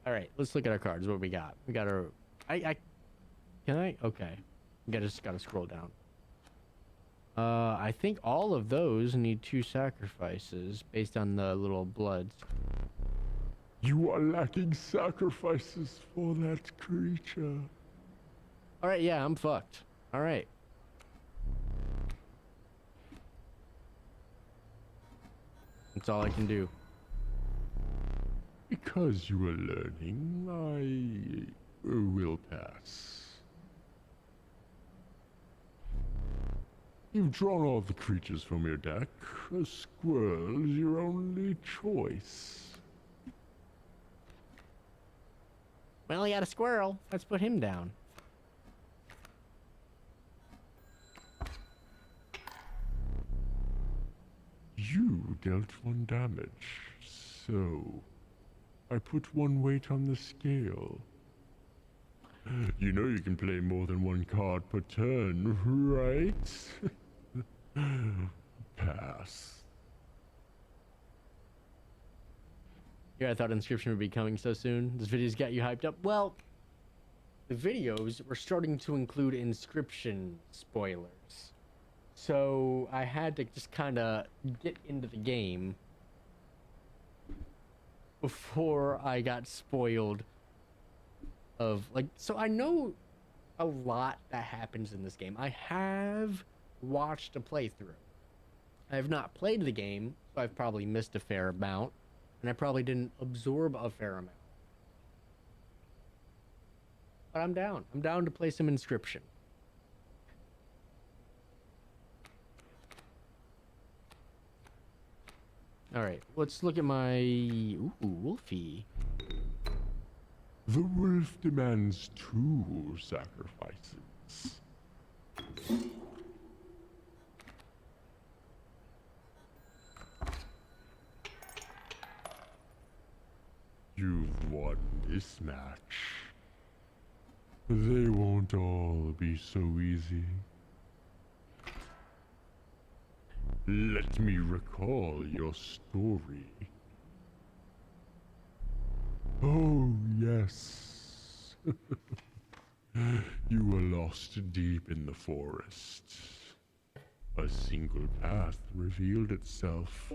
Alright, let's look at our cards. What we got? We got our... Can I? Okay. Just gotta scroll down. I think all of those need 2 sacrifices based on the little bloods. You are lacking sacrifices for that creature. Alright, yeah, I'm fucked. Alright. That's all I can do. Because you are learning, I will pass. You've drawn all the creatures from your deck. A squirrel is your only choice. Well, he got a squirrel. Let's put him down. You dealt 1 damage, so I put 1 weight on the scale. You know you can play more than 1 card per turn, right? Pass. Yeah, I thought Inscryption would be coming so soon. This video's got you hyped up. Well, the videos were starting to include Inscryption spoilers. So I had to just kind of get into the game before I got spoiled of, like, so I know a lot that happens in this game. I have watched a playthrough. I have not played the game, so I've probably missed a fair amount, and I probably didn't absorb a fair amount. But I'm down. I'm down to play some Inscryption. Alright, let's look at my... Ooh, Wolfie. The wolf demands 2 sacrifices. You've won this match. They won't all be so easy. Let me recall your story. Oh, yes. You were lost deep in the forest. A single path revealed itself.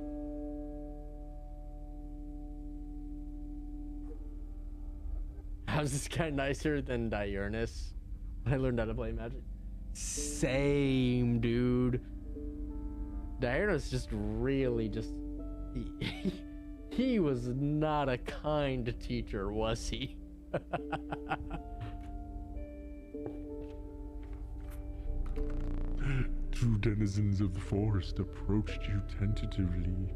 How's this guy nicer than Diurnus? I learned how to play Magic. Same, dude. Diurnus just really he was not a kind teacher, was he? Two denizens of the forest approached you tentatively.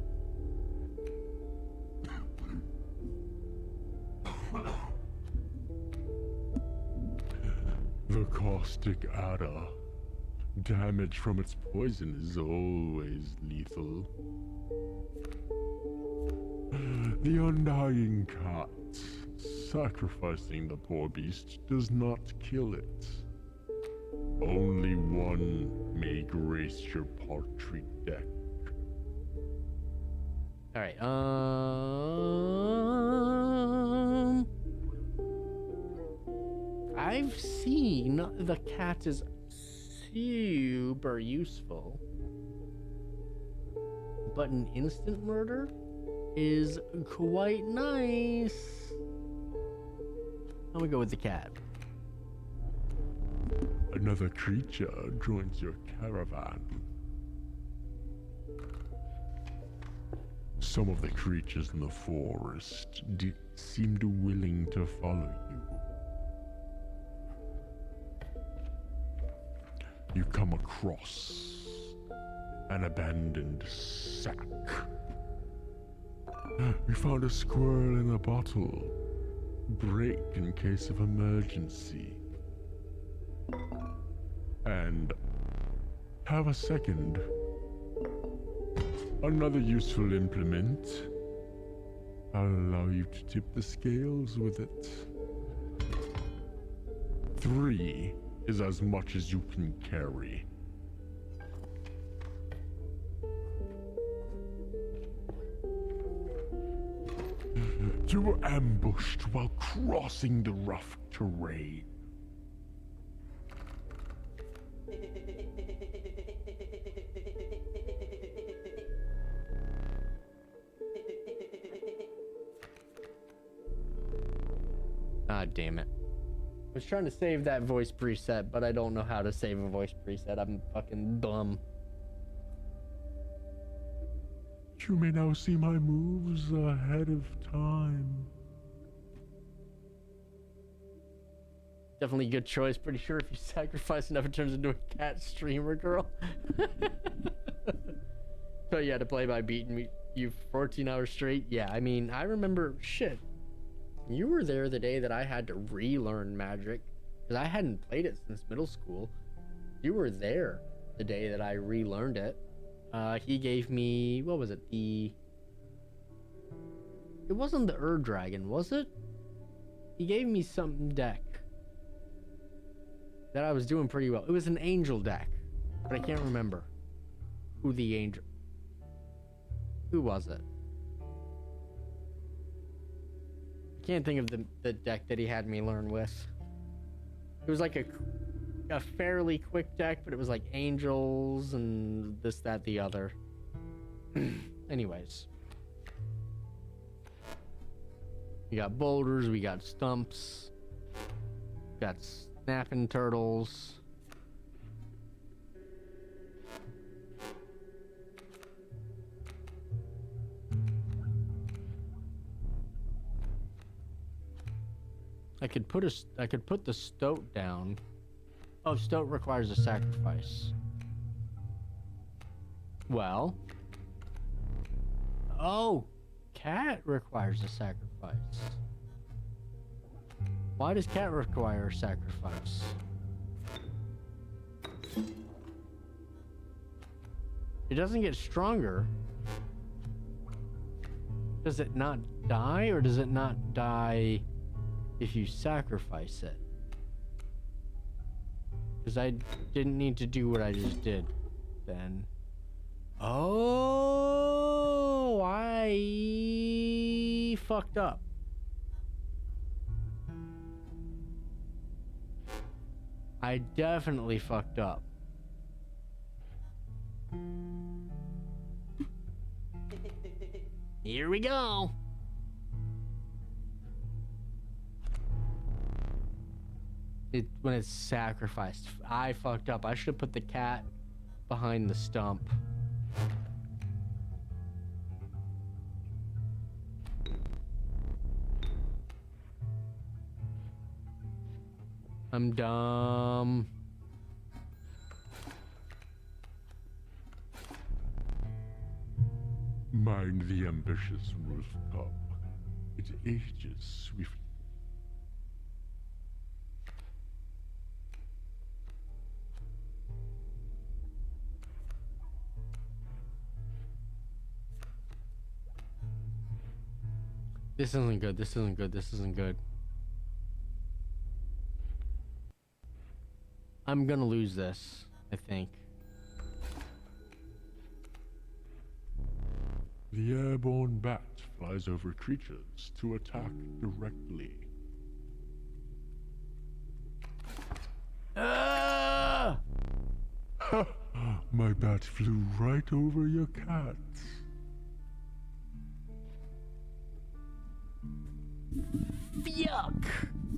The caustic adder. Damage from its poison is always lethal. The undying cat. Sacrificing the poor beast does not kill it. Only one may grace your paltry deck. Alright, I've seen the cat is super useful, but an instant murder is quite nice. I'm gonna go with the cat. Another creature joins your caravan. Some of the creatures in the forest seemed willing to follow you. You come across an abandoned sack. You found a squirrel in a bottle. Break in case of emergency. And have a second. Another useful implement. I'll allow you to tip the scales with it. 3 is as much as you can carry. You were ambushed while crossing the rough terrain. Ah, damn it. I was trying to save that voice preset, but I don't know how to save a voice preset. I'm fucking dumb. You may now see my moves ahead of time. Definitely a good choice. Pretty sure if you sacrifice enough, it turns into a cat streamer girl. So you had to play by beating me you 14 hours straight? Yeah, I mean, I remember, shit. You were there the day that I had to relearn Magic, because I hadn't played it since middle school. You were there the day that I relearned it. He gave me, what was it? It wasn't the Dragon, was it? He gave me some deck that I was doing pretty well. It was an angel deck, but I can't remember who was it? I can't think of the deck that he had me learn with. It was like a fairly quick deck, but it was like angels and this, that, the other. Anyways. We got boulders, we got stumps, we got snapping turtles. I could put the stoat down. Oh, stoat requires a sacrifice. Well. Oh, cat requires a sacrifice. Why does cat require a sacrifice? It doesn't get stronger. Does it not die, or does it not die if you sacrifice it? Because I didn't need to do what I just did then. Oh, I fucked up. I definitely fucked up. Here we go. When it's sacrificed. I fucked up. I should have put the cat behind the stump. I'm dumb. Mind the ambitious wolf cub. It ages swiftly. This isn't good. This isn't good. This isn't good. I'm gonna lose this, I think. The airborne bat flies over creatures to attack directly. Ah! My bat flew right over your cat. Yuck!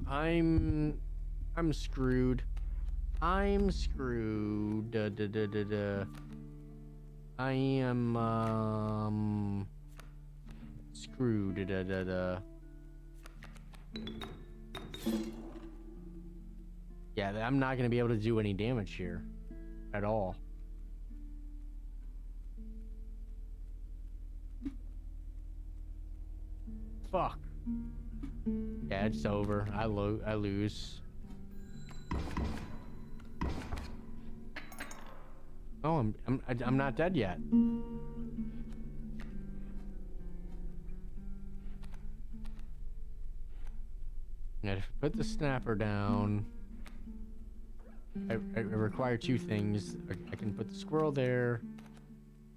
I'm screwed. I'm screwed. I am screwed. Yeah, I'm not gonna be able to do any damage here at all. Fuck. Yeah, it's over. I lose. Oh, I'm not dead yet. And if I put the snapper down, I require two things. I can put the squirrel there,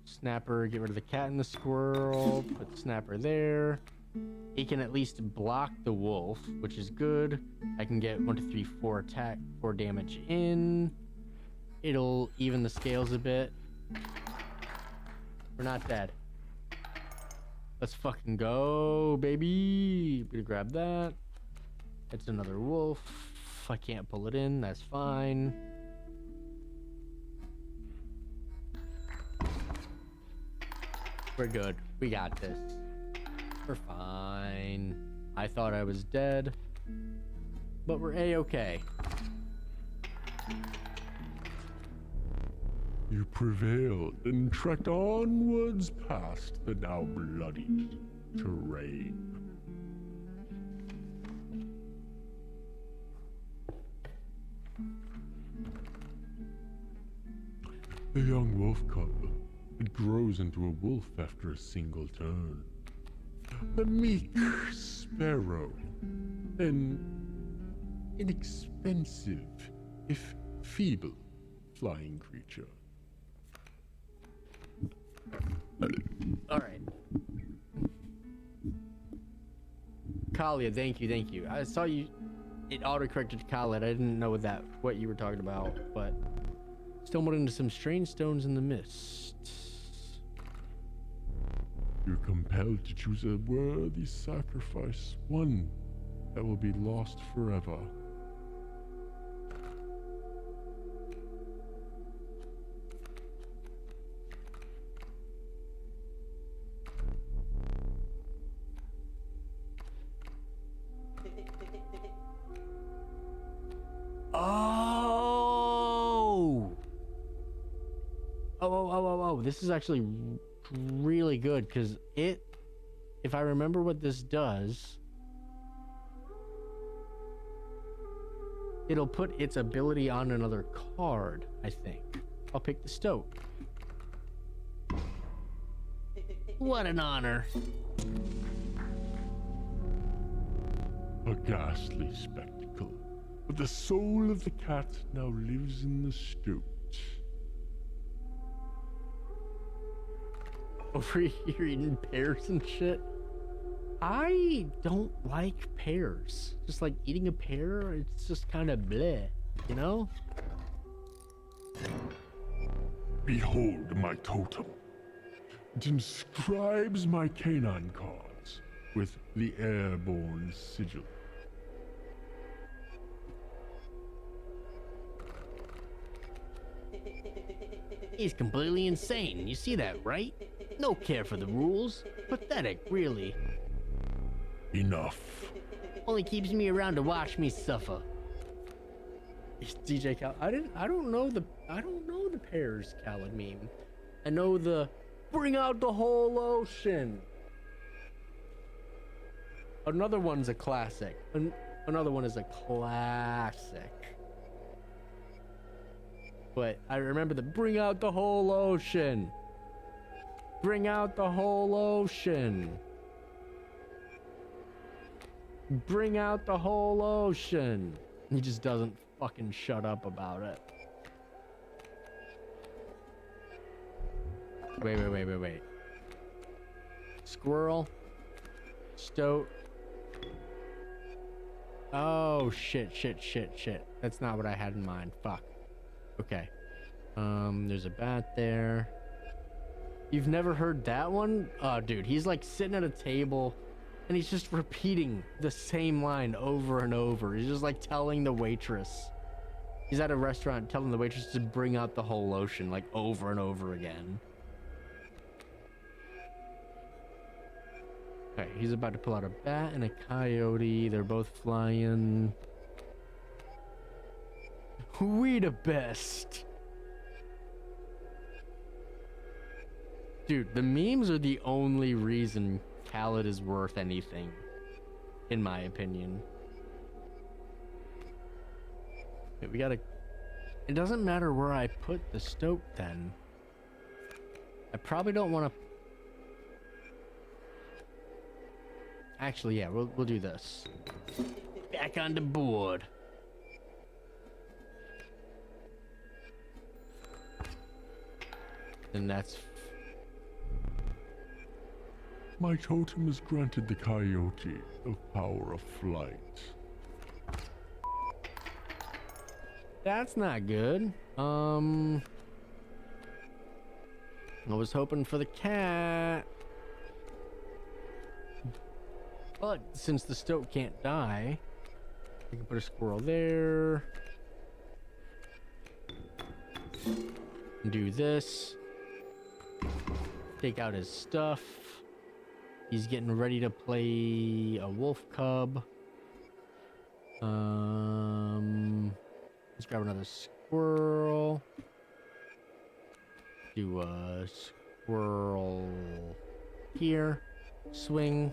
snapper, get rid of the cat and the squirrel, put the snapper there. He can at least block the wolf, which is good. I can get 1, 2, 3, 4 damage in. It'll even the scales a bit. We're not dead. Let's fucking go, baby. I'm gonna grab that. It's another wolf. I can't pull it in. That's fine. We're good. We got this. We're fine. I thought I was dead, but we're A-okay. You prevailed and trekked onwards past the now bloody terrain. The young wolf cub, it grows into a wolf after a single turn. The meek sparrow, an inexpensive, if feeble, flying creature. All right. Kalia, thank you. I saw you. It autocorrected to Khaled. I didn't know what you were talking about, but stumbled into some strange stones in the mist. You're compelled to choose a worthy sacrifice, one that will be lost forever. Oh, this is actually really good because if I remember what this does, it'll put its ability on another card, I think. I'll pick the stoat. What an honor. A ghastly spectacle, but the soul of the cat now lives in the stoat. Over here eating pears and shit. I don't like pears. Just like eating a pear, it's just kind of bleh. you know? Behold my totem. It inscribes my canine cards with the airborne sigil. He's completely insane. You see that, right? No care for the rules. Pathetic, really. Enough. Only keeps me around to watch me suffer. It's DJ Cal. I don't know the Pears Khaled meme. I know the bring out the whole ocean. Another one's a classic. Another one is a classic. But I remember the bring out the whole ocean. Bring out the whole ocean. Bring out the whole ocean. He just doesn't fucking shut up about it. Wait. Squirrel. Stoat. Oh, shit. That's not what I had in mind. Fuck. Okay. There's a bat there. You've never heard that one? Oh, dude, he's like sitting at a table and he's just repeating the same line over and over. He's just like telling the waitress. He's at a restaurant telling the waitress to bring out the whole ocean like over and over again. Okay, he's about to pull out a bat and a coyote. They're both flying. We the best. Dude, the memes are the only reason Khaled is worth anything, in my opinion. Okay, we gotta... It doesn't matter where I put the stoat then. I probably don't want to... Actually, yeah, we'll do this. Back on the board. And that's... My totem has granted the coyote the power of flight. That's not good. I was hoping for the cat. But since the stoat can't die, we can put a squirrel there. Do this. Take out his stuff. He's getting ready to play a wolf cub. Let's grab another squirrel. Do a squirrel here. Swing.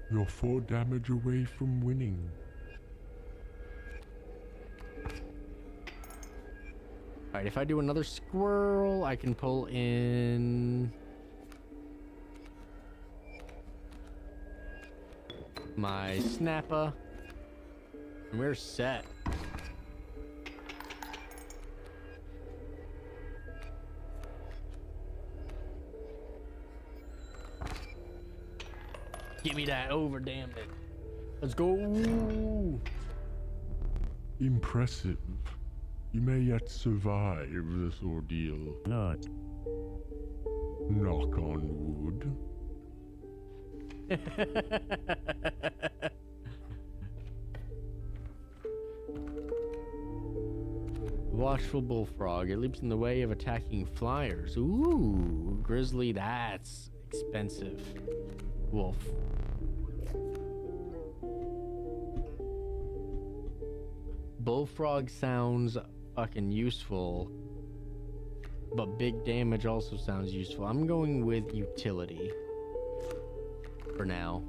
You're 4 damage away from winning. Alright, if I do another squirrel, I can pull in my snapper. And we're set. Give me that over, damn it. Let's go. Impressive. You may yet survive this ordeal. Not. Knock on wood. Watchful bullfrog. It leaps in the way of attacking flyers. Ooh, grizzly. That's expensive. Wolf. Bullfrog sounds fucking useful, but big damage also sounds useful. I'm going with utility for now.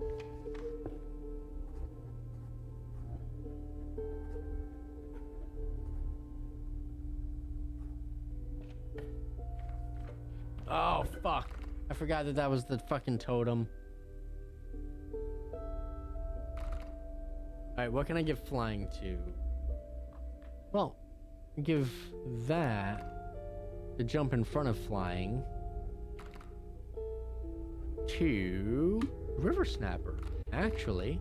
Oh fuck, I forgot that was the fucking totem. Alright, what can I give flying to? Well, give that the jump in front of flying to River Snapper, actually.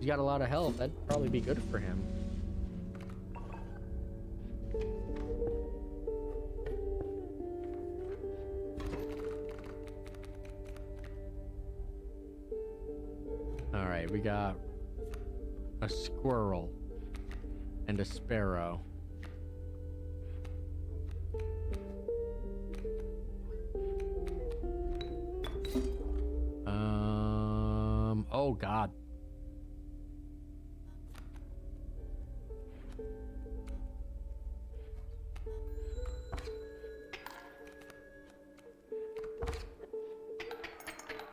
He's got a lot of health. That'd probably be good for him. All right, we got a squirrel and a sparrow. Oh God.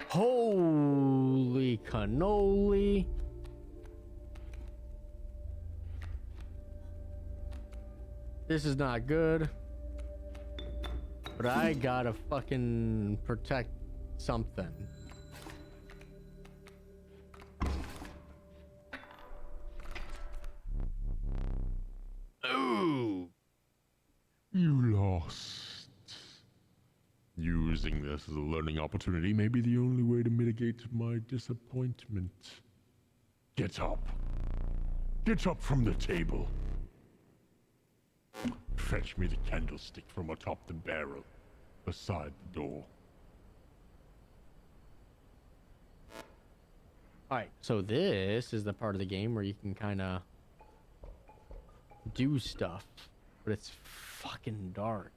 Holy cannoli. This is not good. But I gotta fucking protect something. Ooh. You lost. Using this as a learning opportunity may be the only way to mitigate my disappointment. Get up. Get up from the table. Fetch me the candlestick from atop the barrel, beside the door. Alright, so this is the part of the game where you can kind of do stuff, but it's fucking dark.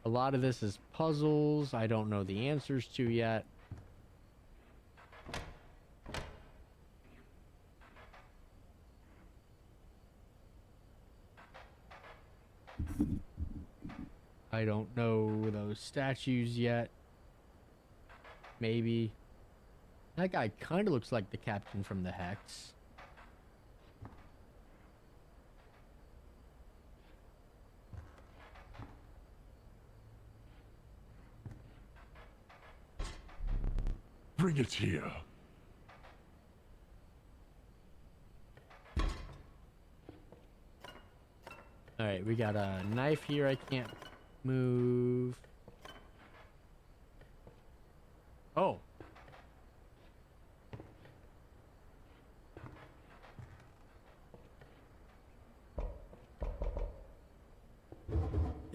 A lot of this is puzzles I don't know the answers to yet. I don't know those statues yet. Maybe. That guy kind of looks like the captain from the Hex. Bring it here. Alright, we got a knife here I can't move. Oh.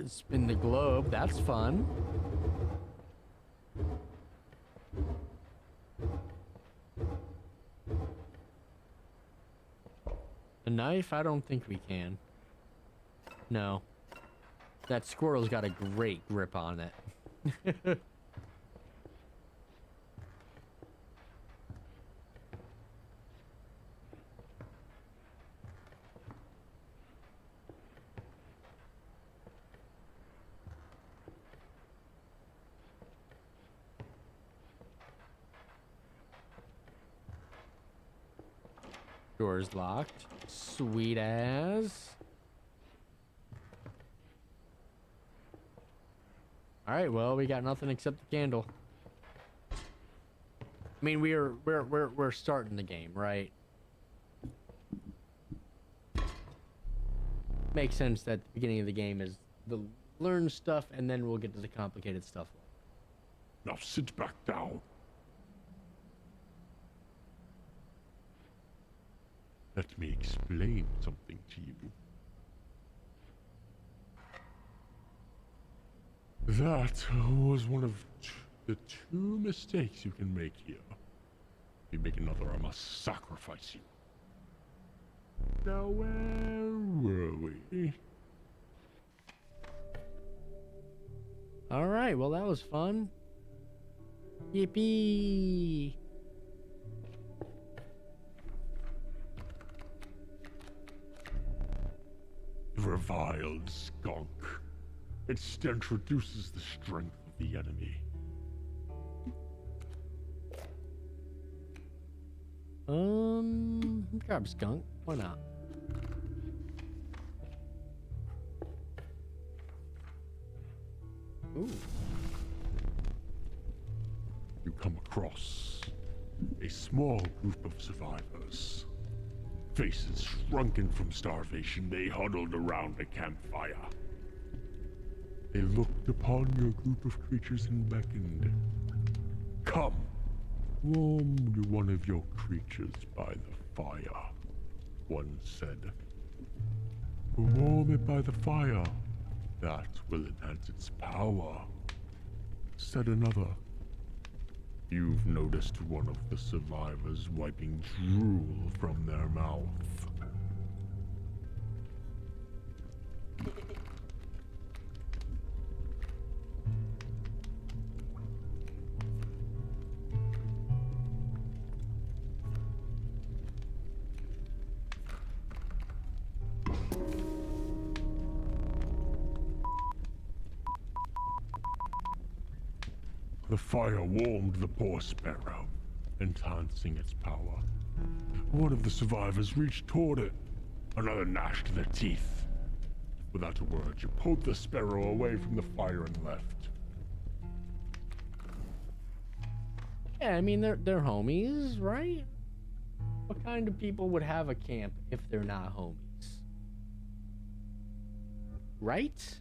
Spin the globe, that's fun. The knife, I don't think we can. No. That squirrel's got a great grip on it. Door's locked. Sweet as. Alright, well, we got nothing except the candle. I mean, we're starting the game, right? Makes sense that the beginning of the game is the learn stuff, and then we'll get to the complicated stuff. Now sit back down. Let me explain something to you. That was one of the two mistakes you can make here. If you make another, I must sacrifice you. Now, where were we? Alright, well, that was fun. Yippee! Reviled skunk. Its stench reduces the strength of the enemy. Grab skunk. Why not? Ooh. You come across a small group of survivors. Faces shrunken from starvation, they huddled around a campfire. They looked upon your group of creatures and beckoned. Come, Warm one of your creatures by the fire, one said. Warm it by the fire. That will enhance its power, said another. You've noticed one of the survivors wiping drool from their mouth. The fire warmed the poor sparrow, enhancing its power. One of the survivors reached toward it. Another gnashed their teeth. Without a word, you pulled the sparrow away from the fire and left. Yeah, I mean, they're homies, right? What kind of people would have a camp if they're not homies? Right?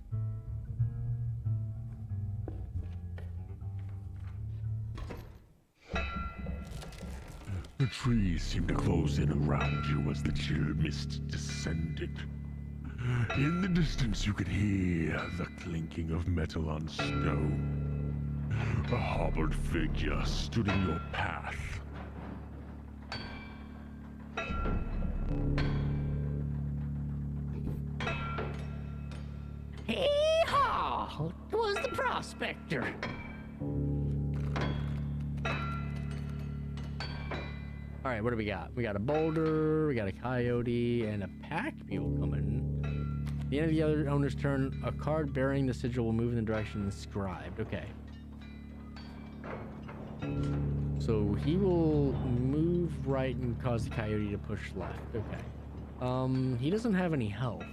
The trees seemed to close in around you as the chill mist descended. In the distance you could hear the clinking of metal on stone. A hobbled figure stood in your path. Hee-haw! 'Twas the prospector. All right, what do we got? We got a boulder, we got a coyote, and a pack mule coming. At the end of the other owner's turn, a card bearing the sigil will move in the direction inscribed. Okay. So he will move right and cause the coyote to push left. Okay. He doesn't have any health.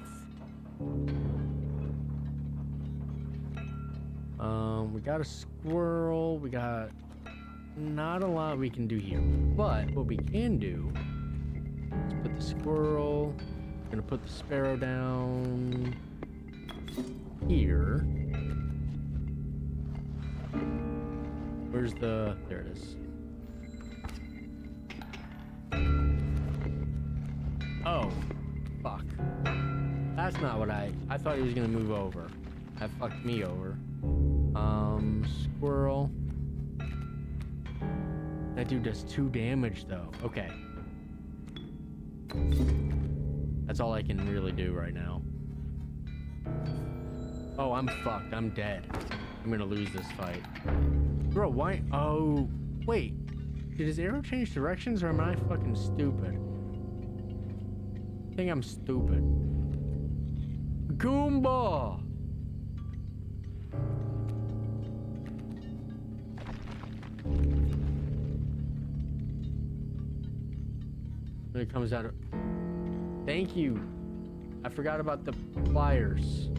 We got a squirrel. We got not a lot we can do here. But what we can do is put the squirrel. Gonna put the sparrow down here. Where's the... There it is. Oh, fuck. That's not what I thought he was gonna move over. That fucked me over. Squirrel. That dude does 2 damage though. Okay. That's all I can really do right now. Oh, I'm fucked. I'm dead. I'm gonna lose this fight. Bro, why? Oh, wait. Did his arrow change directions or am I fucking stupid? I think I'm stupid. Goomba! When it comes out of... Thank you. I forgot about the pliers.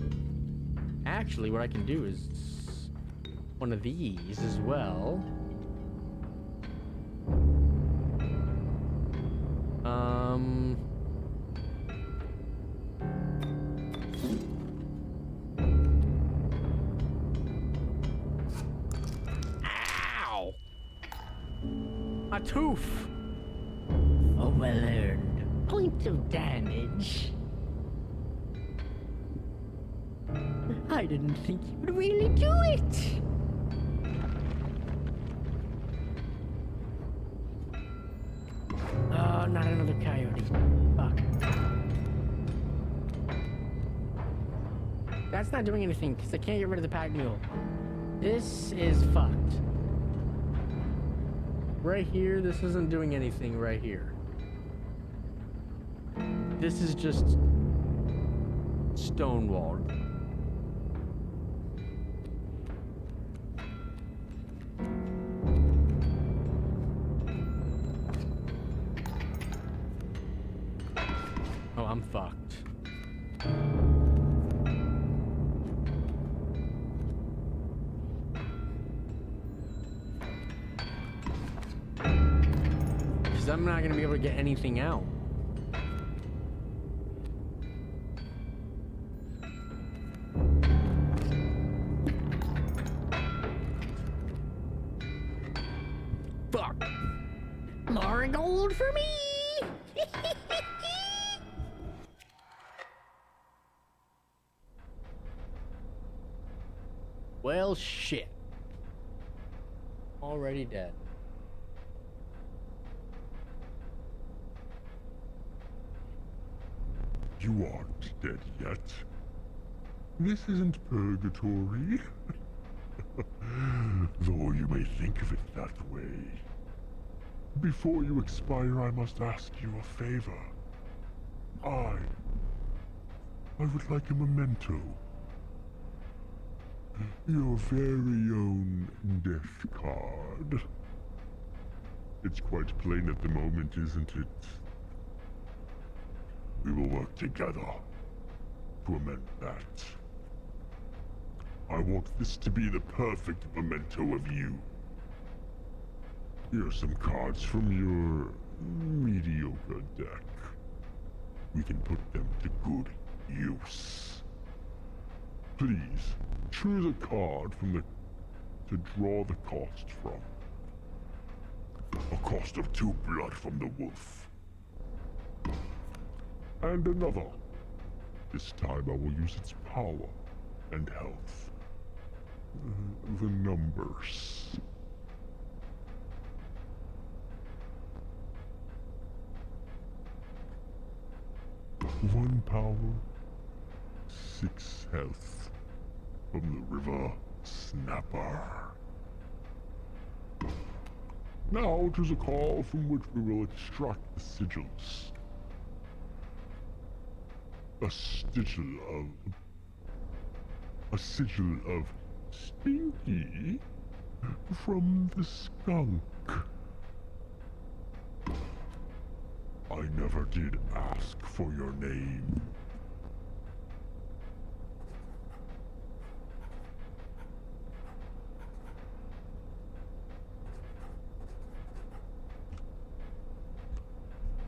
Actually, what I can do is one of these as well. Ow! My tooth! Oh, well earned. Point of damage. I didn't think you would really do it. Oh, not another coyote. Fuck. That's not doing anything because I can't get rid of the pack mule. This is fucked. Right here, this isn't doing anything right here. This is just stonewalled. Oh, I'm fucked. Because I'm not gonna be able to get anything out. Fuck. gold for me! Well, shit. Already dead. You aren't dead yet. This isn't purgatory. Though you may think of it that way. Before you expire, I must ask you a favor. I would like a memento. Your very own death card. It's quite plain at the moment, isn't it? We will work together to amend that. I want this to be the perfect memento of you. Here are some cards from your mediocre deck. We can put them to good use. Please, choose a card to draw the cost from. A cost of 2 blood from the wolf. And another. This time I will use its power and health. The numbers. One power, 6 health from the river Snapper. Now choose a card from which we will extract the sigils. A sigil of Stinky from the skunk. I never did ask for your name.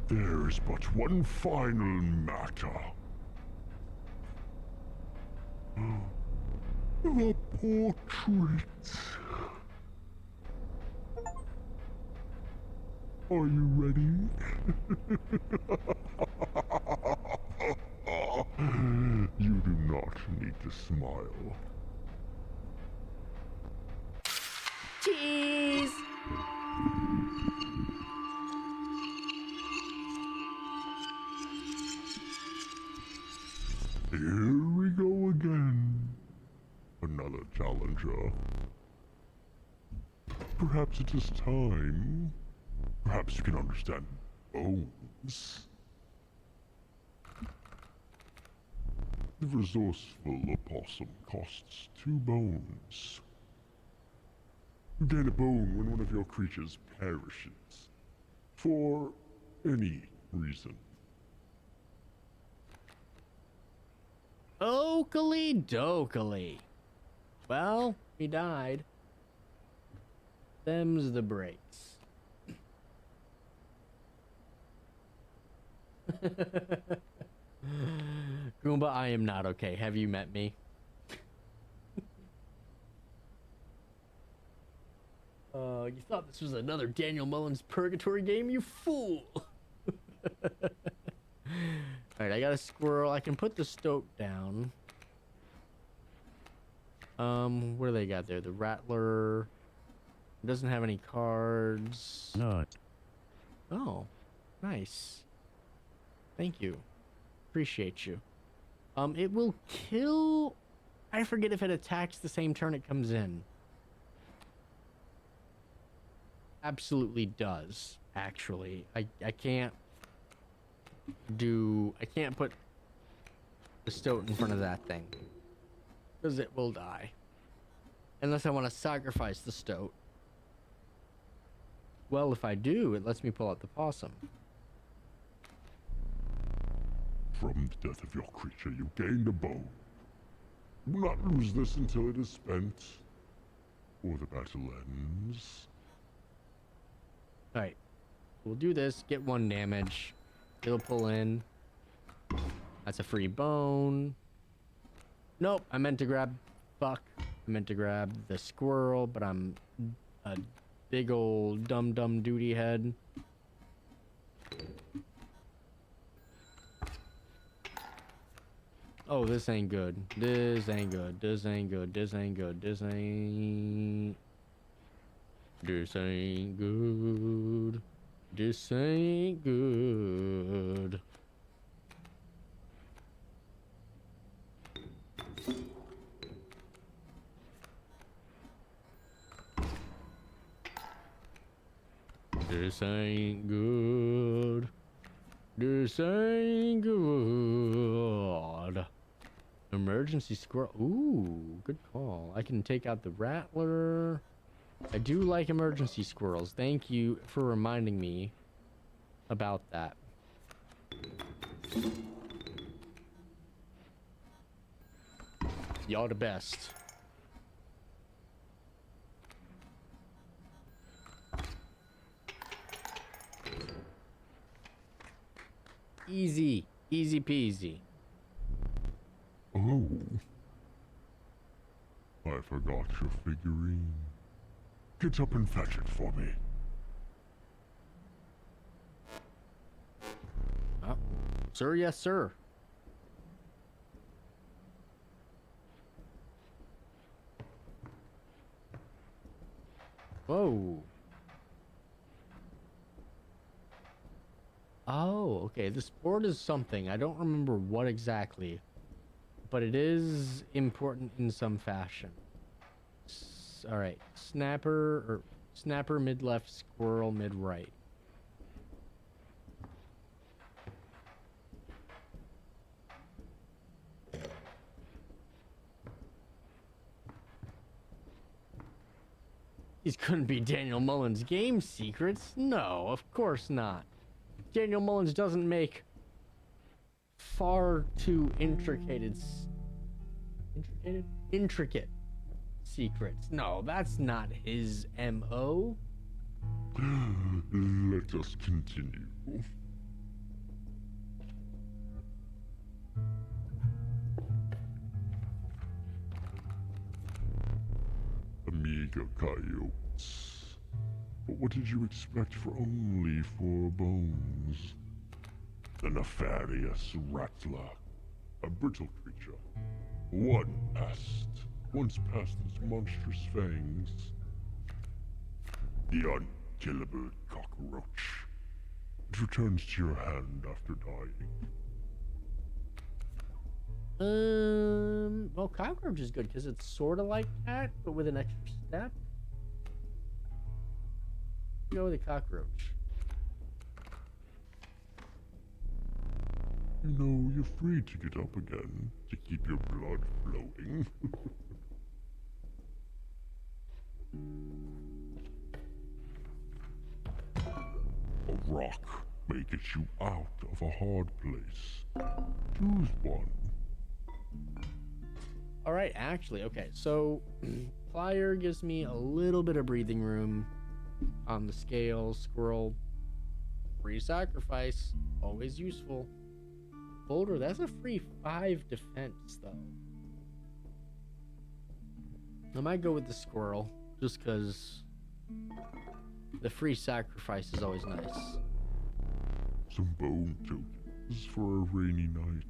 There's but one final matter. The portrait. Are you ready? You do not need to smile. Cheese! Here we go again. Another challenger. Perhaps it is time. Perhaps you can understand bones. The resourceful opossum costs 2 bones. You gain a bone when one of your creatures perishes. For any reason. Oakley dokely. Well, he died. Them's the breaks. Goomba, I am not okay. Have you met me? You thought this was another Daniel Mullins purgatory game, you fool! Alright, I got a squirrel. I can put the stoat down. What do they got there? The rattler doesn't have any cards. Not. Oh, nice. Thank you. Appreciate you. It will kill... I forget if it attacks the same turn it comes in. Absolutely does, actually. I can't put the stoat in front of that thing. Because it will die. Unless I want to sacrifice the stoat. Well, if I do, it lets me pull out the possum. From the death of your creature, you gained a bone. Do not lose this until it is spent, or the battle ends. Alright. We'll do this, get 1 damage. It'll pull in. That's a free bone. Nope, I meant to grab... Fuck. I meant to grab the squirrel, but I'm a big old dumb duty head. Oh, this ain't good. This ain't good. This ain't good. This ain't good. This ain't. This ain't good. This ain't good. This ain't good. This ain't good. Emergency squirrel. Ooh, good call. I can take out the rattler. I do like emergency squirrels. Thank you for reminding me about that. Y'all the best. Easy. Easy peasy. Oh. I forgot your figurine. Get up and fetch it for me. Sir, yes, sir. Whoa. Oh, okay. This board is something. I don't remember what exactly, but it is important in some fashion. All right. Snapper mid left, squirrel mid right. These couldn't be Daniel Mullins' game secrets. No, of course not. Daniel Mullins doesn't make far too intricate secrets. No, that's not his MO. Let us continue. Amiga coyotes. But what did you expect for only 4 bones? A nefarious rattler. A brittle creature. One past. Once past its monstrous fangs. The unkillable cockroach. It returns to your hand after dying. Well, cockroach is good because it's sort of like that, but with an extra step. Go with a cockroach. You know, you're free to get up again to keep your blood flowing. A rock may get you out of a hard place. Choose one. All right, actually, okay. So, plier gives me a little bit of breathing room on the scale. Squirrel, free sacrifice, always useful. Boulder, that's a free 5 defense, though. I might go with the squirrel, just because the free sacrifice is always nice. Some bone tokens for a rainy night.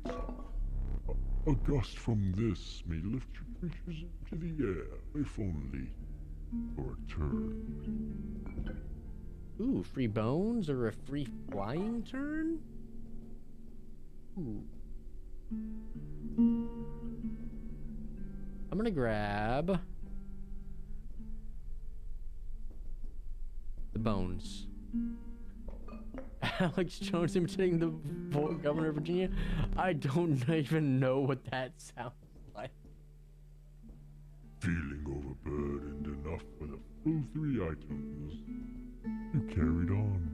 A gust from this may lift your creatures into the air, if only for a turn. Ooh, free bones or a free flying turn? Ooh. I'm gonna grab the bones. Alex Jones imitating the governor of Virginia? I don't even know what that sounds like. Feeling overburdened enough with a full 3 items, you carried on.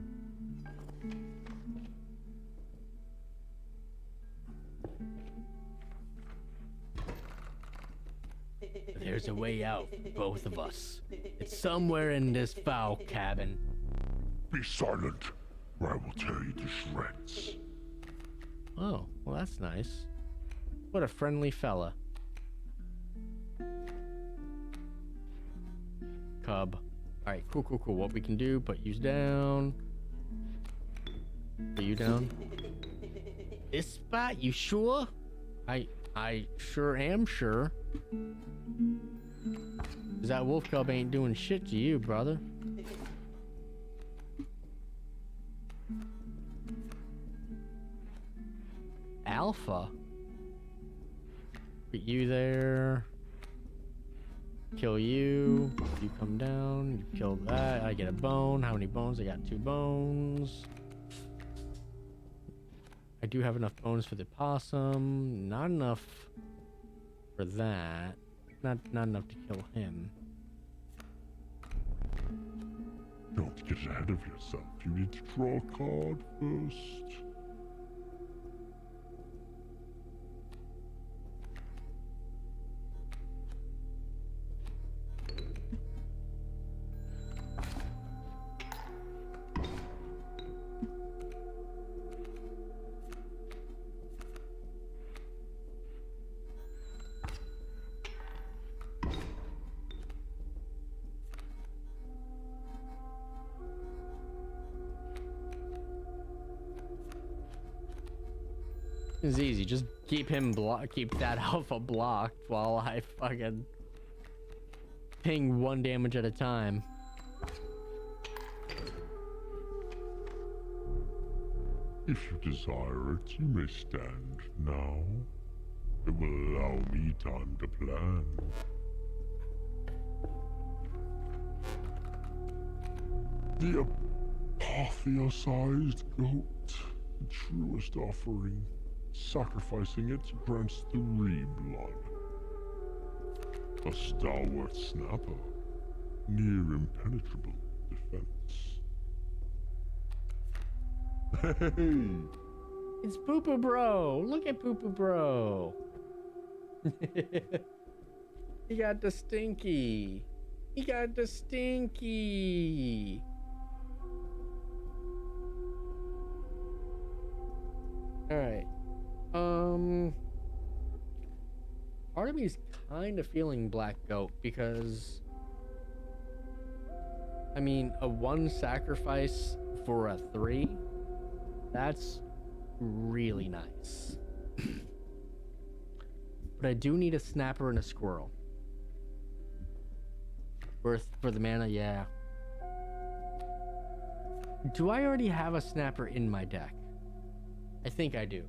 There's a way out for both of us. It's somewhere in this foul cabin. Be silent, or I will tear you to shreds. Oh, well that's nice. What a friendly fella. Cub. Alright, cool. What we can do, put you down. Put you down. This spot, you sure? I sure am sure. 'Cause that wolf cub ain't doing shit to you, brother. Alpha? Get you there. Kill you. You come down. You kill that. I get a bone. How many bones? I got 2 bones. I do have enough bones for the possum. Not enough for that. Not enough to kill him. Don't get ahead of yourself. You need to draw a card first. It's easy. Just keep him keep that alpha blocked while I fucking ping 1 damage at a time. If you desire it, you may stand now. It will allow me time to plan. The apotheosized goat, the truest offering. Sacrificing it grants 3 blood. A stalwart snapper, near impenetrable defense. Hey! It's Poo Poo Bro. Look at Poo Poo Bro. He got the stinky. He got the stinky. All right. Part of me is kind of feeling Black Goat because, I mean, a 1 sacrifice for a 3, that's really nice. But I do need a snapper and a squirrel. For the mana, yeah. Do I already have a snapper in my deck? I think I do.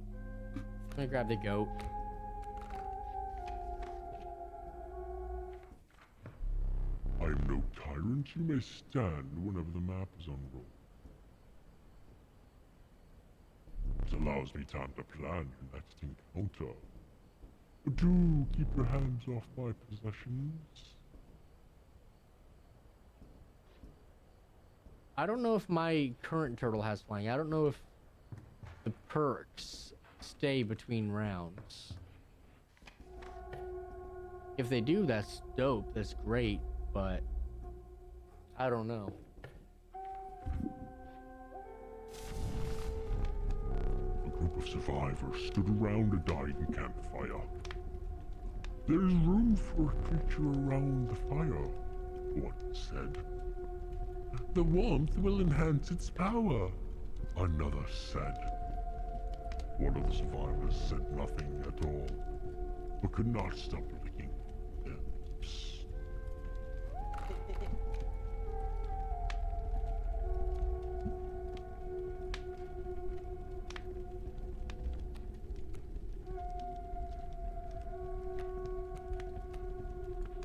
I'm gonna grab the goat. I am no tyrant. You may stand whenever the map is on roll. It allows me time to plan your next encounter. Do keep your hands off my possessions. I don't know if my current turtle has flying. I don't know if the perks stay between rounds. If they do, that's dope. That's great, but I don't know. A group of survivors stood around a dying campfire. There is room for a creature around the fire, one said. The warmth will enhance its power, another said. One of the survivors said nothing at all, but could not stop licking their lips.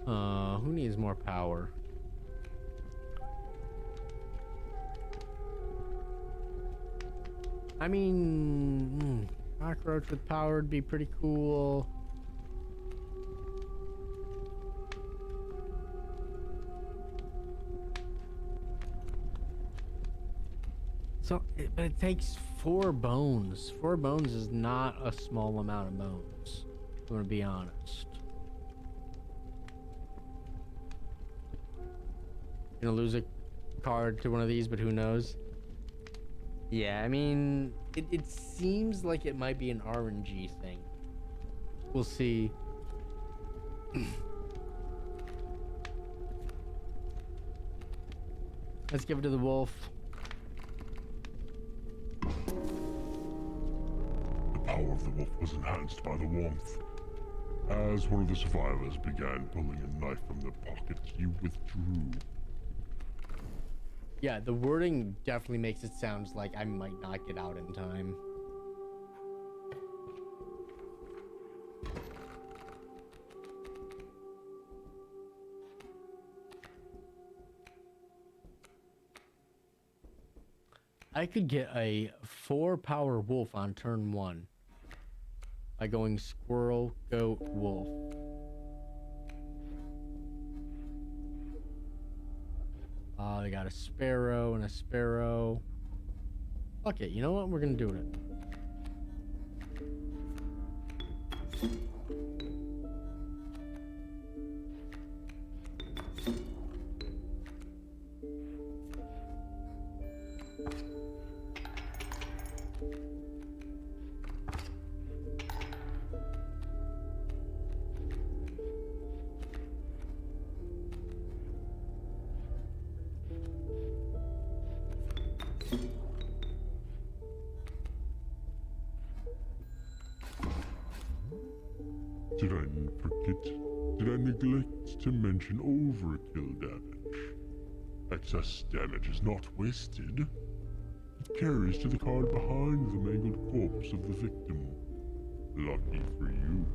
Who needs more power? I mean, cockroach with power would be pretty cool. So, but it takes 4 bones. 4 bones is not a small amount of bones. I'm gonna be honest. Gonna lose a card to one of these, but who knows? Yeah, I mean, it seems like it might be an RNG thing. We'll see. Let's give it to the wolf. The power of the wolf was enhanced by the warmth. As one of the survivors began pulling a knife from the pocket, you withdrew. Yeah, the wording definitely makes it sound like I might not get out in time. I could get a 4-power wolf on turn 1 by going squirrel, goat, wolf. They got a sparrow and a sparrow. Fuck it, you know what? We're gonna do it. Did I neglect to mention overkill damage? Excess damage is not wasted. It carries to the card behind the mangled corpse of the victim. Lucky for you.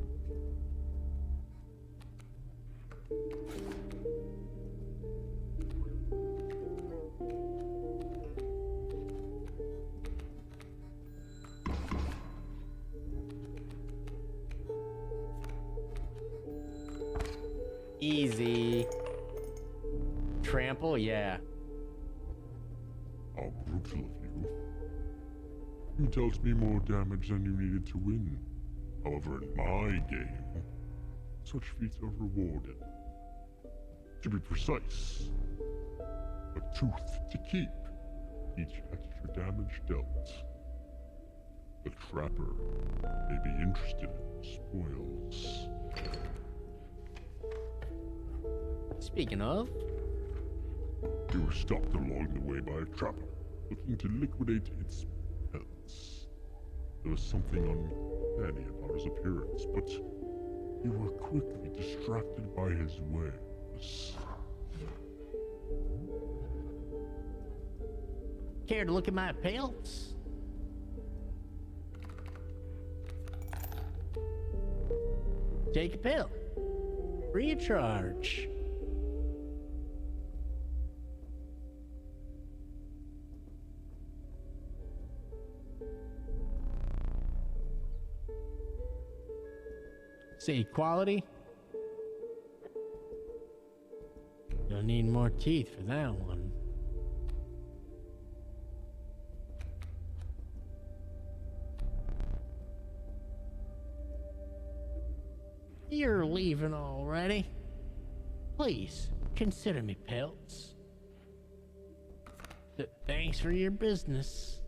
Easy. Trample, yeah. How brutal of you. You dealt me more damage than you needed to win. However, in my game, such feats are rewarded. To be precise, a tooth to keep each extra damage dealt. The trapper may be interested in spoils. Speaking of, You were stopped along the way by a trapper, looking to liquidate its pelts. There was something uncanny about his appearance, but you were quickly distracted by his wares. care to look at my pelts? Take a pill. Free of charge. See, quality? You'll need more teeth for that one. You're leaving already? Please, consider me pelts. Thanks for your business.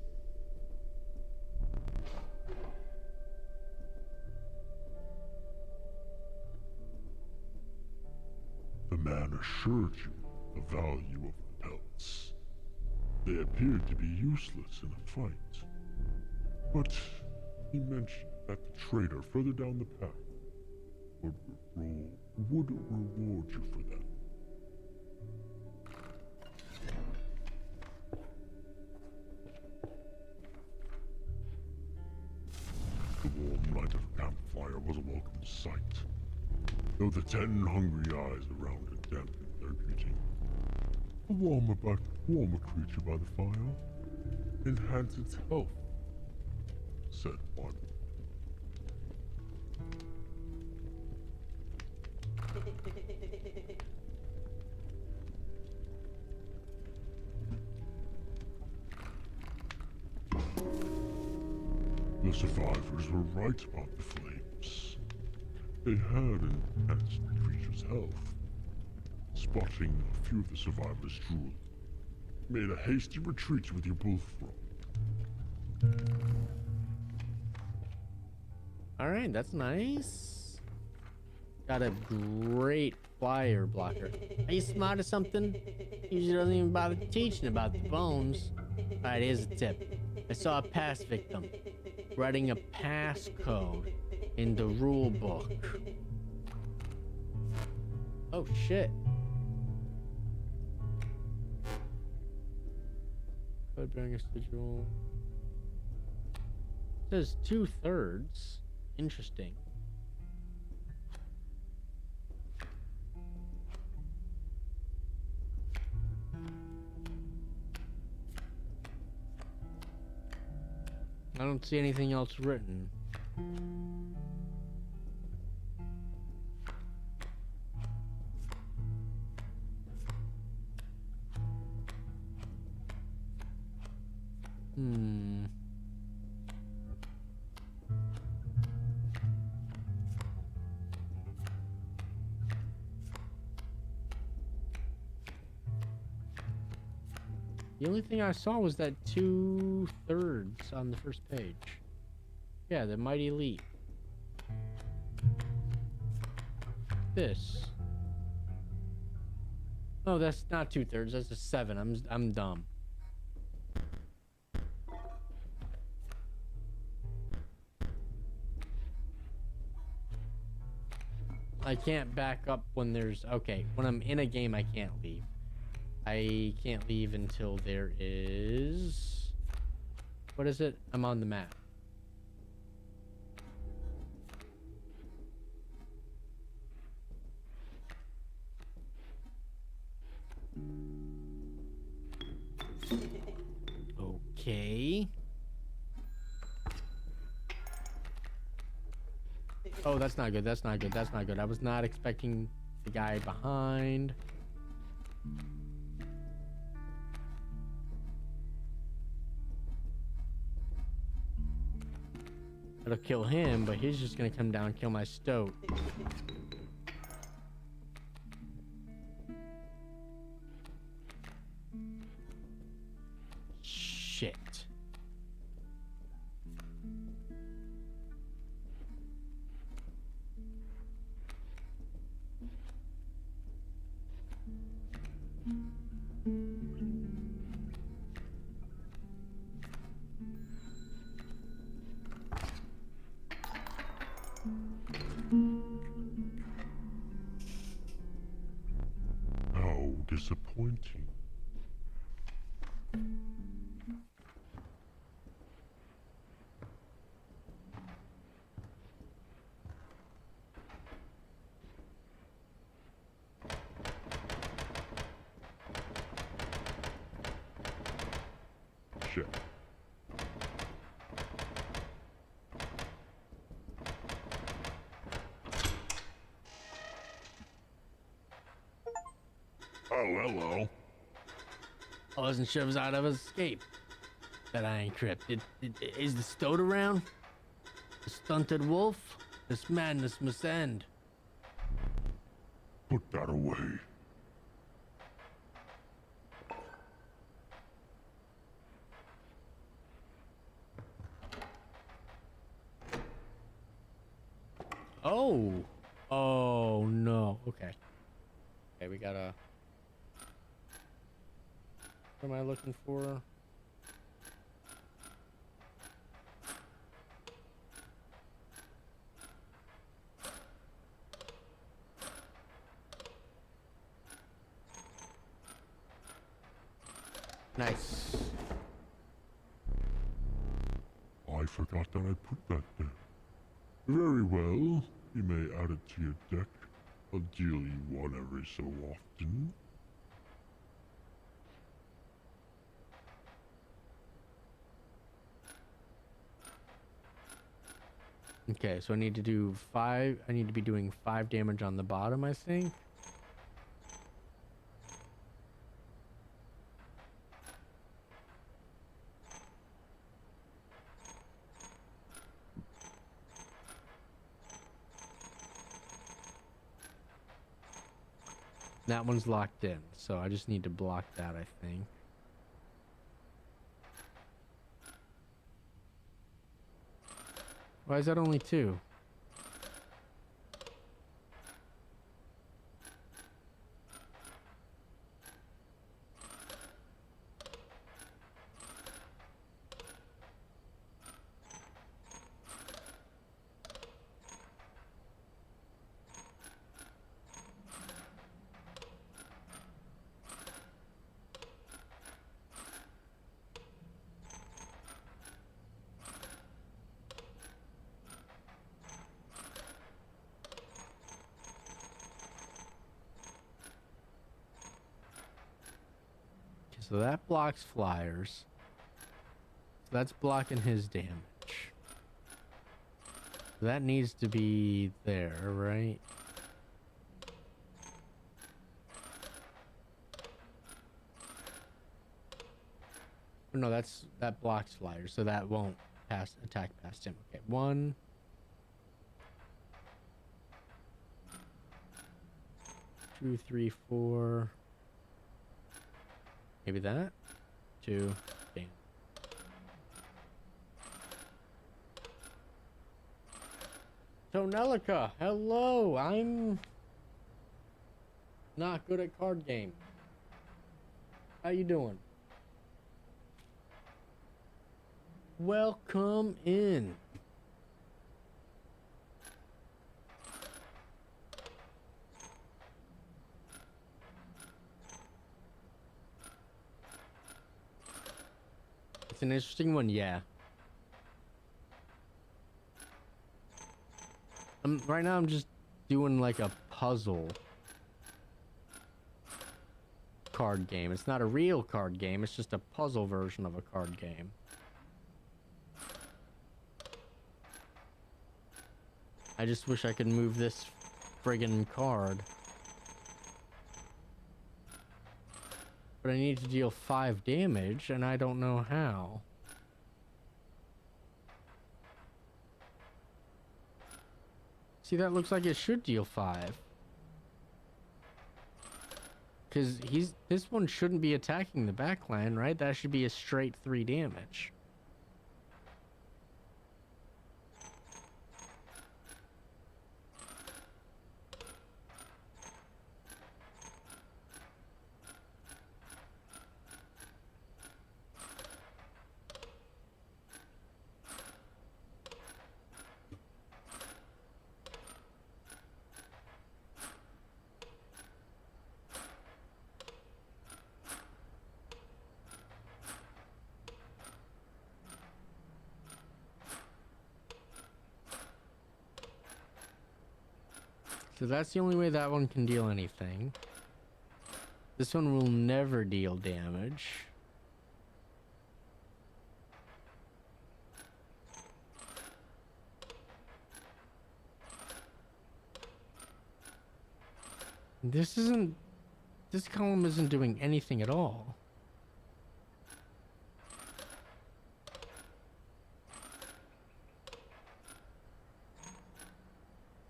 The man assured you the value of the pelts. They appeared to be useless in a fight, but he mentioned that the trader further down the path would reward you for them. The warm light of a campfire was a welcome sight, though the 10 hungry eyes around it dampened their greeting. A warmer creature by the fire enhance its health, said one. The survivors were right about the flames. They had enhanced the creature's health. Spotting a few of the survivors' drool, made a hasty retreat with your bullfrog. Alright, that's nice. Got a great flyer blocker. Are you smart or something? Usually doesn't even bother teaching about the bones. Alright, here's a tip. I saw a past victim writing a passcode in the rule book. Oh shit. Code bearing a sigil. It says 2/3. Interesting. I don't see anything else written. The only thing I saw was that 2/3 on the first page. Yeah, the Mighty Leap. This. Oh, that's not 2/3. That's a 7. I'm dumb. I can't back up when there's... Okay, when I'm in a game, I can't leave. I can't leave until there is... What is it? I'm on the map. Okay. Oh, that's not good. That's not good. That's not good. I was not expecting the guy behind. It'll kill him, but he's just gonna come down and kill my stoat. Shit. How disappointing. Shit. Oh, hello. I wasn't sure if it was out of escape that I encrypted. Is the stoat around? The stunted wolf? This madness must end. Put that away. Oh. Oh, no. Okay. Okay, we gotta... What am I looking for? Nice. I forgot that I put that there. Very well. You may add it to your deck. I'll deal you one every so often. Okay, so I need to do 5. I need to be doing 5 damage on the bottom, I think. That one's locked in, so I just need to block that, I think. Why is that only 2? So that blocks flyers. So that's blocking his damage. That needs to be there, right? No, that blocks flyers, so that won't attack past him. Okay, 1, 2, 3, 4. Maybe that. 2. Damn. Tonelica, hello. I'm not good at card game. How you doing? Welcome in. It's an interesting one, yeah. Right now I'm just doing like a puzzle card game. It's not a real card game, it's just a puzzle version of a card game. I just wish I could move this friggin' card. But I need to deal 5 damage, and I don't know how. See, that looks like it should deal 5. Because this one shouldn't be attacking the backland, right? That should be a straight 3 damage. So that's the only way that one can deal anything. This one will never deal damage. This column isn't doing anything at all.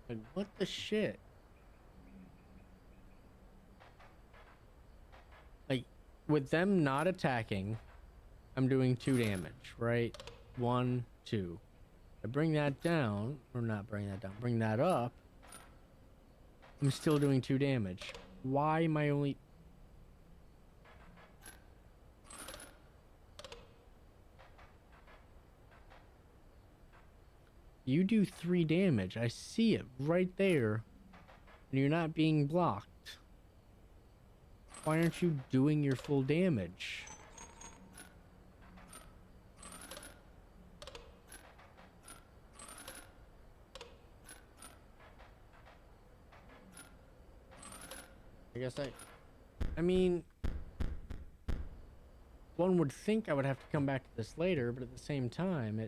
Like, what the shit? Like, with them not attacking, I'm doing 2 damage, right? 1, 2. I bring that down, or not bring that down, bring that up. I'm still doing 2 damage. Why am I only... You do 3 damage. I see it right there. And you're not being blocked. Why aren't you doing your full damage? I mean, one would think I would have to come back to this later, but at the same time,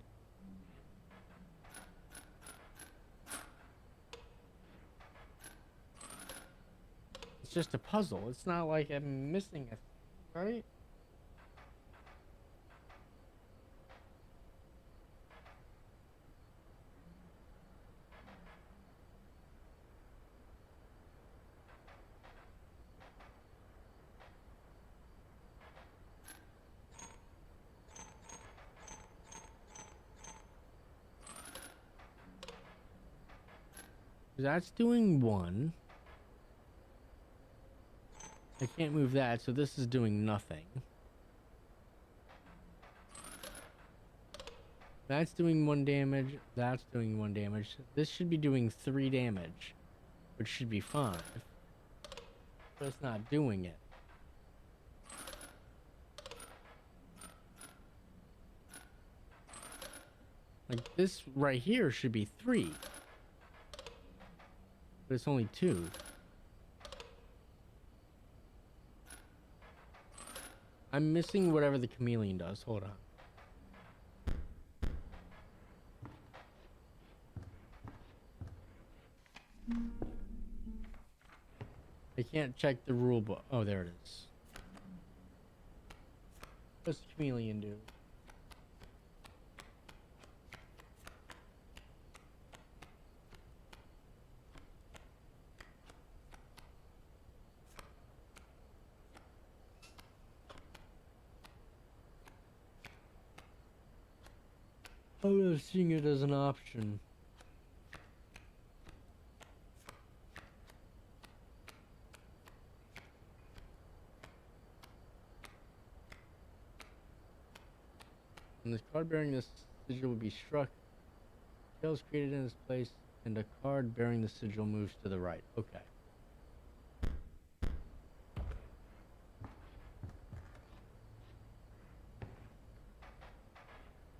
it's just a puzzle. It's not like I'm missing a, right? That's doing 1. I can't move that, so this is doing nothing. That's doing 1 damage. That's doing 1 damage. This should be doing 3 damage, which should be 5. But it's not doing it. Like, this right here should be 3. But it's only 2. I'm missing whatever the chameleon does. Hold on. I can't check the rule book. Oh, there it is. What's the chameleon do? I'm not seeing it as an option. And this card bearing this sigil will be struck. Shell is created in its place, and a card bearing the sigil moves to the right. Okay.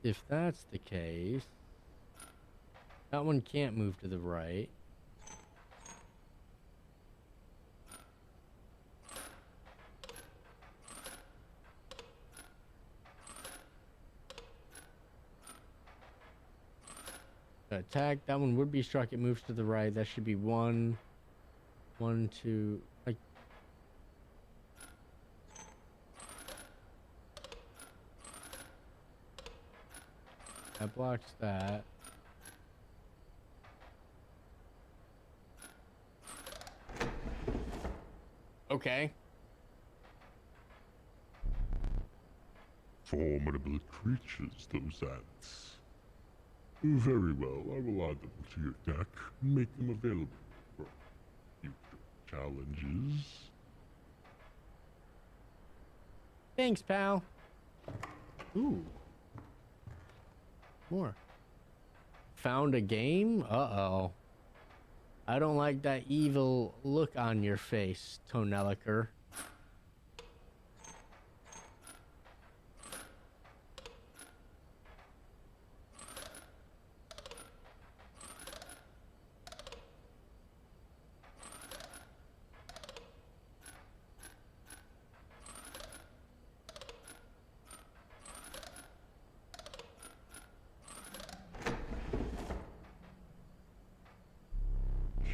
If that's the case, that one can't move to the right. Attack, that one would be struck, it moves to the right. That should be 1, 1, 2. Like, that blocks that. Okay. Formidable creatures, those ants. Very well, I will add them to your deck and make them available for future challenges. Thanks, pal. Ooh. More. Found a game? Uh-oh. I don't like that evil look on your face, Toneliker.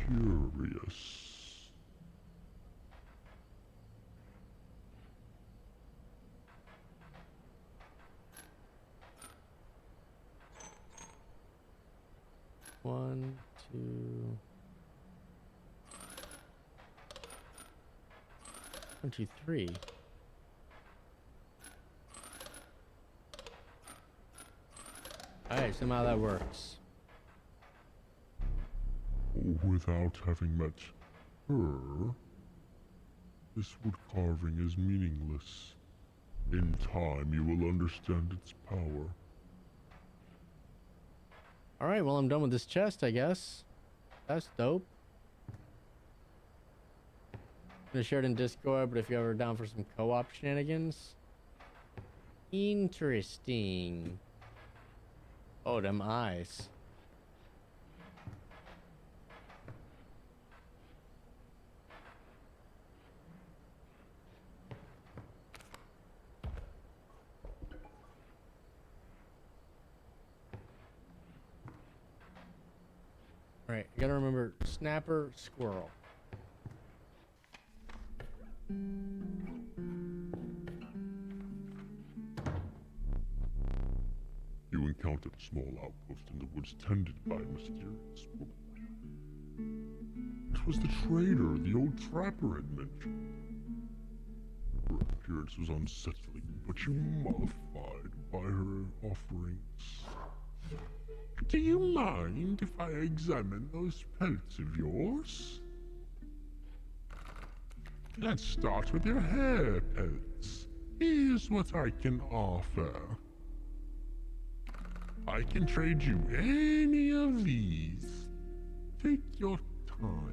Curious. One, two. 1, 2, 3. Alright, somehow that works. Without having met her, this wood carving is meaningless. In time, you will understand its power. Alright, well, I'm done with this chest, I guess. That's dope. I'm gonna share it in Discord, but if you're ever down for some co-op shenanigans. Interesting. Oh, them eyes. Alright, I gotta remember snapper, squirrel. You encountered a small outpost in the woods tended by a mysterious woman. It was the trader the old trapper had mentioned. Her appearance was unsettling, but you mollified by her offerings. Do you mind if I examine those pelts of yours? Let's start with your hair pelts. Here's what I can offer. I can trade you any of these. Take your time.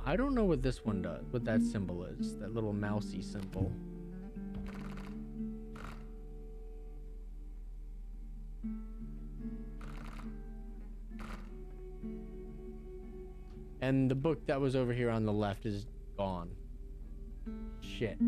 I don't know what this one does, what that symbol is, that little mousy symbol. And the book that was over here on the left is gone. Shit.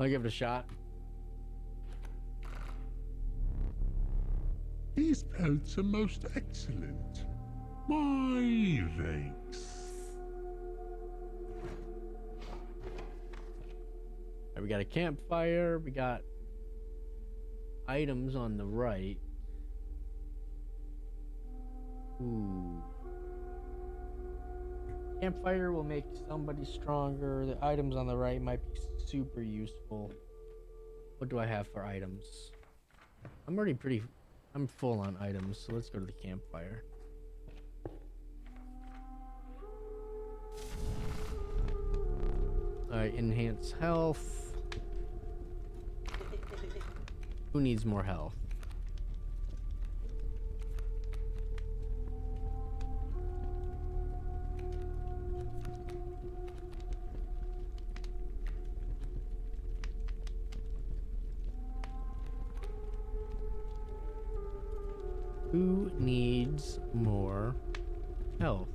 I'll give it a shot. These pelts are most excellent. My thanks. We got a campfire. We got items on the right. Ooh. Campfire will make somebody stronger. The items on the right might be super useful. What do I have for items? I'm full on items, so let's go to the campfire. Alright, enhance health. Who needs more health? Who needs more health?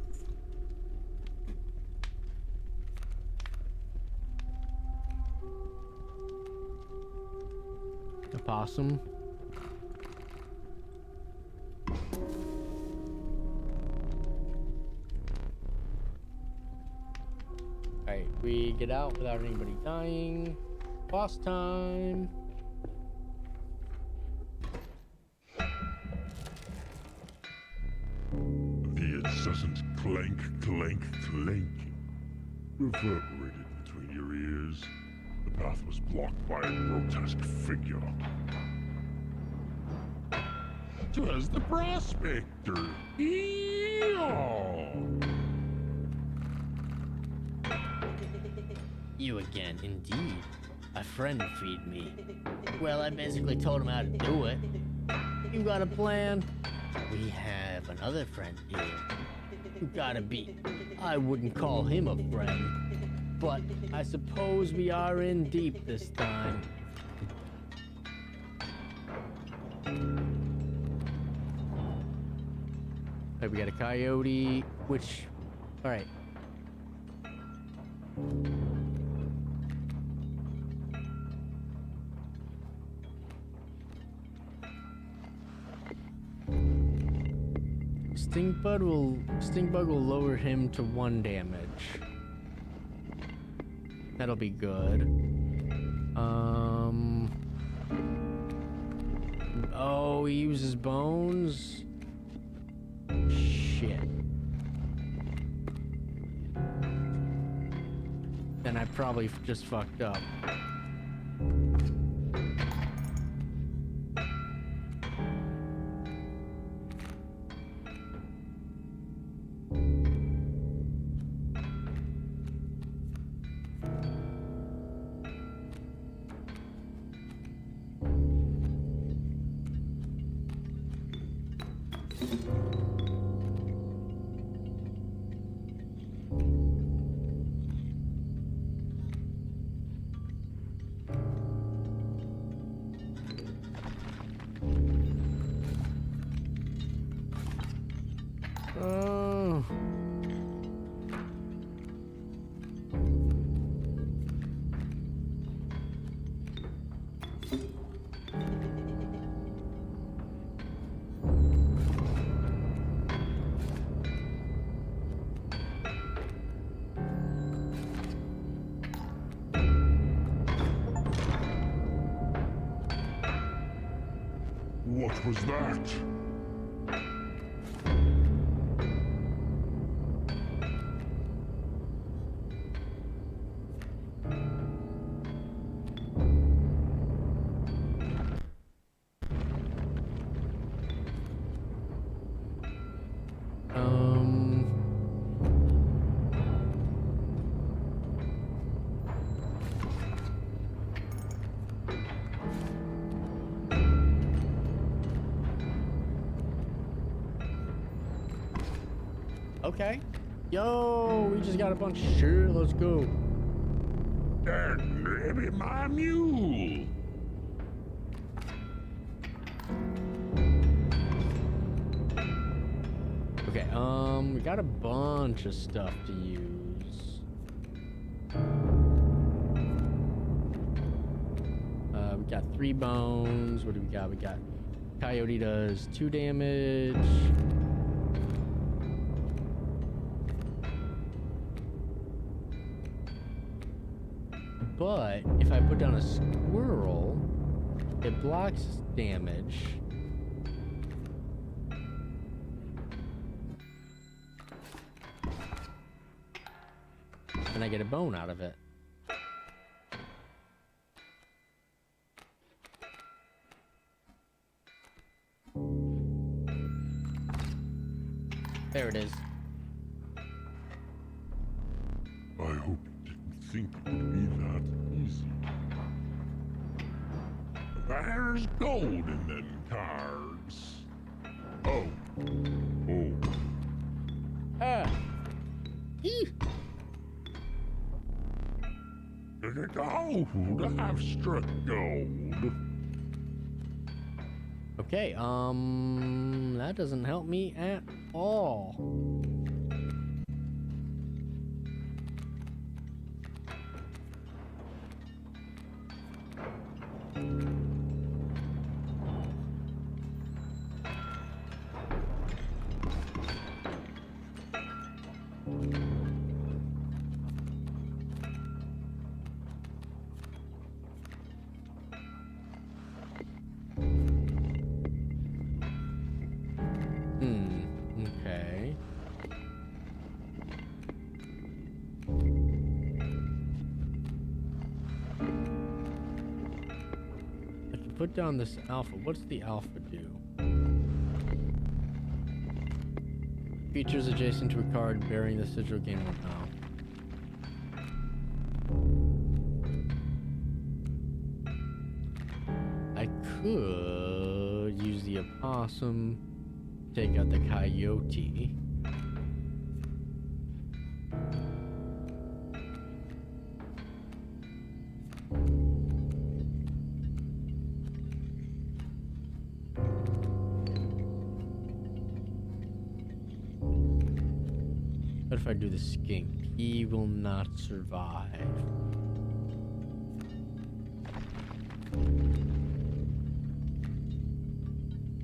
A possum. Alright, we get out without anybody dying. Boss time. The incessant clank, clank, clanking reverberated between your ears. The path was blocked by a grotesque figure. 'Twas the prospector. Eeyaw! You again, indeed. A friend feed me. Well, I basically told him how to do it. You got a plan? We have another friend here. You gotta be. I wouldn't call him a friend, but I suppose we are in deep this time. Alright, we got a coyote, which... Alright. Stink bug will lower him to 1 damage. That'll be good. Oh, he uses bones? Shit. Then I probably just fucked up. Oh. What was that? Okay. Yo, we just got a bunch of shit. Let's go. Maybe my mule. Okay, we got a bunch of stuff to use. We got 3 bones. What do we got? We got Coyote does 2 damage. But if I put down a squirrel, it blocks damage. And I get a bone out of it. There it is. I hope you didn't think it would be that easy. There's gold in them cards. Oh. Oh. Ah. Eeh. Gold. I've struck gold. Okay, that doesn't help me at all. Okay. I can put down this alpha. What's the alpha do? Features adjacent to a card bearing the sigil gain 1 power. I could use the opossum, take out the coyote. What if I do the skink? He will not survive.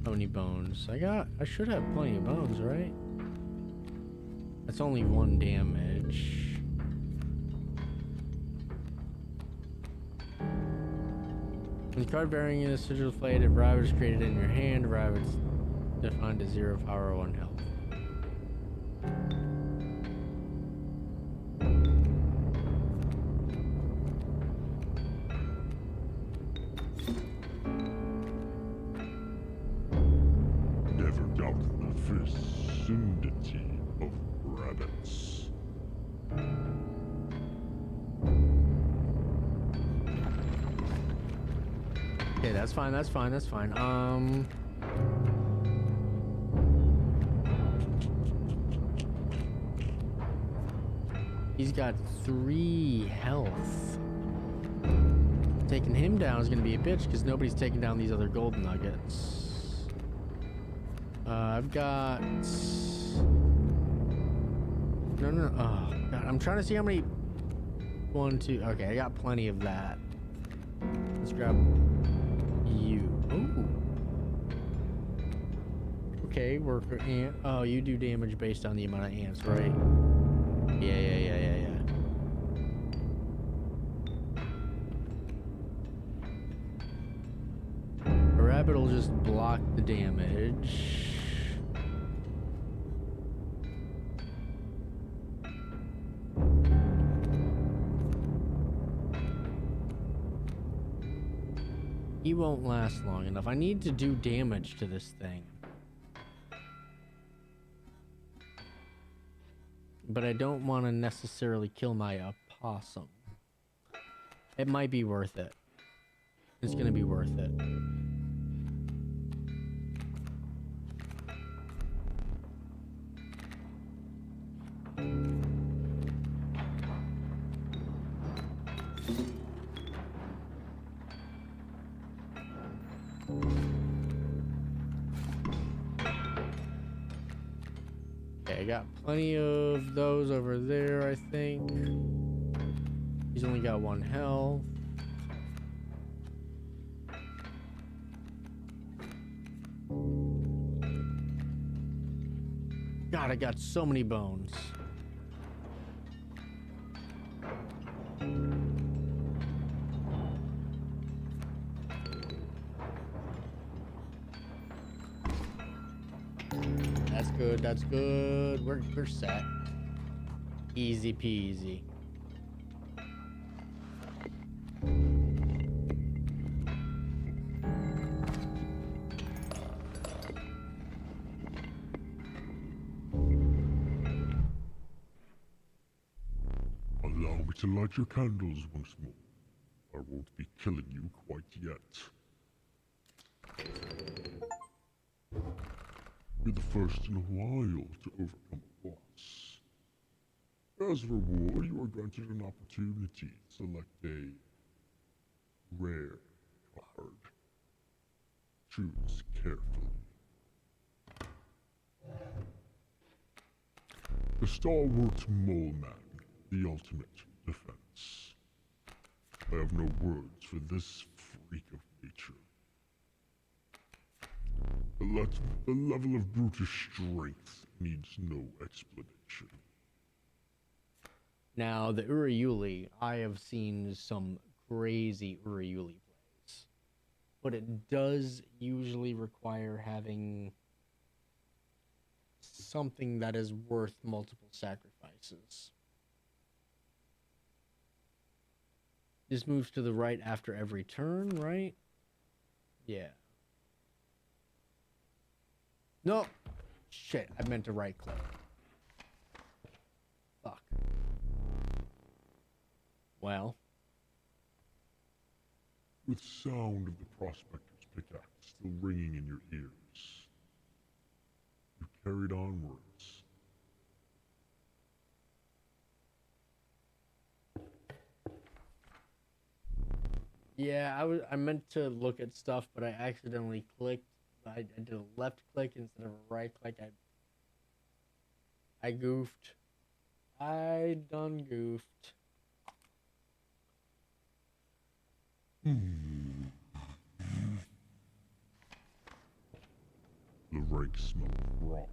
How many bones? I should have plenty of bones, right? That's only 1 damage. When the card bearing a sigil flayed, if Rabbit is created in your hand, Rabbit is defined as 0 power, 1 health. Never doubt the vicinity of rabbits. Okay, that's fine, that's fine, that's fine. He's got 3 health. Taking him down is gonna be a bitch because nobody's taking down these other gold nuggets. I've got... No. Oh, God. I'm trying to see how many... 1, 2... Okay, I got plenty of that. Let's grab you. Ooh. Okay, worker ant. Oh, you do damage based on the amount of ants, right? Yeah. A rabbit will just block the damage. He won't last long enough. I need to do damage to this thing. But I don't want to necessarily kill my opossum. It might be worth it. It's gonna be worth it. Okay, I got plenty of those over there, I think. He's only got 1 health. God, I got so many bones. That's good, that's good. We're set. Easy peasy. Allow me to light your candles once more. I won't be killing you quite yet. You're the first in a while to overcome a boss. As a reward, you are granted an opportunity to select a rare card. Choose carefully. The stalwart mole man, the ultimate defense. I have no words for this freak of nature. The level of brutish strength needs no explanation. Now, the Uriuli, I have seen some crazy Uriuli plays. But it does usually require having something that is worth multiple sacrifices. This moves to the right after every turn, right? Yeah. No! Shit, I meant to right click. Fuck. Well. With sound of the prospector's pickaxe still ringing in your ears, you carried onwards. Yeah, I meant to look at stuff, but I accidentally clicked. I did a left click instead of a right click. I goofed. I done goofed. The rank smell of rot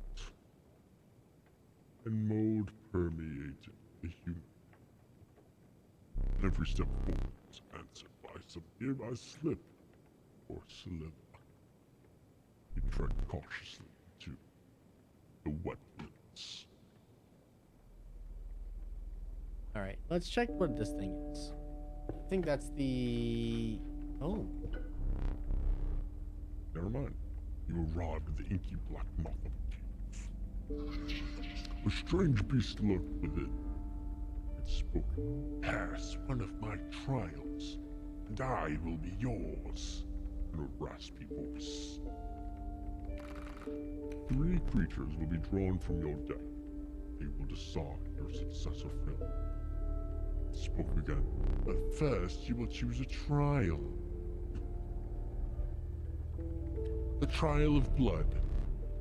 and mold permeated the human. Every step forward was answered by some nearby slip or slither. You tread cautiously into the wetlands. Alright, let's check what this thing is. I think that's the... Oh. Never mind. You arrive at the inky black moth of a cave. A strange beast lurked within. It spoke, "Pass one of my trials, and I will be yours," in a raspy voice. 3 creatures will be drawn from your deck. They will decide your success or failure. It spoke again. But first, you will choose a trial. The Trial of Blood.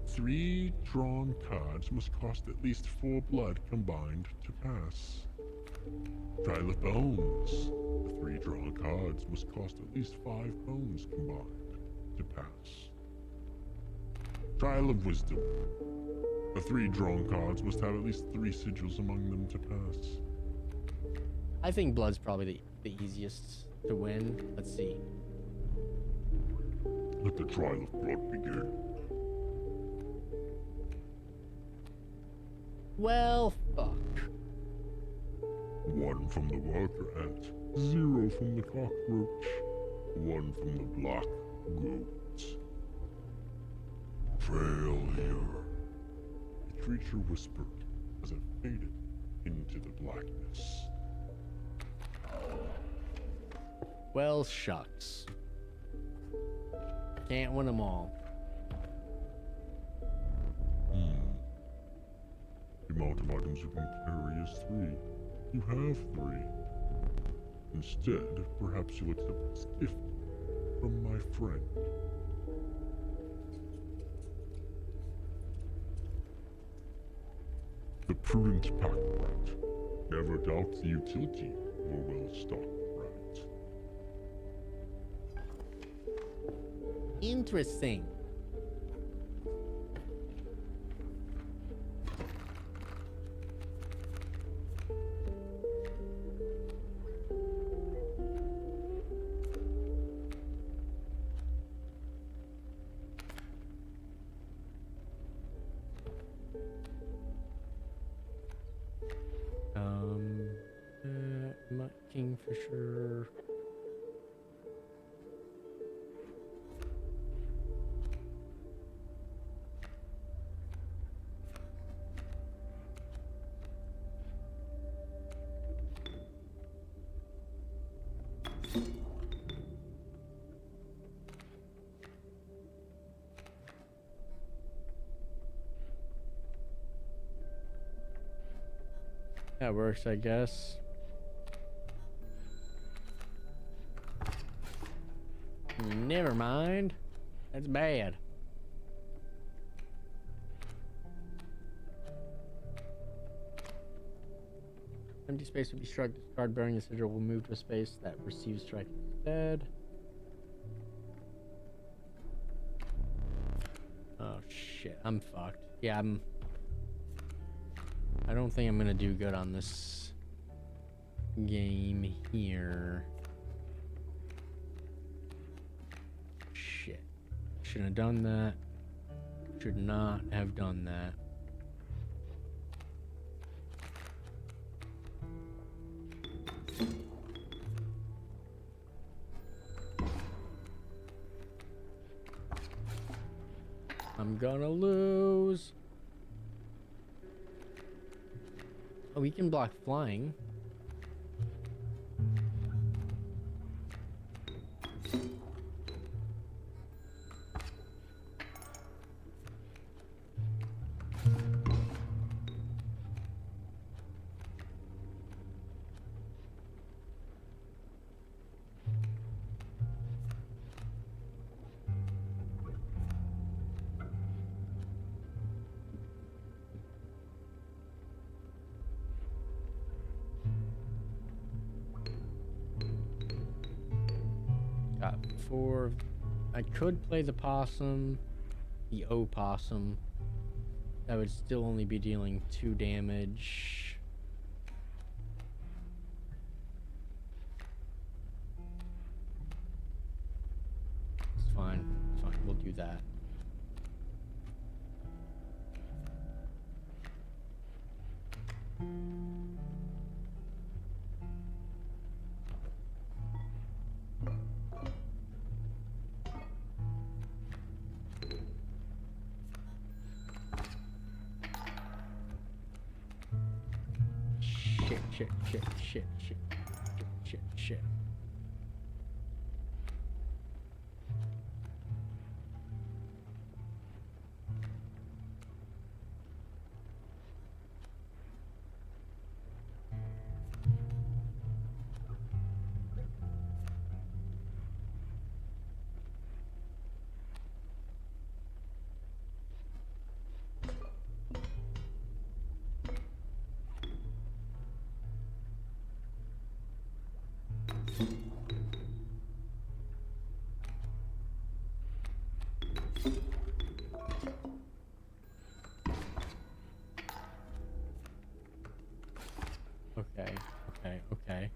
3 drawn cards must cost at least 4 blood combined to pass. Trial of Bones. The 3 drawn cards must cost at least 5 bones combined to pass. Trial of Wisdom. The 3 drawn cards must have at least 3 sigils among them to pass. I think Blood's probably the easiest to win. Let's see. Let the Trial of Blood begin. Well, fuck. 1 from the worker ant, 0 from the cockroach, 1 from the black goat. Failure. The creature whispered as it faded into the blackness. Well, shucks. Can't win them all. The amount of items you can carry is 3. You have 3. Instead, perhaps you'll accept this gift from my friend. The prudent pack rat. Never doubt the utility of a well-stocked rat. Interesting. Kingfisher. That works, I guess. Never mind. That's bad. Empty space will be struck. This card bearing the sigil will move to a space that receives strike instead. Oh shit, I'm fucked. Yeah, I don't think I'm gonna do good on this game here. Shit. Shouldn't have done that. Should not have done that. I'm gonna lose. Oh, we can block flying. Got 4. I could play the possum, the opossum. That would still only be dealing 2 damage. It's fine. It's fine. We'll do that. Shit. Okay.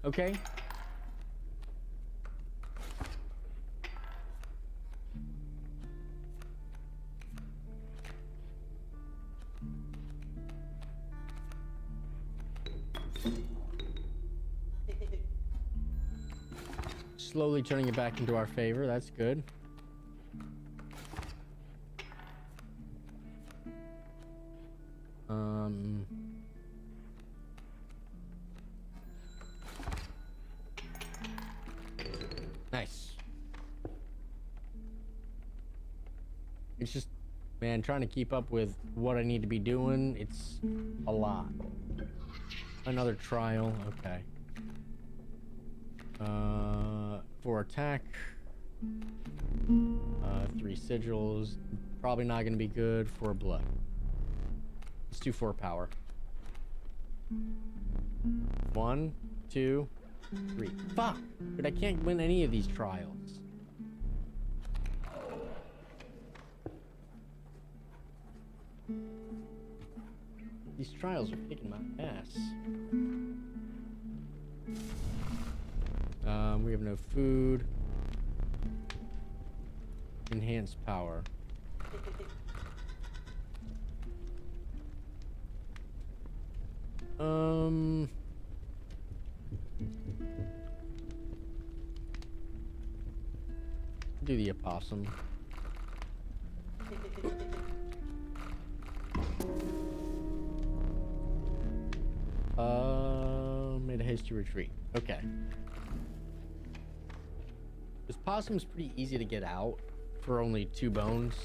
Okay. Slowly turning it back into our favor. That's good. Nice. It's just, man, trying to keep up with what I need to be doing. It's a lot. Another trial. Okay. For attack, 3 sigils. Probably not going to be good for blood. Let's do 4 power. 1, 2, 3. Fuck! But I can't win any of these trials. These trials are kicking my ass. We have no food. Enhanced power. Do the opossum. Made a hasty retreat. Okay. This possum's pretty easy to get out for only 2 bones.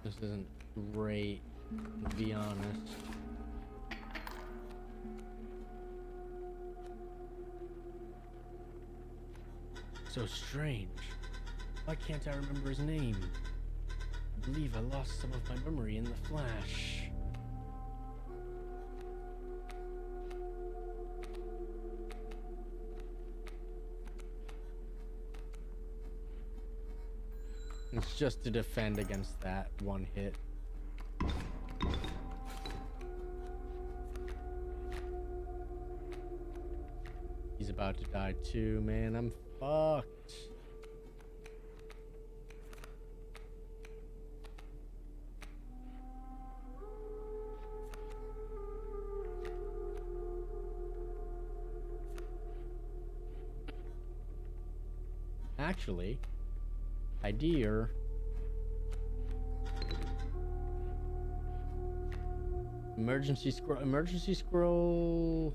This isn't great, to be honest. So strange. Why can't I remember his name? I believe I lost some of my memory in the flash. It's just to defend against that one hit. He's about to die too, man. I'm fucked. Actually, idea. Emergency scroll. Emergency scroll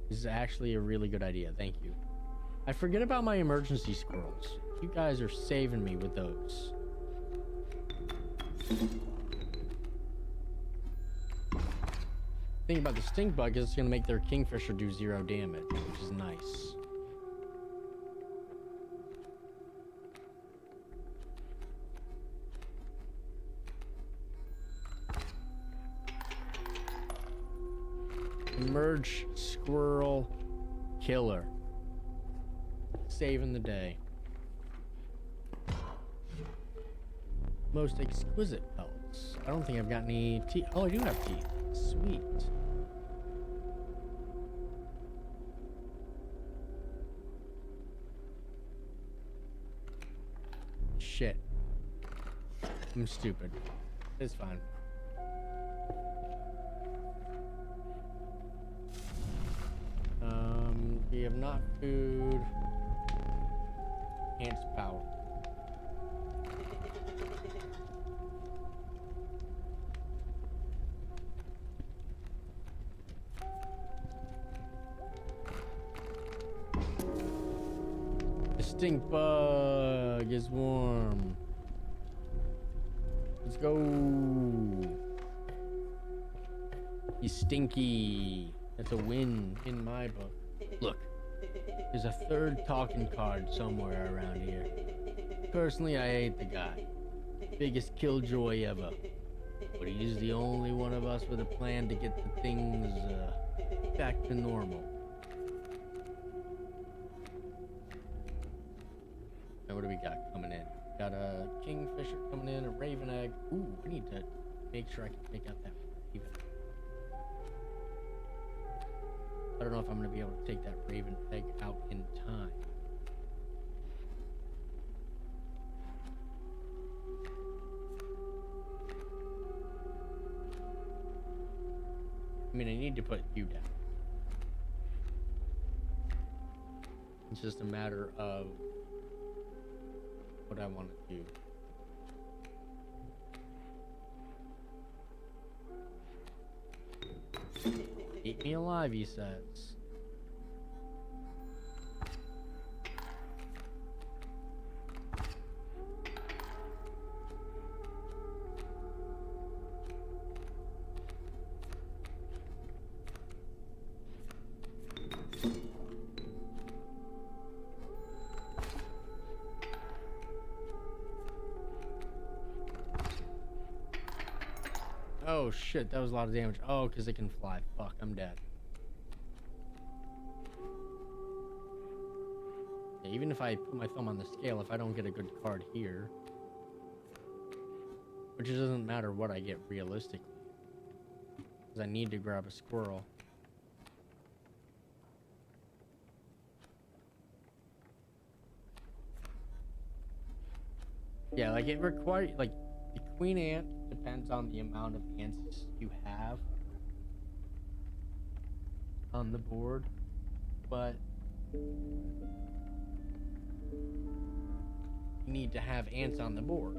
is actually a really good idea. Thank you. I forget about my emergency scrolls. You guys are saving me with those. Thing about the stink bug is it's gonna make their kingfisher do 0 damage, which is nice. Merge squirrel killer. Saving the day. Most exquisite pelts. I don't think I've got any teeth. Oh, I do have teeth. Sweet. Shit. I'm stupid. It's fine. We have not food. Enhanced power. The stink bug is warm. Let's go. He's stinky. That's a win in my book. Look, there's a 3rd talking card somewhere around here. Personally, I hate the guy. Biggest killjoy ever. But he's the only one of us with a plan to get the things back to normal. Now what do we got coming in? Got a kingfisher coming in, a raven egg. Ooh, I need to make sure I can take out that raven egg. I don't know if I'm going to be able to take that raven egg out in time. I mean, I need to put you down. It's just a matter of what I want to do. Eat me alive, he says. Oh shit, that was a lot of damage. Oh, because it can fly. Fuck, I'm dead. Yeah, even if I put my thumb on the scale, if I don't get a good card here, which it doesn't matter what I get realistically, because I need to grab a squirrel. Yeah, like it requires, like, the queen ant depends on the amount of ants you have on the board, but you need to have ants on the board.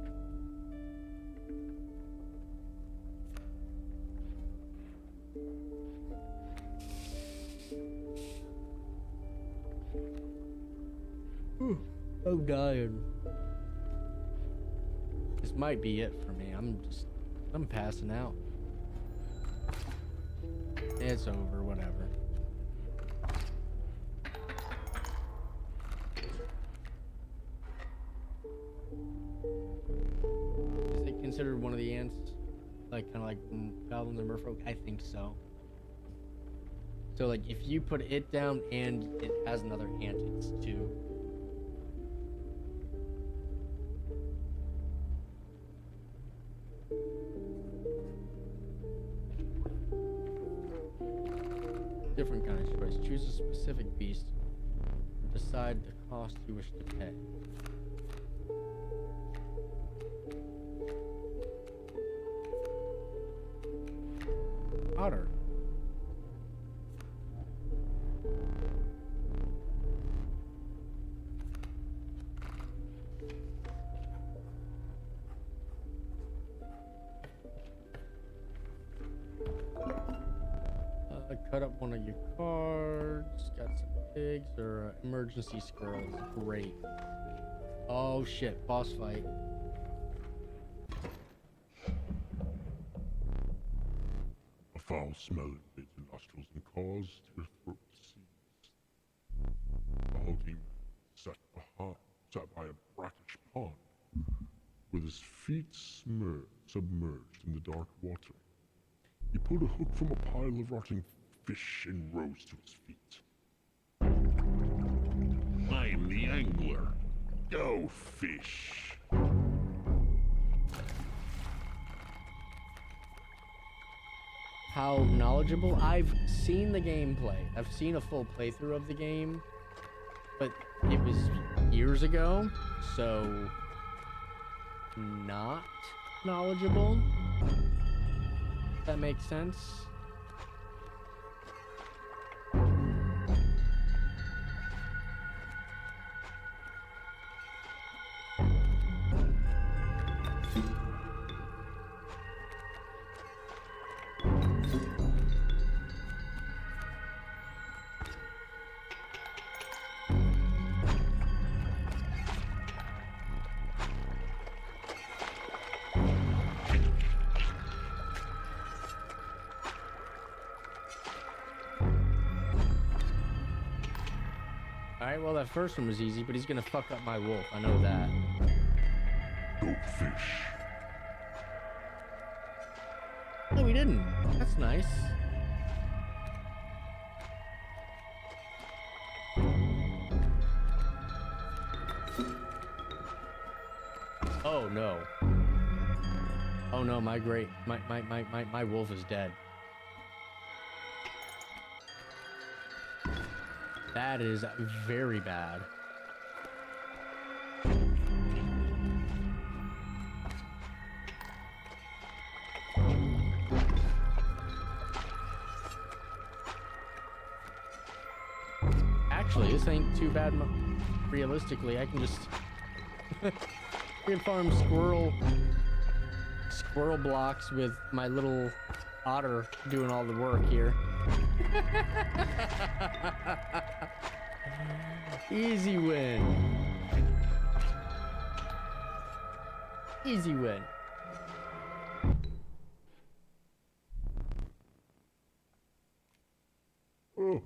I'm dying. This might be it for me. I'm passing out. It's over, whatever. Is it considered one of the ants? Like, kind of like goblins or merfolk? I think so. So, like, if you put it down and it has another ant, it's 2. Different kind of choice. Choose a specific beast. Decide the cost you wish to pay. Otter. Cut up one of your cards. Got some pigs or emergency squirrels. Great. Oh shit, boss fight. A foul smell invades your nostrils and caused your throat to seize. A hulking man sat by a brackish pond, with his feet submerged in the dark water. He pulled a hook from a pile of rotting fish and rose to his feet. I'm the angler. Go fish. How knowledgeable? I've seen the gameplay. I've seen a full playthrough of the game, but it was years ago, so not knowledgeable. If that makes sense. Alright, well that first one was easy, but he's gonna fuck up my wolf. I know that. Go fish. No, he didn't. That's nice. Oh no. Oh no, my wolf is dead. That is very bad. Actually, this ain't too bad. Realistically, I can just I can farm squirrel blocks with my little otter doing all the work here. Easy win. Easy win. Oh.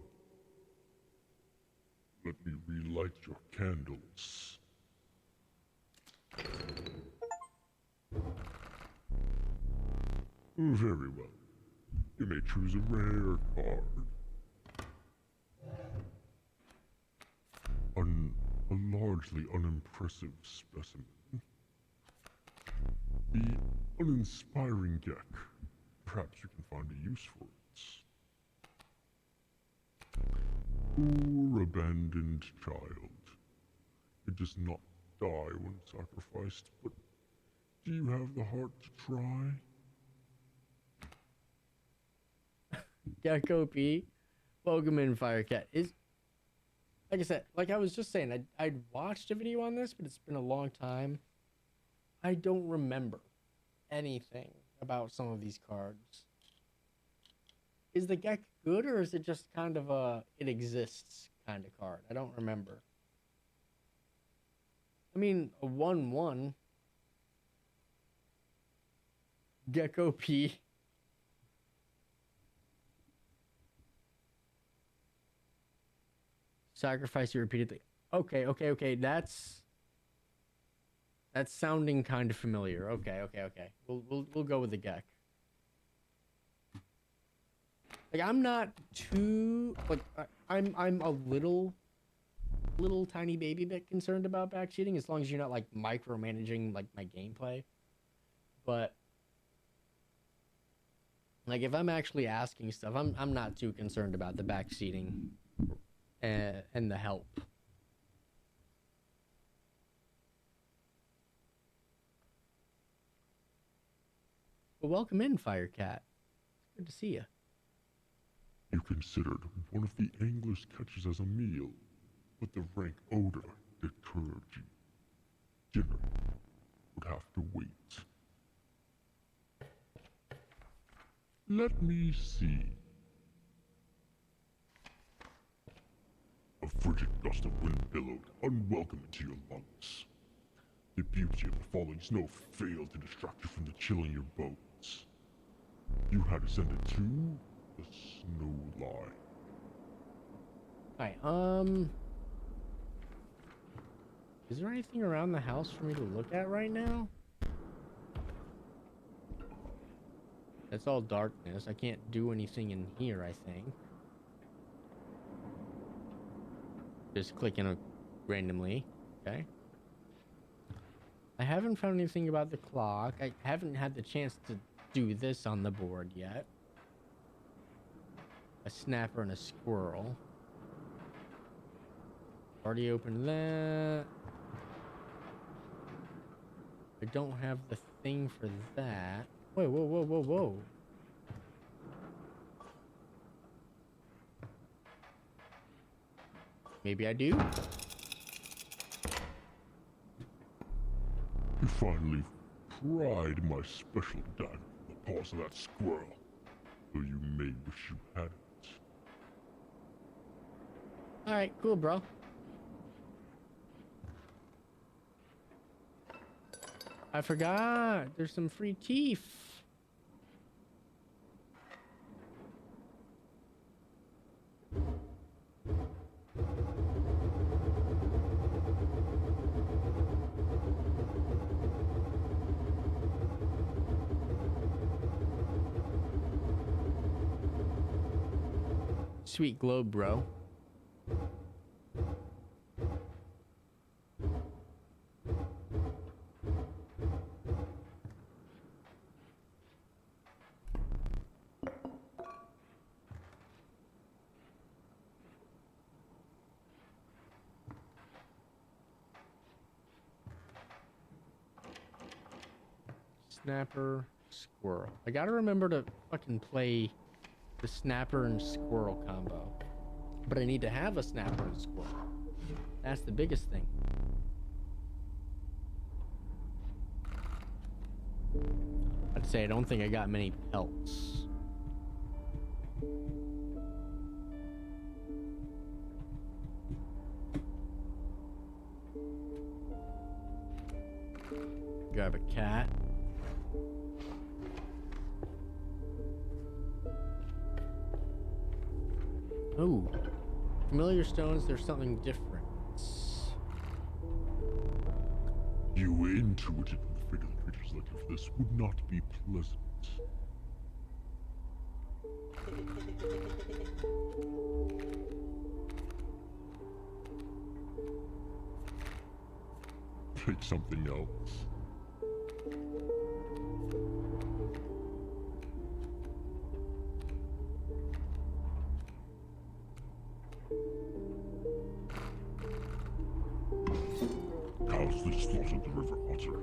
Let me relight your candles. Very well. You may choose a rare card. A largely unimpressive specimen. The uninspiring Gek. Perhaps you can find a use for it. Poor abandoned child. It does not die when sacrificed, but do you have the heart to try? Gecko P. Welcome in, Firecat. Is, like I said, like I was just saying, I'd watched a video on this, but it's been a long time. I don't remember anything about some of these cards. Is the Gek good, or is it just kind of a it exists kind of card? I don't remember. I mean, a 1/1 Gecko P. Sacrifice you repeatedly. Okay. That's sounding kind of familiar. Okay. We'll go with the Gek. Like, I'm not too like I'm a little tiny baby bit concerned about backcheating, as long as you're not like micromanaging like my gameplay. But like, if I'm actually asking stuff, I'm not too concerned about the backseating and the help. Well, welcome in, Firecat. Good to see you. You considered one of the angler's catches as a meal, but the rank odor deterred you. Dinner would have to wait. Let me see. A frigid gust of wind billowed, unwelcome into your lungs. The beauty of the falling snow failed to distract you from the chill in your bones. You had ascended to the snow line. Alright, is there anything around the house for me to look at right now? It's all darkness. I can't do anything in here, I think. Just clicking randomly. Okay. I haven't found anything about the clock. I haven't had the chance to do this on the board yet. A snapper and a squirrel. Already opened that. I don't have the thing for that. Wait, whoa. Maybe I do? You finally pried my special dagger from the paws of that squirrel, though you may wish you hadn't. Alright, cool, bro. I forgot. There's some free teeth. Sweet globe, bro. Snapper, squirrel. I gotta remember to fucking play the snapper and squirrel combo. But I need to have a snapper and squirrel. That's the biggest thing. I'd say I don't think I got many pelts. Grab a cat. Ooh. Familiar stones, there's something different. You intuitively figured that creatures like this would not be pleasant. Pick something else. Callously slaughtered the river otter.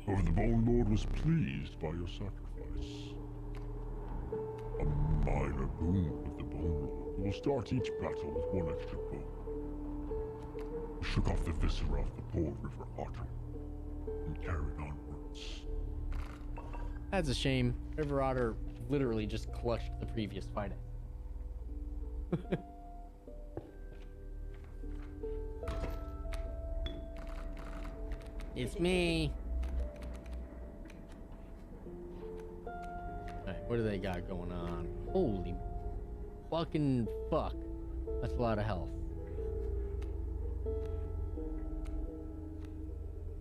However, the Bone Lord was pleased by your sacrifice. A minor boon of the Bone Lord. You will start each battle with one extra bone. You shook off the viscera of the poor river otter and carried onwards. That's a shame. River Otter literally just clutched the previous fight. It's me. Alright, what do they got going on? Holy fucking fuck. That's a lot of health.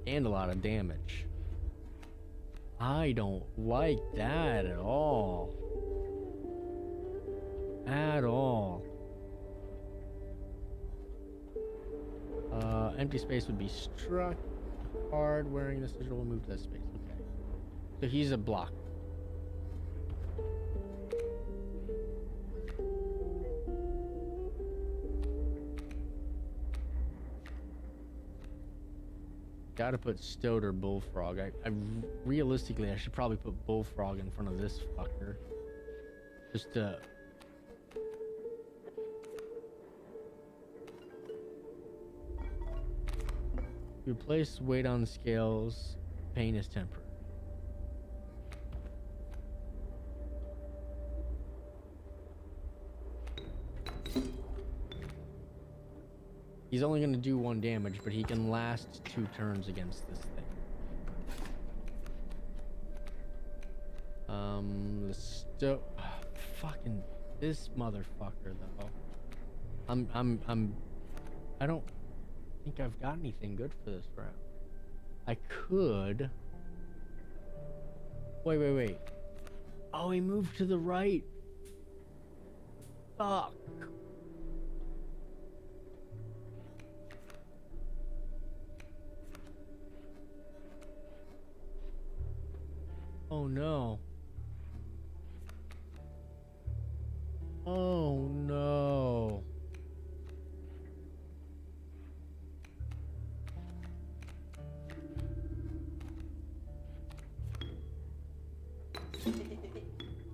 And a lot of damage. I don't like that at all. At all. Empty space would be struck hard. Wearing this sigil will move to that space. Okay. So he's a block. Gotta put Stoat or Bullfrog. Realistically, I should probably put Bullfrog in front of this fucker. Just to... You place weight on the scales, pain is temporary. He's only going to do 1 damage, but he can last 2 turns against this thing. Fucking this motherfucker though. I don't think I've got anything good for this round. I could. Wait. Oh, he moved to the right. Fuck. Oh no. Oh no.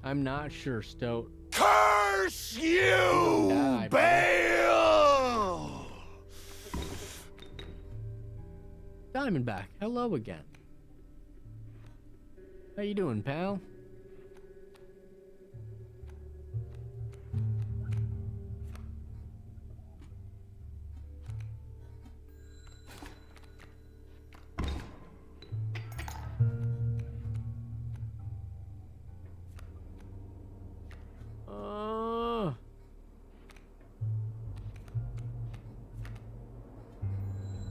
I'm not sure, Stoat. Curse you, Die, Bale! Diamondback, hello again. How you doing, pal?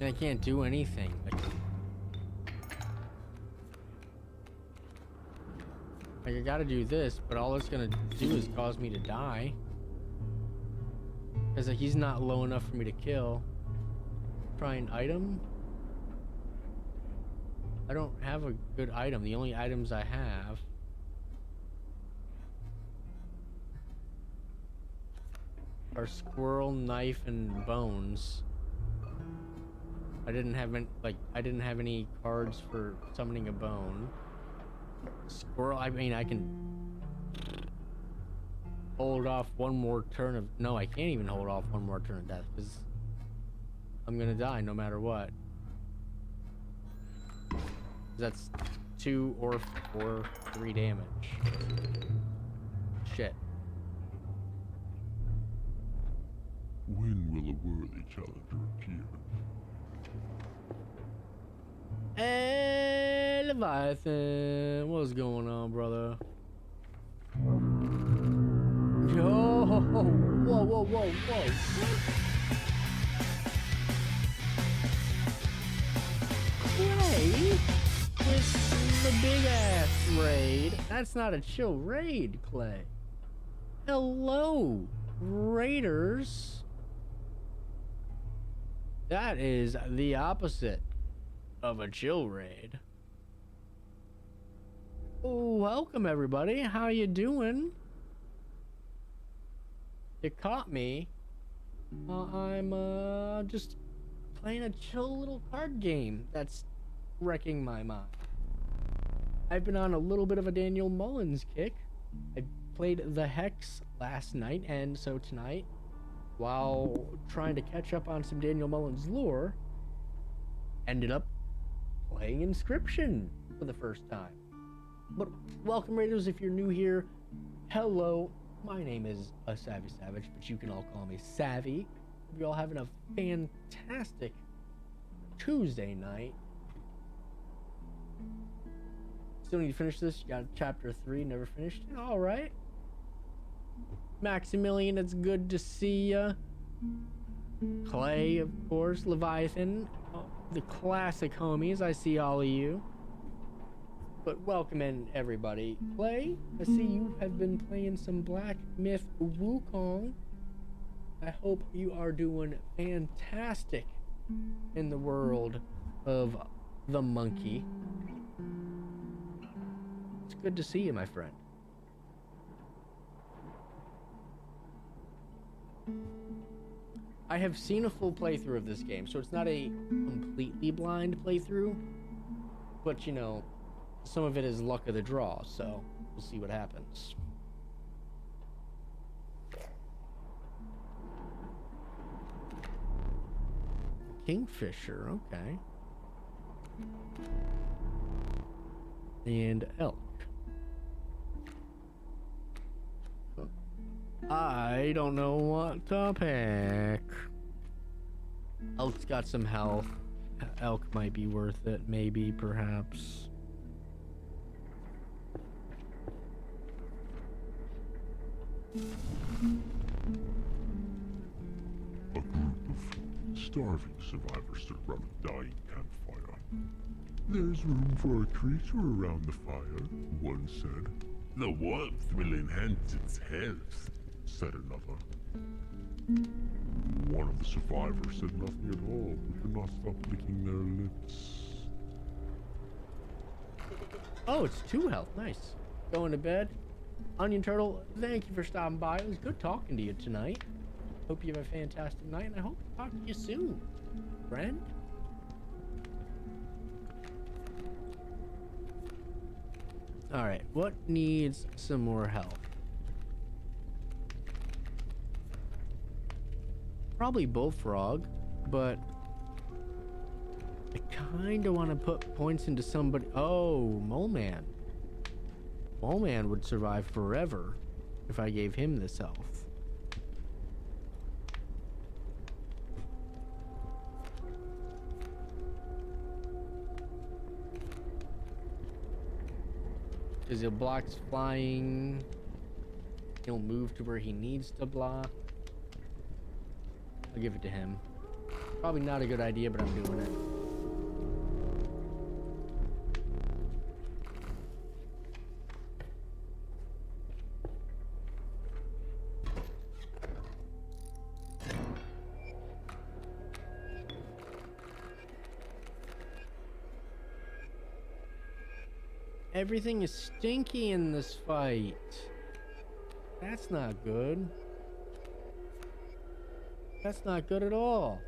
I can't do anything. Like I gotta do this, but all it's gonna do is cause me to die. Cause like, he's not low enough for me to kill. Try an item? I don't have a good item. The only items I have are squirrel, knife, and bones. I didn't have any cards for summoning a bone. Squirrel, I mean, I can hold off 1 more turn of... No, I can't even hold off 1 more turn of death, because I'm gonna die no matter what. That's 2 or 3 damage. Shit. When will a worthy challenger appear? Hey, Leviathan. What's going on, brother? Yo, whoa. Clay with the big ass raid. That's not a chill raid, Clay. Hello, raiders. That is the opposite of a chill raid. Welcome everybody. How you doing? You caught me. I'm just playing a chill little card game that's wrecking my mind. I've been on a little bit of a Daniel Mullins kick. I played the Hex last night, and so tonight, while trying to catch up on some Daniel Mullins lore, ended up playing Inscryption for the first time. But welcome, Raiders, if you're new here. Hello, my name is Savvy Savage, but you can all call me Savvy. Hope you're all having a fantastic Tuesday night. Still need to finish this. You got chapter 3, never finished. All right. Maximilian, it's good to see ya. Clay, of course. Leviathan, the classic homies. I see all of you. But welcome in, everybody. Clay, I see you have been playing some Black Myth Wukong. I hope you are doing fantastic in the world of the monkey. It's good to see you, my friend. I have seen a full playthrough of this game, so it's not a completely blind playthrough, but you know, some of it is luck of the draw, so we'll see what happens. Kingfisher, okay. And elk. I don't know what to pick. Elk's got some health. Elk might be worth it, maybe, perhaps. A group of starving survivors stood around a dying campfire. There's room for a creature around the fire, one said. The warmth will enhance its health, said another. One of the survivors said nothing at all, but could not stop licking their lips. Oh, it's 2 health. Nice. Going to bed. Onion Turtle, thank you for stopping by. It was good talking to you tonight. Hope you have a fantastic night, and I hope to talk to you soon, friend. Alright, what needs some more help? Probably Bullfrog, but I kinda want to put points into somebody. Oh, Mole Man. Mole Man would survive forever if I gave him this health. Because he'll block flying. He'll move to where he needs to block. I'll give it to him. Probably not a good idea, but I'm doing it. Everything is stinky in this fight. That's not good. That's not good at all.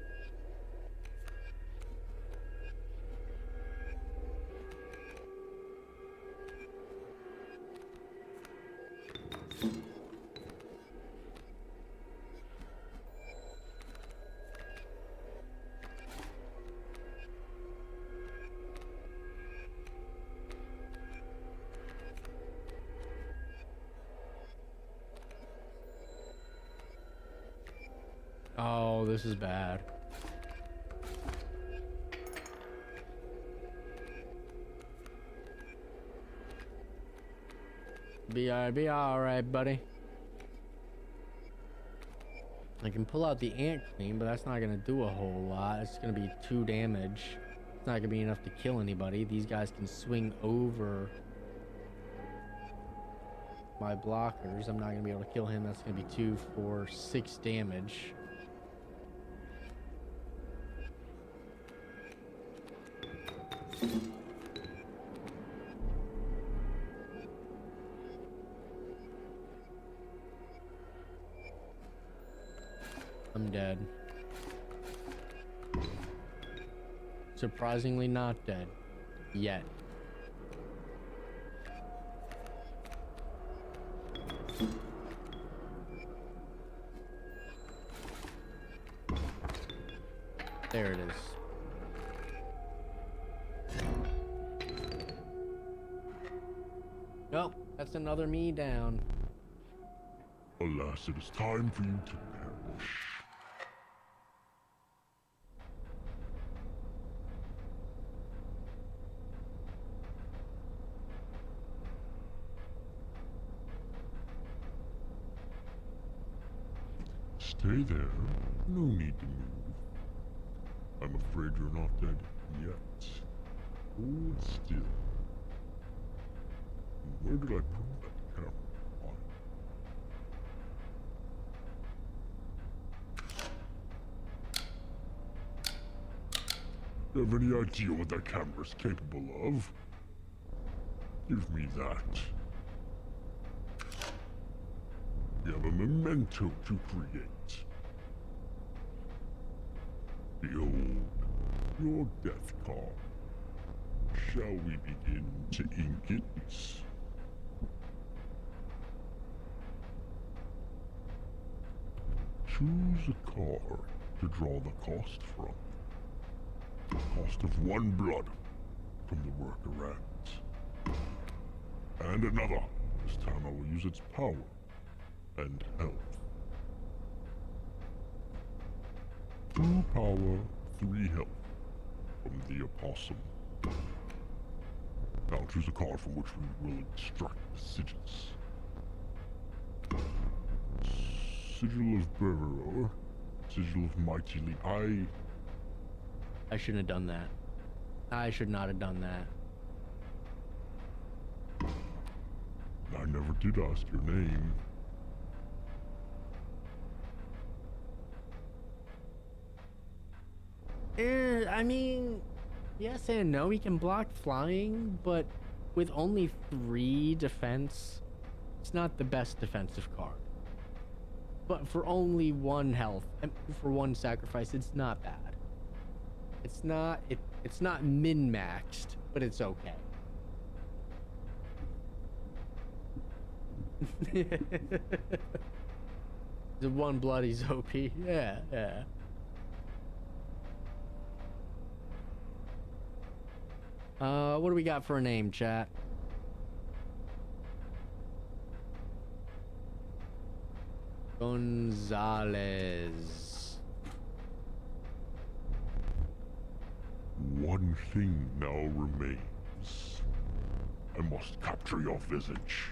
this is bad. Be alright, buddy. I can pull out the ant queen, but that's not gonna do a whole lot. It's gonna be 2 damage. It's not gonna be enough to kill anybody. These guys can swing over my blockers. I'm not gonna be able to kill him. That's gonna be 2, 4, 6 damage. I'm dead. Surprisingly not dead. Yet. There it is. Oh, that's another me down. Alas, it is time for you to perish. Stay there. No need to move. I'm afraid you're not dead yet. Hold still. Where did I put that camera on? Do you have any idea what that camera's capable of? Give me that. We have a memento to create. Behold, your death card. Shall we begin to ink it? Choose a card to draw the cost from. The cost of 1 blood from the worker ants. And another. This time I will use its power and health. 2 power, 3 health from the opossum. Now choose a card from which we will extract the sigils. Sigil of Bearer, Sigil of Mighty Lee. I shouldn't have done that. I should not have done that. I never did ask your name. I mean, yes and no. He can block flying, but with only 3 defense, it's not the best defensive card. But for only 1 health and for 1 sacrifice, it's not bad. It's not min-maxed, but it's okay. The 1 bloody's OP. Yeah. What do we got for a name, chat? Gonzalez. One thing now remains. I must capture your visage.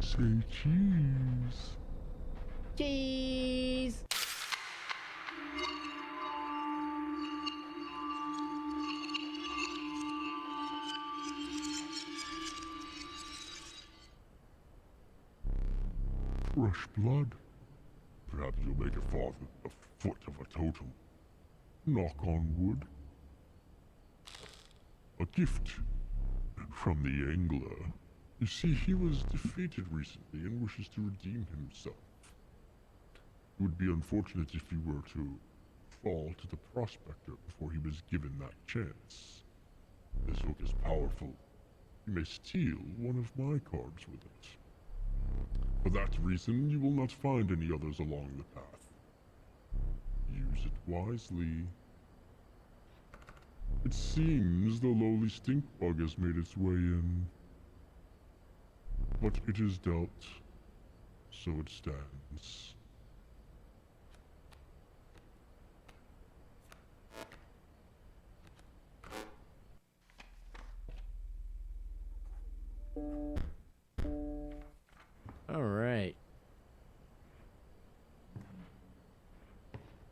Say cheese. Cheese. Fresh blood. Perhaps you'll make it farther a foot of a totem. Knock on wood. A gift from the angler. You see, he was defeated recently and wishes to redeem himself. It would be unfortunate if he were to fall to the prospector before he was given that chance. This hook is powerful. You may steal one of my cards with it. For that reason, you will not find any others along the path. Use it wisely. It seems the lowly stink bug has made its way in. But it is dealt, so it stands. All right.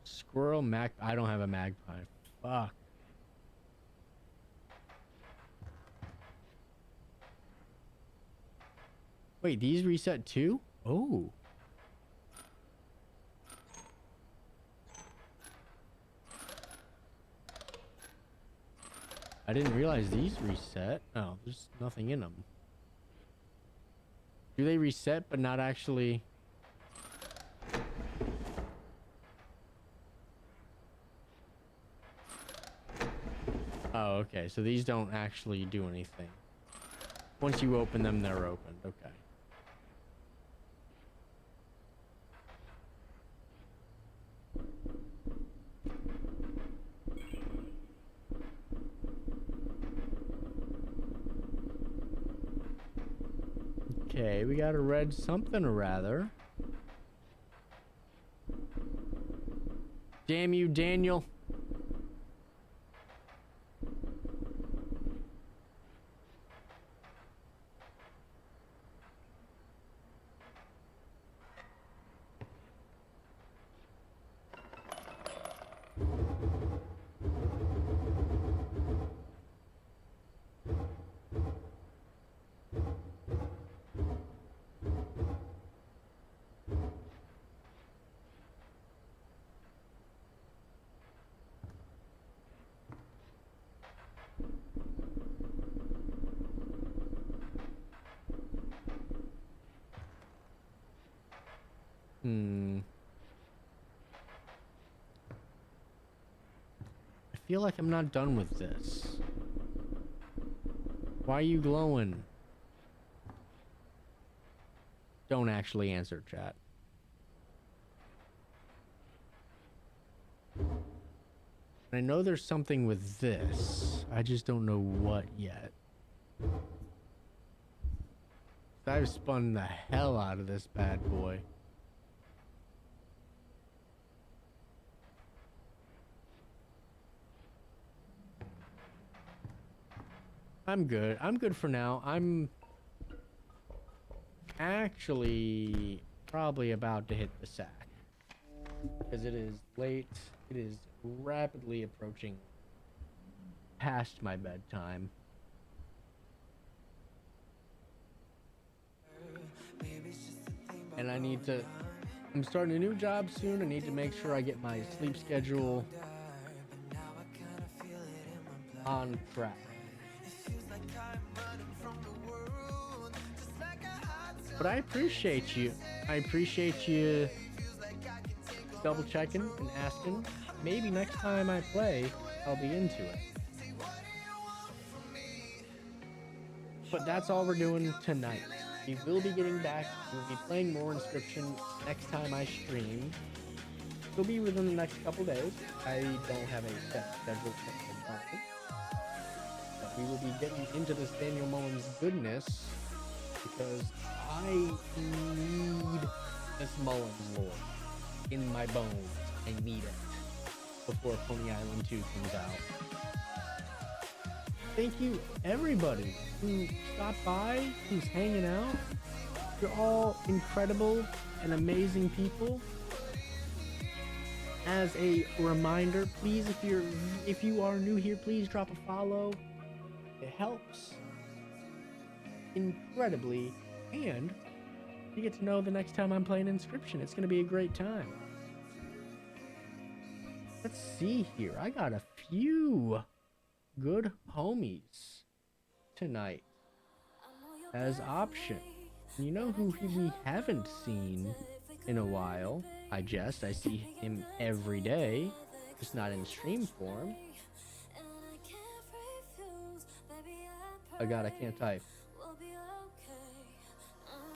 Squirrel, I don't have a magpie. Fuck. Wait, these reset too? Oh. I didn't realize these reset. Oh, there's nothing in them. Do they reset but not actually? Oh, okay. So these don't actually do anything. Once you open them, they're opened. Okay. Okay, we got a red something or rather. Damn you, Daniel. I feel like I'm not done with this. Why are you glowing? Don't actually answer, chat. I know there's something with this. I just don't know what yet. I've spun the hell out of this bad boy. I'm good. I'm good for now. I'm actually probably about to hit the sack. Because it is late. It is rapidly approaching past my bedtime. And I need to... I'm starting a new job soon. I need to make sure I get my sleep schedule on track. But I appreciate you. I appreciate you double checking and asking. Maybe next time I play, I'll be into it. But that's all we're doing tonight. We will be getting back. We'll be playing more Inscryption next time I stream. It'll be within the next couple days. I don't have a set schedule for time. But we will be getting into this Daniel Mullins goodness because I need this Mullins lore in my bones. I need it before Pony Island 2 comes out. Thank you everybody who stopped by, who's hanging out. You're all incredible and amazing people. As a reminder, please, if you are new here, please drop a follow. It helps incredibly, and you get to know the next time I'm playing Inscryption. It's going to be a great time. Let's see here. I got a few good homies tonight as option. You know who we haven't seen in a while? I see him every day, just not in stream form. Oh god, I can't type.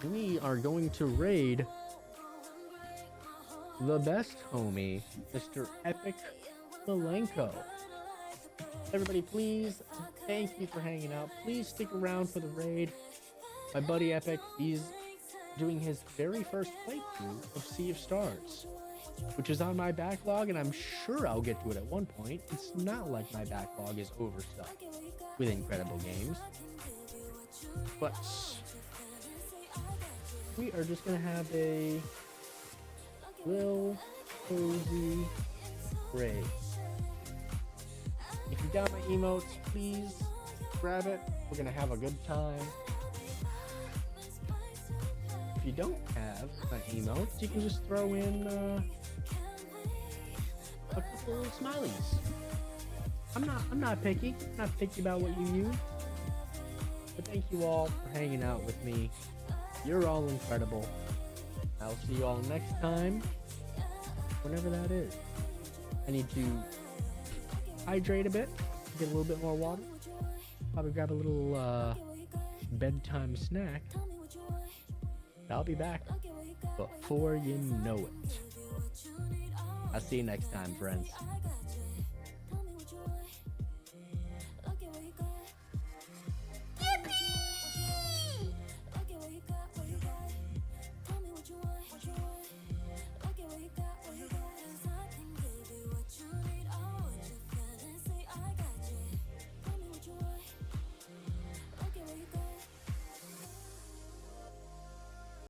We are going to raid the best homie, Mr. Epic Malenko. Everybody, please, thank you for hanging out. Please stick around for the raid. My buddy Epic, he's doing his very first playthrough of Sea of Stars, which is on my backlog, and I'm sure I'll get to it at one point. It's not like my backlog is overstuffed with incredible games. But we are just gonna have a little cozy break. If you got my emotes, please grab it. We're gonna have a good time. If you don't have my emotes, you can just throw in a couple of smileys. I'm not picky. I'm not picky about what you use. But thank you all for hanging out with me. You're all incredible. I'll see you all next time, whenever that is. I need to hydrate a bit, get a little bit more water. Probably grab a little bedtime snack. I'll be back before you know it. I'll see you next time, friends.